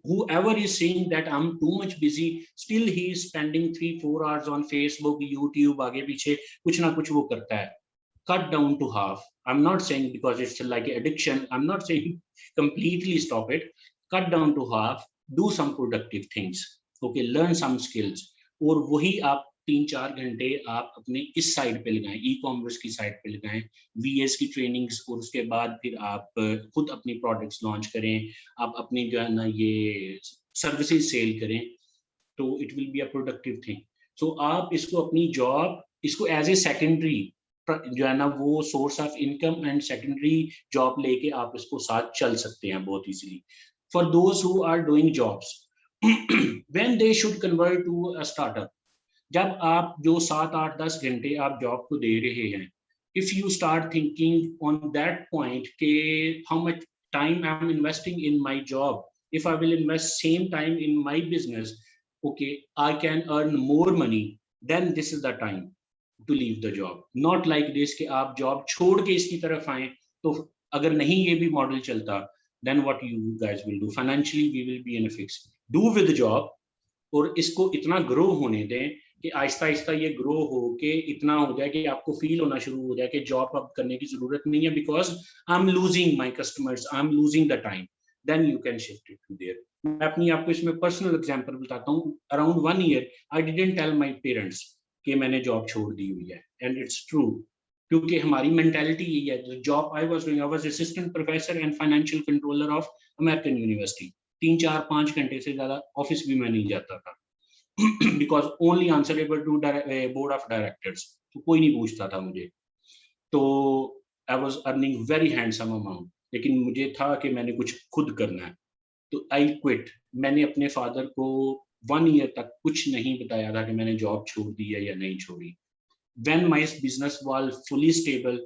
Whoever is saying that I'm too much busy, still he is spending 3-4 hours on Facebook, YouTube, आगे पीछे कुछ ना कुछ वो करता है। Cut down to half. I'm not saying because it's like an addiction, I'm not saying completely stop it. Cut down to half, do some productive things, okay, learn some skills, और वही आप 3-4 घंटे आप अपने इस साइड पे लगाएं, e-commerce की साइड पे लगाएं, VAs की ट्रेनिंग्स, और उसके बाद फिर आप खुद अपनी प्रोडक्ट्स लॉन्च करें, आप अपनी जो है ना ये सर्विसेज सेल करें, तो it will be a productive thing. So आप इसको अपनी जॉब, इसको एज ए सेकेंडरी जो है ना वो source of income and secondary job लेके आप इसको साथ चल सकते हैं बहुत easily. For those who are doing jobs, when they should convert to a startup, जब आप जो 7-8-10 घंटे आप जॉब को दे रहे हैं, if you start thinking on that point के how much time I am investing in my job, if I will invest same time in my business, okay, I can earn more money, then this is the time to leave the job. Not like this कि आप job छोड़ के इसकी तरफ आए, तो अगर नहीं ये भी मॉडल चलता, then what you guys will do, financially we will be in a fix. Do with job, और इसको इतना ग्रो होने दें कि आहिस्ता आहिस्ता ये ग्रो हो के इतना हो जाए कि आपको फील होना शुरू हो जाए कि जॉब अब करने की जरूरत नहीं है, because I am losing my customers, I am losing the time, then you can shift it to there. मैं अपनी आपको इसमें पर्सनल एग्जांपल बताता हूँ। Around 1 year I didn't tell my parents कि मैंने जॉब छोड़ दी हुई है, एंड इट्स ट्रू, क्योंकि हमारी मेंटालिटी यही है। Job I was assistant professor and financial controller of American university. 3-4-5 घंटे से ज्यादा ऑफिस भी मैं नहीं जाता था, because only answerable to board of directors, तो कोई नहीं पूछता था मुझे। तो I was earning very handsome amount, लेकिन मुझे था कि मैंने कुछ खुद करना है, तो आई क्विट। मैंने अपने फादर को 1 ईयर तक कुछ नहीं बताया था कि मैंने जॉब छोड़ दी है या नहीं छोड़ी। When my business was fully stable,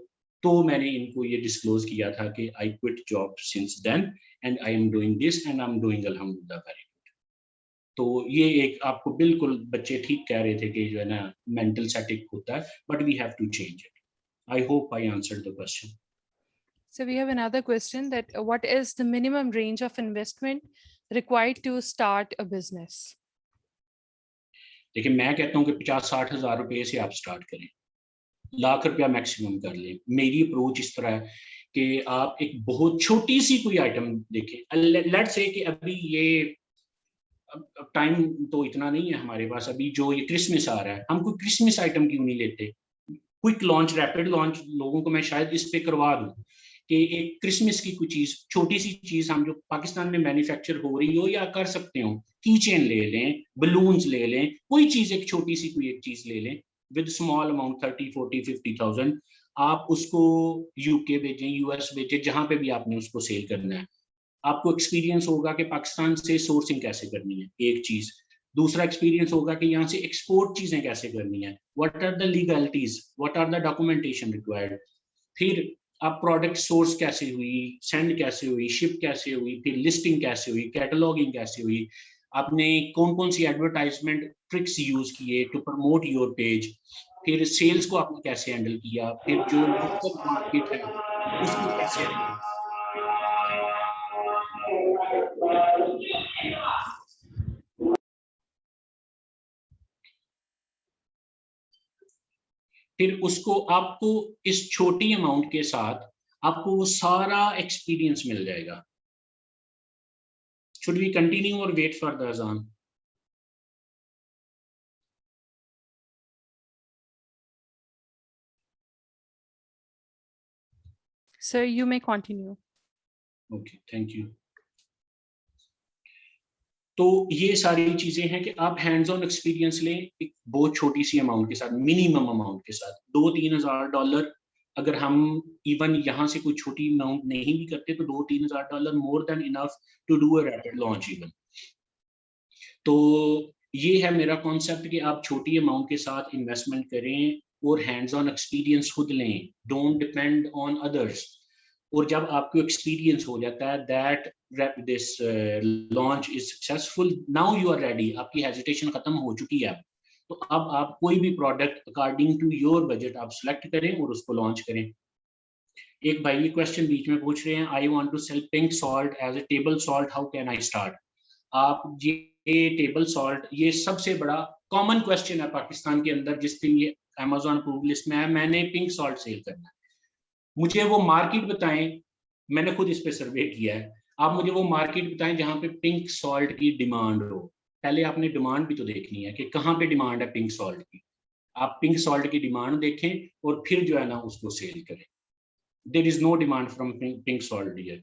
तो मैंने इनको ये डिस्क्लोज किया था कि I quit job since then and I am doing this and I am doing अल्हम्दुलिल्लाह वेरी गुड। तो ये एक आपको बिल्कुल बच्चे ठीक कह रहे थे कि जो है ना मेंटल सेटिक होता है, but we have to change it. I hope I answered the question. So we have another question that what is the minimum range of investment required to start a business? देखिए मैं कहता हूँ कि 50-60 हज़ार रुपए से आप स्टार्ट करें, लाख रुपया मैक्सिमम कर लें। मेरी अप्रोच इस तरह है कि आप एक बहुत छोटी सी कोई आइटम देखें। लेट्स से कि अभी ये अब टाइम तो इतना नहीं है हमारे पास, अभी जो ये क्रिसमस आ रहा है, हम कोई क्रिसमस आइटम क्यों नहीं लेते? क्विक लॉन्च, रैपिड लॉन्च लोगों को मैं शायद इस पे करवा दूं कि एक क्रिसमस की कोई चीज, छोटी सी चीज हम जो पाकिस्तान में मैन्युफैक्चर हो रही हो या कर सकते हो, की चेन ले लें, बलून्स ले लें, कोई चीज एक छोटी सी कोई एक चीज ले लें विद स्मॉल अमाउंट 30, 40, 50,000, आप उसको यूके भेजें, यूएस भेजें, जहां पे भी आपने उसको सेल करना है। आपको एक्सपीरियंस होगा कि पाकिस्तान से सोर्सिंग कैसे करनी है, एक चीज। दूसरा एक्सपीरियंस होगा कि यहाँ से एक्सपोर्ट चीजें कैसे करनी है, what are the legalities, what are the documentation required. फिर आप प्रोडक्ट सोर्स कैसे हुई, सेंड कैसे हुई, शिप कैसे हुई, फिर लिस्टिंग कैसे हुई, कैटलॉगिंग कैसे हुई, आपने कौन कौन सी एडवर्टाइजमेंट ट्रिक्स यूज किए टू प्रमोट योर पेज, फिर सेल्स को आपने कैसे हैंडल किया, फिर जो लोकल मार्केट है उसको कैसे हैंडल। फिर उसको आपको इस छोटी अमाउंट के साथ आपको वो सारा एक्सपीरियंस मिल जाएगा। Should we continue or wait for the azan? Sir, you may continue. Okay, thank you. तो ये सारी चीजें हैं कि आप हैंड्स ऑन एक्सपीरियंस लें एक बहुत छोटी सी अमाउंट के साथ, मिनिमम अमाउंट के साथ। $2-3 अगर हम इवन यहाँ से कोई छोटी अमाउंट नहीं भी करते तो $2-3 more than enough to do a rapid launch even. तो ये है मेरा कॉन्सेप्ट कि आप छोटी अमाउंट के साथ इन्वेस्टमेंट करें और हैंड्स ऑन एक्सपीरियंस खुद लें, डोंट डिपेंड ऑन अदर्स। और जब आपको एक्सपीरियंस हो जाता है that this launch is successful, now you are ready, आपकी हेजिटेशन खत्म हो चुकी है। तो अब आप कोई भी product according to your budget आप सिलेक्ट करें और उसको लॉन्च करें। एक भाई ये क्वेश्चन बीच में पूछ रहे हैं, I want to sell pink salt as a table salt, how can I start? आप ये टेबल सॉल्ट, ये सबसे बड़ा कॉमन क्वेश्चन है पाकिस्तान के अंदर, जिस दिन ये अमेज़न अप्रूव लिस्ट में है, मैंने पिंक सॉल्ट सेल करना है, मुझे वो मार्केट बताएं। मैंने खुद इस पे सर्वे किया है, आप मुझे वो मार्केट बताएं जहां पे पिंक सॉल्ट की डिमांड हो। पहले आपने डिमांड भी तो देखनी है कि कहाँ पे डिमांड है पिंक सॉल्ट की। आप पिंक सॉल्ट की डिमांड देखें और फिर जो है ना उसको सेल करें। There is no demand from pink salt here.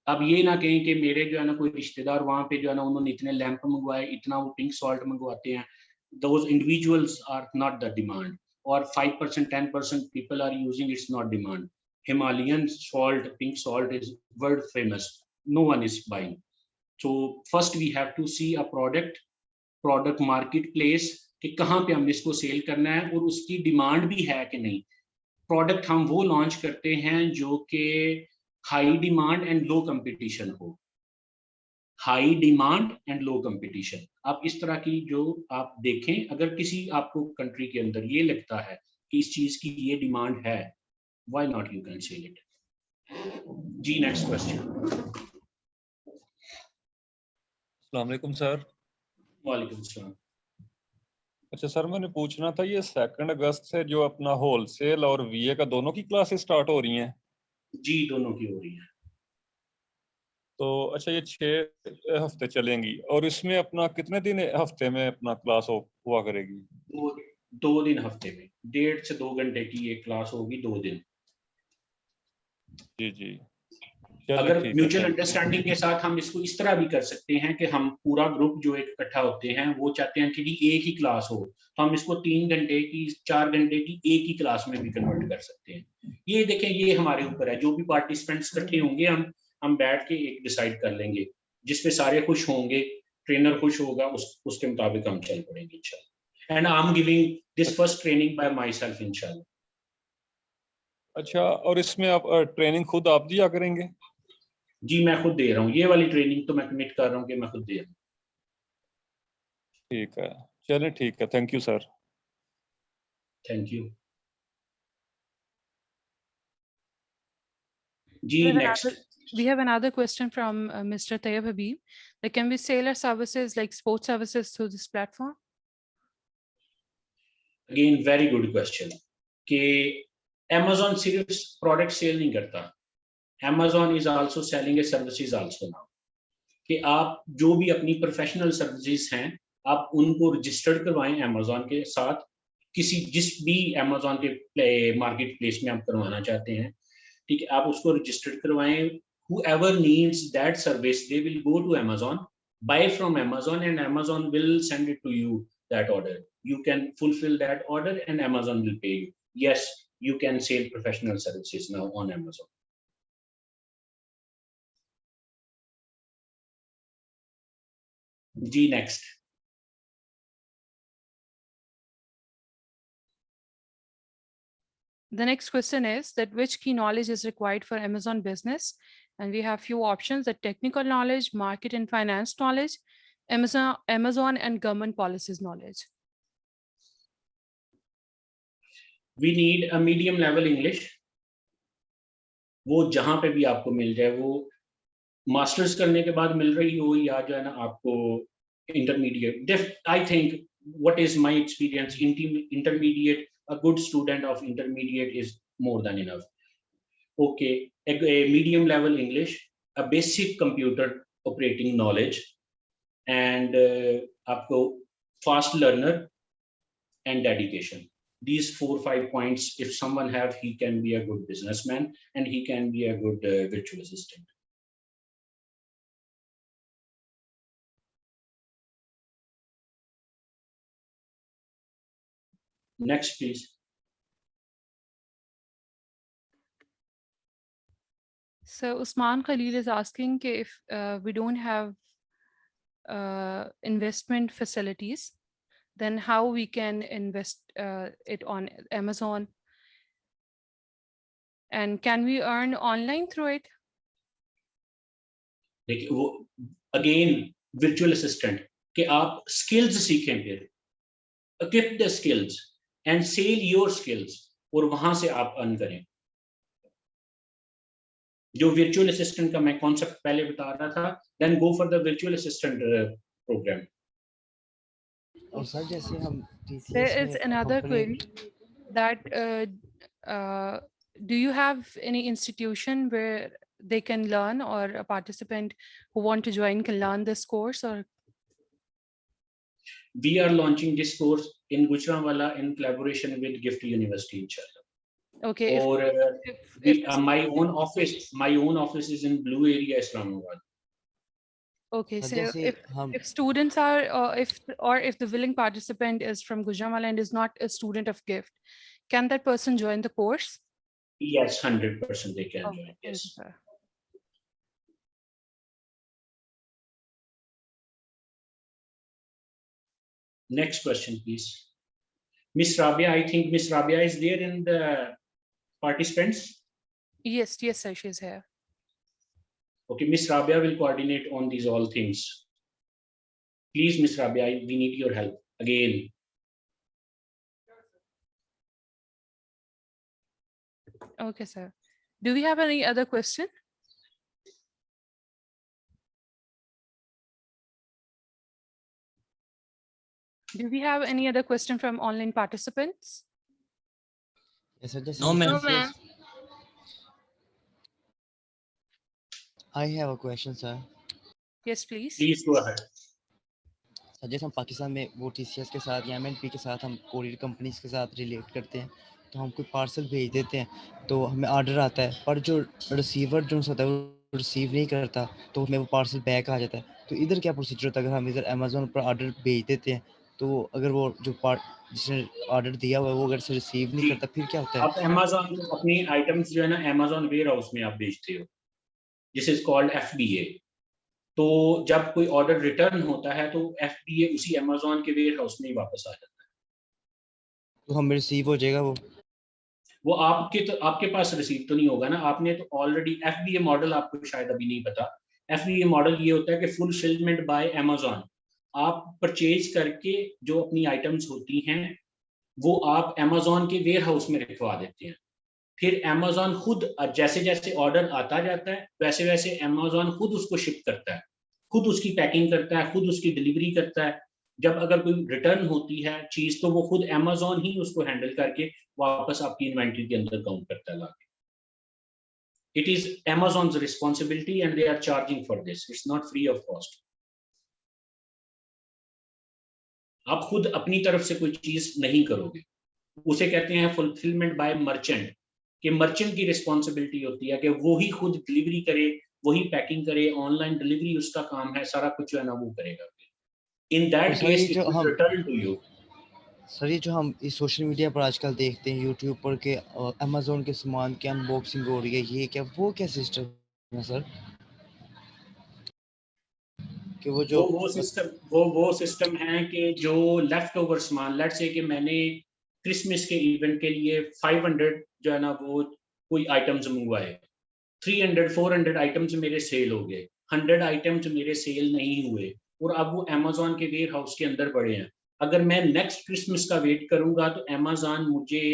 अब ये ना कहें कि मेरे जो है ना कोई रिश्तेदार वहां पे जो है ना उन्होंने इतने लैंप मंगवाए, इतना वो पिंक सॉल्ट मंगवाते हैं, those individuals are not the demand, or 5%, 10% people are using, it's not demand. Himalayan salt, pink salt is world famous, no one is buying. So first we have to see a product marketplace कि कहाँ पे हमने इसको cell करना है और उसकी demand भी है कि नहीं। प्रोडक्ट हम वो लॉन्च करते हैं जो कि high demand and low competition हो, high demand and low competition. आप इस तरह की जो आप देखें, अगर किसी आपको कंट्री के अंदर ये लगता है कि इस चीज की ये डिमांड है, why not you can sell it. जी नेक्स्ट क्वेश्चन। अस्सलाम वालेकुम सर। वालेकुम सलाम। अच्छा सर, मैंने पूछना था ये 2 अगस्त से जो अपना होलसेल और वीए का दोनों की क्लासेस स्टार्ट हो रही हैं? जी दोनों की हो रही है। तो अच्छा ये 6 हफ्ते चलेंगी और इसमें अपना कितने दिन हफ्ते में अपना क्लास हुआ करेगी? 2 दिन हफ्ते में, 1.5 से 2 घंटे की ये क्लास होगी, 2 दिन। जी जी। अगर ठीक है, म्यूचुअल thank you. अंडरस्टैंडिंग के साथ हम इसको इस तरह भी कर सकते हैं कि हम पूरा ग्रुप जो एक इकट्ठा होते हैं वो चाहते हैं कि जी एक ही क्लास हो, तो हम इसको 3 घंटे की 4 घंटे की एक ही क्लास में भी कन्वर्ट कर सकते हैं। ये देखें, ये हमारे ऊपर है, जो भी पार्टिसिपेंट्स इकट्ठे होंगे हम बैठ के एक डिसाइड कर लेंगे जिसपे सारे खुश होंगे, ट्रेनर खुश होगा, उसके मुताबिक हम चल पड़ेंगे इंशाल्लाह। And I am giving this first training bye my self इंशाल्लाह। अच्छा, और इसमें आप ट्रेनिंग खुद आप दिया करेंगे? जी मैं खुद दे रहा हूँ, ये वाली ट्रेनिंग तो मैं कमिट कर रहा हूँ कि मैं खुद दे रहा हूँ। ठीक है, चलिए ठीक है, thank you sir. Thank you जी। Next we have another question from Mr. Tayyib Habib. Like, can we sell our services like sports services through this platform? Again very good question कि Amazon सिर्फ product cell नहीं करता, Amazon is also selling a services also now, कि आप जो भी अपनी professional services हैं आप उनको रजिस्टर्ड करवाएं Amazon के साथ, जिस भी Amazon के मार्केट प्लेस में आप करवाना चाहते हैं, ठीक है, आप उसको रजिस्टर्ड करवाएं। Whoever needs that service, they will go to Amazon, buy from Amazon, and Amazon will send it to you, that order. You can fulfill that order and Amazon will pay you. Yes, you can sell professional services now on Amazon. G next. The next question is that which key knowledge is required for Amazon business? And we have few options: the technical knowledge, market and finance knowledge, Amazon and government policies knowledge. We need a medium level English. वो जहाँ पे भी आपको मिल जाए, वो masters करने के बाद मिल रही हो या जो है ना आपको intermediate, I think what is my experience, intermediate, a good student of intermediate is more than enough. Okay, a medium level English, a basic computer operating knowledge, and आपको fast learner and dedication. These 4-5 points, if someone have, he can be a good businessman and he can be a good virtual assistant. Next, please. So Usman Khalil is asking if we don't have investment facilities, then how we can invest it on Amazon? And can we earn online through it? देखिए वो again virtual assistant कि आप skills सीखें, फिर equip the skills and sell your skills और वहां से आप earn करें। जो virtual assistant का मैं concept पहले बता रहा था, then go for the virtual assistant program. और सर जैसे हम There is another query that do you have any institution where they can learn, or a participant who want to join can learn this course? Or we are launching this course in Gujranwala in collaboration with Gift University, inshallah. Okay. Or my own office is in Blue Area, Islamabad. Okay, so if students are if the willing participant is from Gujranwala and is not a student of Gift, can that person join the course? Yes, 100% they can join. Yes. Next question, please. Miss Rabia, I think Miss Rabia is there in the participants. Yes, sir, she's here. Okay, Miss Rabia will coordinate on these all things. Please, Miss Rabia, we need your help again. Okay, sir. Do we have any other question? Do we have any other question from online participants? Yes, sir. No, ma'am. I have a question, sir. Yes, please. Please go ahead. Sir जैसे हम पाकिस्तान में वो TCS के साथ या MNP के साथ हम कोरियर कंपनीज के साथ रिलेट करते हैं, तो हम कोई पार्सल भेज देते हैं तो हमें ऑर्डर आता है, पर जो रिसीवर जो होता है वो रिसीव नहीं करता तो हमें वो पार्सल बैक आ जाता है। तो इधर क्या प्रोसीजर होता है? अगर हम इधर अमेज़न पर ऑर्डर भेज देते हैं तो अगर वो जो जिसने ऑर्डर दिया हुआ है वो अगर से रिसीव नहीं करता फिर क्या होता है? आप अमेज़न को अपनी आइटम्स जो है ना अमेज़न वेयर हाउस में आप भेजते हो, दिस इज कॉल्ड FBA। तो जब कोई ऑर्डर रिटर्न होता है तो FBA उसी अमेज़न के वेयर हाउस में ही वापस आ जाता है। तो हमें रिसीव हो जाएगा वो आपके पास रिसीव तो नहीं होगा ना, आपने तो ऑलरेडी FBA मॉडल आपको शायद अभी नहीं पता। FBA मॉडल ये होता है कि फुलफिलमेंट बाय अमेज़न। आप परचेज करके जो अपनी आइटम्स होती हैं वो आप अमेज़न के वेयर हाउस में रखवा देते हैं। फिर अमेज़न खुद जैसे जैसे ऑर्डर आता जाता है वैसे वैसे अमेज़न खुद उसको शिप करता है, खुद उसकी पैकिंग करता है, खुद उसकी डिलीवरी करता है। जब अगर कोई रिटर्न होती है चीज तो वो खुद अमेज़न ही उसको हैंडल करके वापस आपकी इन्वेंटरी के अंदर काउंट करता है लाके। It is Amazon's responsibility and they are charging for this. It's not free of cost. आप खुद अपनी तरफ से कोई चीज नहीं करोगे, उसे कहते हैं फुलफिलमेंट बाय मर्चेंट, कि मर्चेंट की रिस्पॉन्सिबिलिटी होती है कि वो ही खुद डिलीवरी करे, वही पैकिंग करे, ऑनलाइन डिलीवरी उसका काम है, सारा कुछ जो है ना वो करेगा। In that case it will return to you. Sir ये जो हम इस सोशल मीडिया पर आजकल देखते हैं यूट्यूब पर के अमेज़न के सामान की अनबॉक्सिंग हो रही है, ये क्या वो क्या सिस्टम है सर? कि वो जो वो सिस्टम है कि जो लेफ्ट ओवर सामान, लेट्स से कि मैंने क्रिसमस के इवेंट के लिए 500 जो है ना वो कोई आइटम्स मंगवाए, 300-400 आइटम्स मेरे सेल हो गए, 100 आइटम्स मेरे सेल नहीं हुए और अब वो अमेज़न के वेयर हाउस के अंदर पड़े हैं। अगर मैं नेक्स्ट क्रिसमस का वेट करूंगा तो अमेज़न मुझे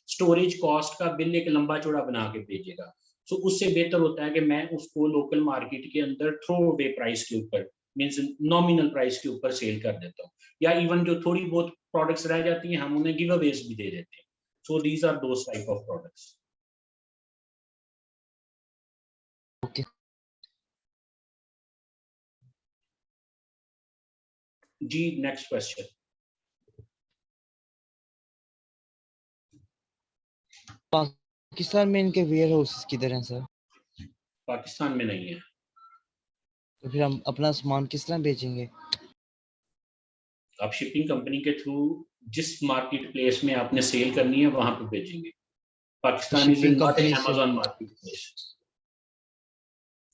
स्टोरेज कॉस्ट का बिल एक लंबा चौड़ा बना के भेजेगा। सो उससे बेहतर होता है कि मैं उसको लोकल मार्केट के अंदर थ्रो अवे प्राइस के ऊपर, मींस नॉमिनल प्राइस के ऊपर सेल कर देता हूँ, या इवन जो थोड़ी बहुत प्रोडक्ट्स रह जाती हैं हम उन्हें गिव अवेज भी दे देते हैं। So these are those type of products. Okay जी, नेक्स्ट क्वेश्चन। पाकिस्तान में इनके वेयर हाउसेस किधर हैं सर? पाकिस्तान में नहीं है। तो फिर हम अपना सामान किस तरह बेचेंगे? आप शिपिंग कंपनी के थ्रू जिस मार्केट प्लेस में आपने सेल करनी है वहां पे भेजेंगे। Pakistan is not Amazon market place.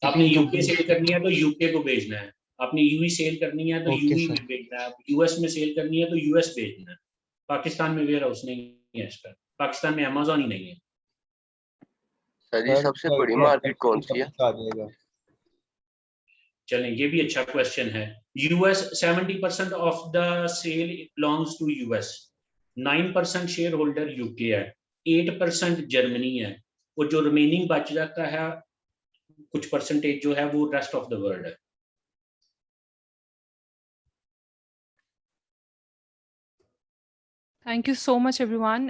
आपने यूके सेल करनी है तो यूके को भेजना है, आपने यूई सेल करनी है तो यूई में भेजना है, यूएस में सेल करनी है तो यूएस भेजना है। पाकिस्तान में वेयर हाउस नहीं है इसका, पाकिस्तान में अमेज़न ही नहीं है। सर जी सबसे बड़ी मार्केट कौन सी है? चलें, ये भी अच्छा क्वेश्चन है। US 70% of the sale belongs to US, 9% share holder UK है, 8% जर्मनी है और जो रिमेनिंग बच जाता है कुछ परसेंटेज जो है वो रेस्ट ऑफ द वर्ल्ड है। Thank you so much, everyone.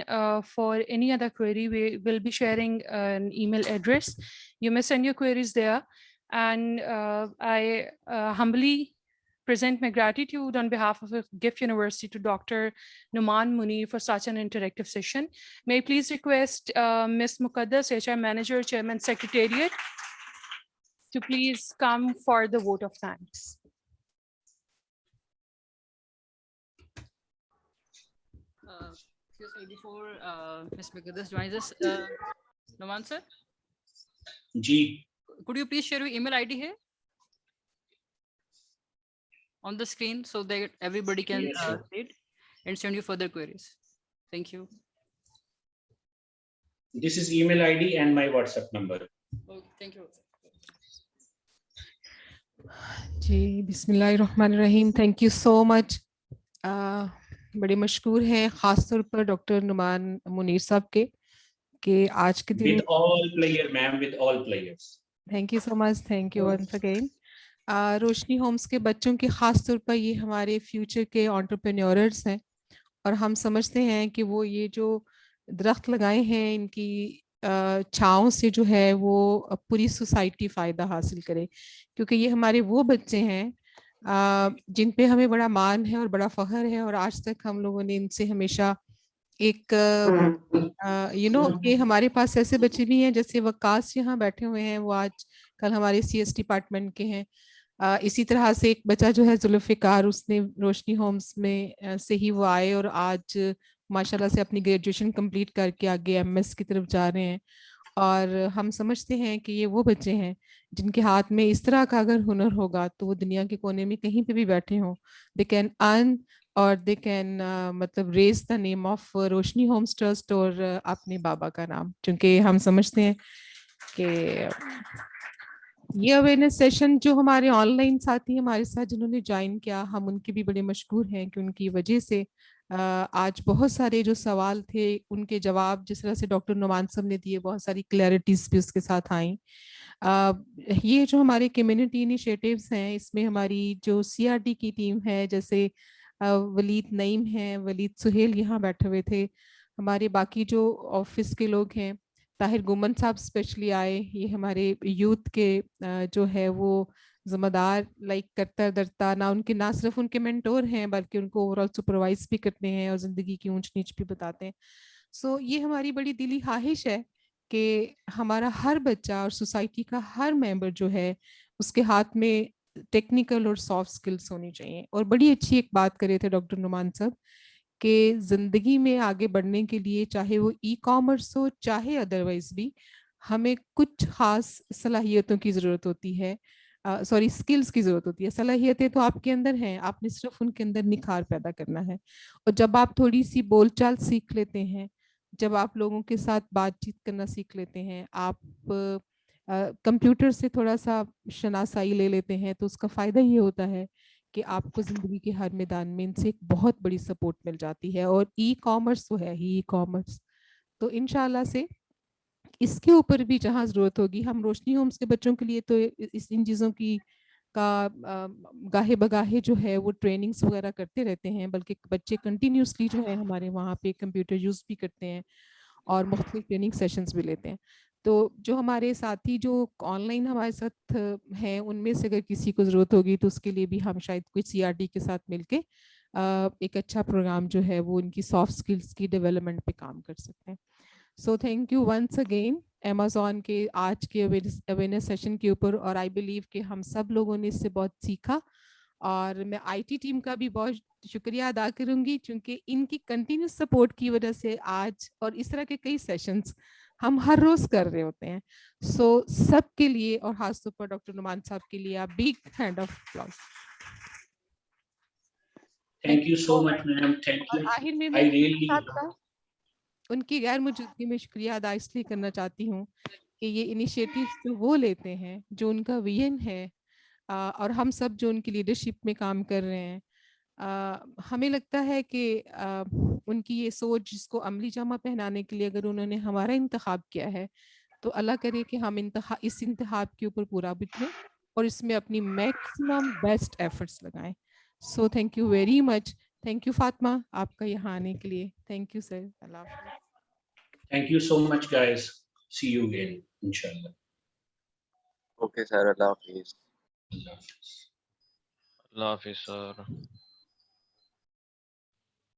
For any other query, we will be sharing an email address. You may send your queries there. And I humbly present my gratitude on behalf of GIFT University to Dr. Numan Munir for such an interactive session. May I please request Ms. Muqaddas, HR Manager, Chairman, Secretariat, to please come for the vote of thanks. Excuse me, before Ms. Muqaddas joins us, Numan sir? जी. Could you please share your email ID here on the screen so that everybody can see it and send you further queries? Thank you. This is email ID and my WhatsApp number. Oh, thank you. जी, बिस्मिल्लाहिर्रहमानिर्रहीम। Thank you so much. बड़े मशकूर हैं ख़ास तौर पर doctor Numan Munir साहब के कि आज के दिन with all player ma'am, with all players. Thank you so much, thank you once again. Roshni Homes के बच्चों के ख़ास तौर पर ये हमारे फ्यूचर के एंटरप्रेन्योर्स हैं और हम समझते हैं कि वो ये जो दरख्त लगाए हैं इनकी छाँव से जो है वो पूरी सोसाइटी फ़ायदा हासिल करे, क्योंकि ये हमारे वो बच्चे हैं जिन पे हमें बड़ा मान है और बड़ा फ़ख्र है और आज तक हम लोगों ने इनसे हमेशा एक कि हमारे पास ऐसे बच्चे भी हैं जैसे वकास यहाँ बैठे हुए हैं, वो आज कल हमारे CS डिपार्टमेंट के हैं। इसी तरह से एक बच्चा जो है जुल्फ़िकार, उसने रोशनी होम्स में से ही वो आए और आज माशाल्लाह से अपनी ग्रेजुएशन कंप्लीट करके आगे MS की तरफ जा रहे हैं। और हम समझते हैं कि ये वो बच्चे हैं जिनके हाथ में इस तरह का अगर हुनर होगा तो वो दुनिया के कोने में कहीं पे भी बैठे हों, दे कैन अर्न और दे कैन मतलब raise the name of Roshni Homes Trust और अपने बाबा का नाम। क्योंकि हम समझते हैं कि ये अवेयरनेस सेशन जो हमारे ऑनलाइन साथी हमारे साथ जिन्होंने ज्वाइन किया, हम उनके भी बड़े मशहूर हैं कि उनकी वजह से आज बहुत सारे जो सवाल थे उनके जवाब जिस तरह से डॉक्टर नुमान साहब ने दिए, बहुत सारी क्लैरिटीज भी उसके साथ आई। ये जो हमारे कम्युनिटी इनिशिएटिव्स हैं, इसमें हमारी जो CRD की टीम है, जैसे वलीद नईम हैं, वलीद सुहेल यहाँ बैठे हुए थे, हमारे बाकी जो ऑफिस के लोग हैं, ताहिर गुमन साहब स्पेशली आए, ये हमारे यूथ के जो है वो ज़िम्मेदार लाइक करता दरता ना, उनके ना सिर्फ उनके मेंटोर हैं बल्कि उनको ओवरऑल सुपरवाइज भी करते हैं और ज़िंदगी की ऊंच नीच भी बताते हैं। सो ये हमारी बड़ी दिली ख्वाहिश है कि हमारा हर बच्चा और सोसाइटी का हर मेंबर जो है उसके हाथ में टेक्निकल और सॉफ्ट स्किल्स होनी चाहिए। और बड़ी अच्छी एक बात करे थे डॉक्टर नुमान साहब कि ज़िंदगी में आगे बढ़ने के लिए चाहे वो E-कॉमर्स हो चाहे अदरवाइज भी, हमें कुछ खास सलाहियतों की ज़रूरत होती है, सॉरी स्किल्स की ज़रूरत होती है। सलाहियतें तो आपके अंदर हैं, आपने सिर्फ उनके अंदर निखार पैदा करना है। और जब आप थोड़ी सी बोलचाल सीख लेते हैं, जब आप लोगों के साथ बातचीत करना सीख लेते हैं, आप कंप्यूटर से थोड़ा सा शनासाई ले लेते हैं, तो उसका फ़ायदा ये होता है कि आपको ज़िंदगी के हर मैदान में इनसे एक बहुत बड़ी सपोर्ट मिल जाती है। और E-कॉमर्स तो है ही E-कॉमर्स, तो इंशाल्लाह से इसके ऊपर भी जहाँ ज़रूरत होगी, हम रोशनी होम्स के बच्चों के लिए तो इन चीज़ों की का गाहे बगाहे जो है वो ट्रेनिंग्स वगैरह करते रहते हैं, बल्कि बच्चे कंटिन्यूसली जो है हमारे वहाँ पे कंप्यूटर यूज़ भी करते हैं और मुख्तलिफ ट्रेनिंग सेशंस भी लेते हैं। तो जो हमारे साथी जो ऑनलाइन हमारे साथ हैं, उनमें से अगर किसी को ज़रूरत होगी तो उसके लिए भी हम शायद कुछ CRD के साथ मिलके एक अच्छा प्रोग्राम जो है वो उनकी सॉफ्ट स्किल्स की डेवलपमेंट पे काम कर सकते हैं। So thank you once again Amazon के आज के अवेयरनेस सेशन के ऊपर, और आई बिलीव कि हम सब लोगों ने इससे बहुत सीखा। और मैं IT टीम का भी बहुत शुक्रिया अदा करूंगी क्योंकि इनकी कंटिन्यूस सपोर्ट की वजह से आज और इस तरह के कई सेशंस हम हर रोज कर रहे होते हैं। सो सबके लिए और खासतौर पर डॉक्टर नुमान साहब के लिए आप big hand of applause. Thank you so much, ma'am. Thank you. आखिर में I really उनकी गैर मौजूदगी में शुक्रिया अदा इसलिए करना चाहती हूँ कि ये इनिशिएटिव्स जो वो लेते हैं, जो उनका विजन है, और हम सब जो उनकी लीडरशिप में काम कर रहे हैं, हमें लगता है कि उनकी ये सोच जिसको अमली जामा पहनाने के लिए अगर उन्होंने हमारा इंतखाब किया है, तो अल्लाह करे कि हम इस इंतखाब के ऊपर पूरा बितरें और इसमें अपनी मैक्सिमम बेस्ट एफर्ट्स लगाएं। सो thank you very much. Thank you Fatima आपका यहाँ आने के लिए। Thank you sir. अल्लाह हाफ़िज़। Thank you so much, guys. See you again, inshallah. Okay, sir. Allah Hafiz. Allah Hafiz. Allah Hafiz, sir.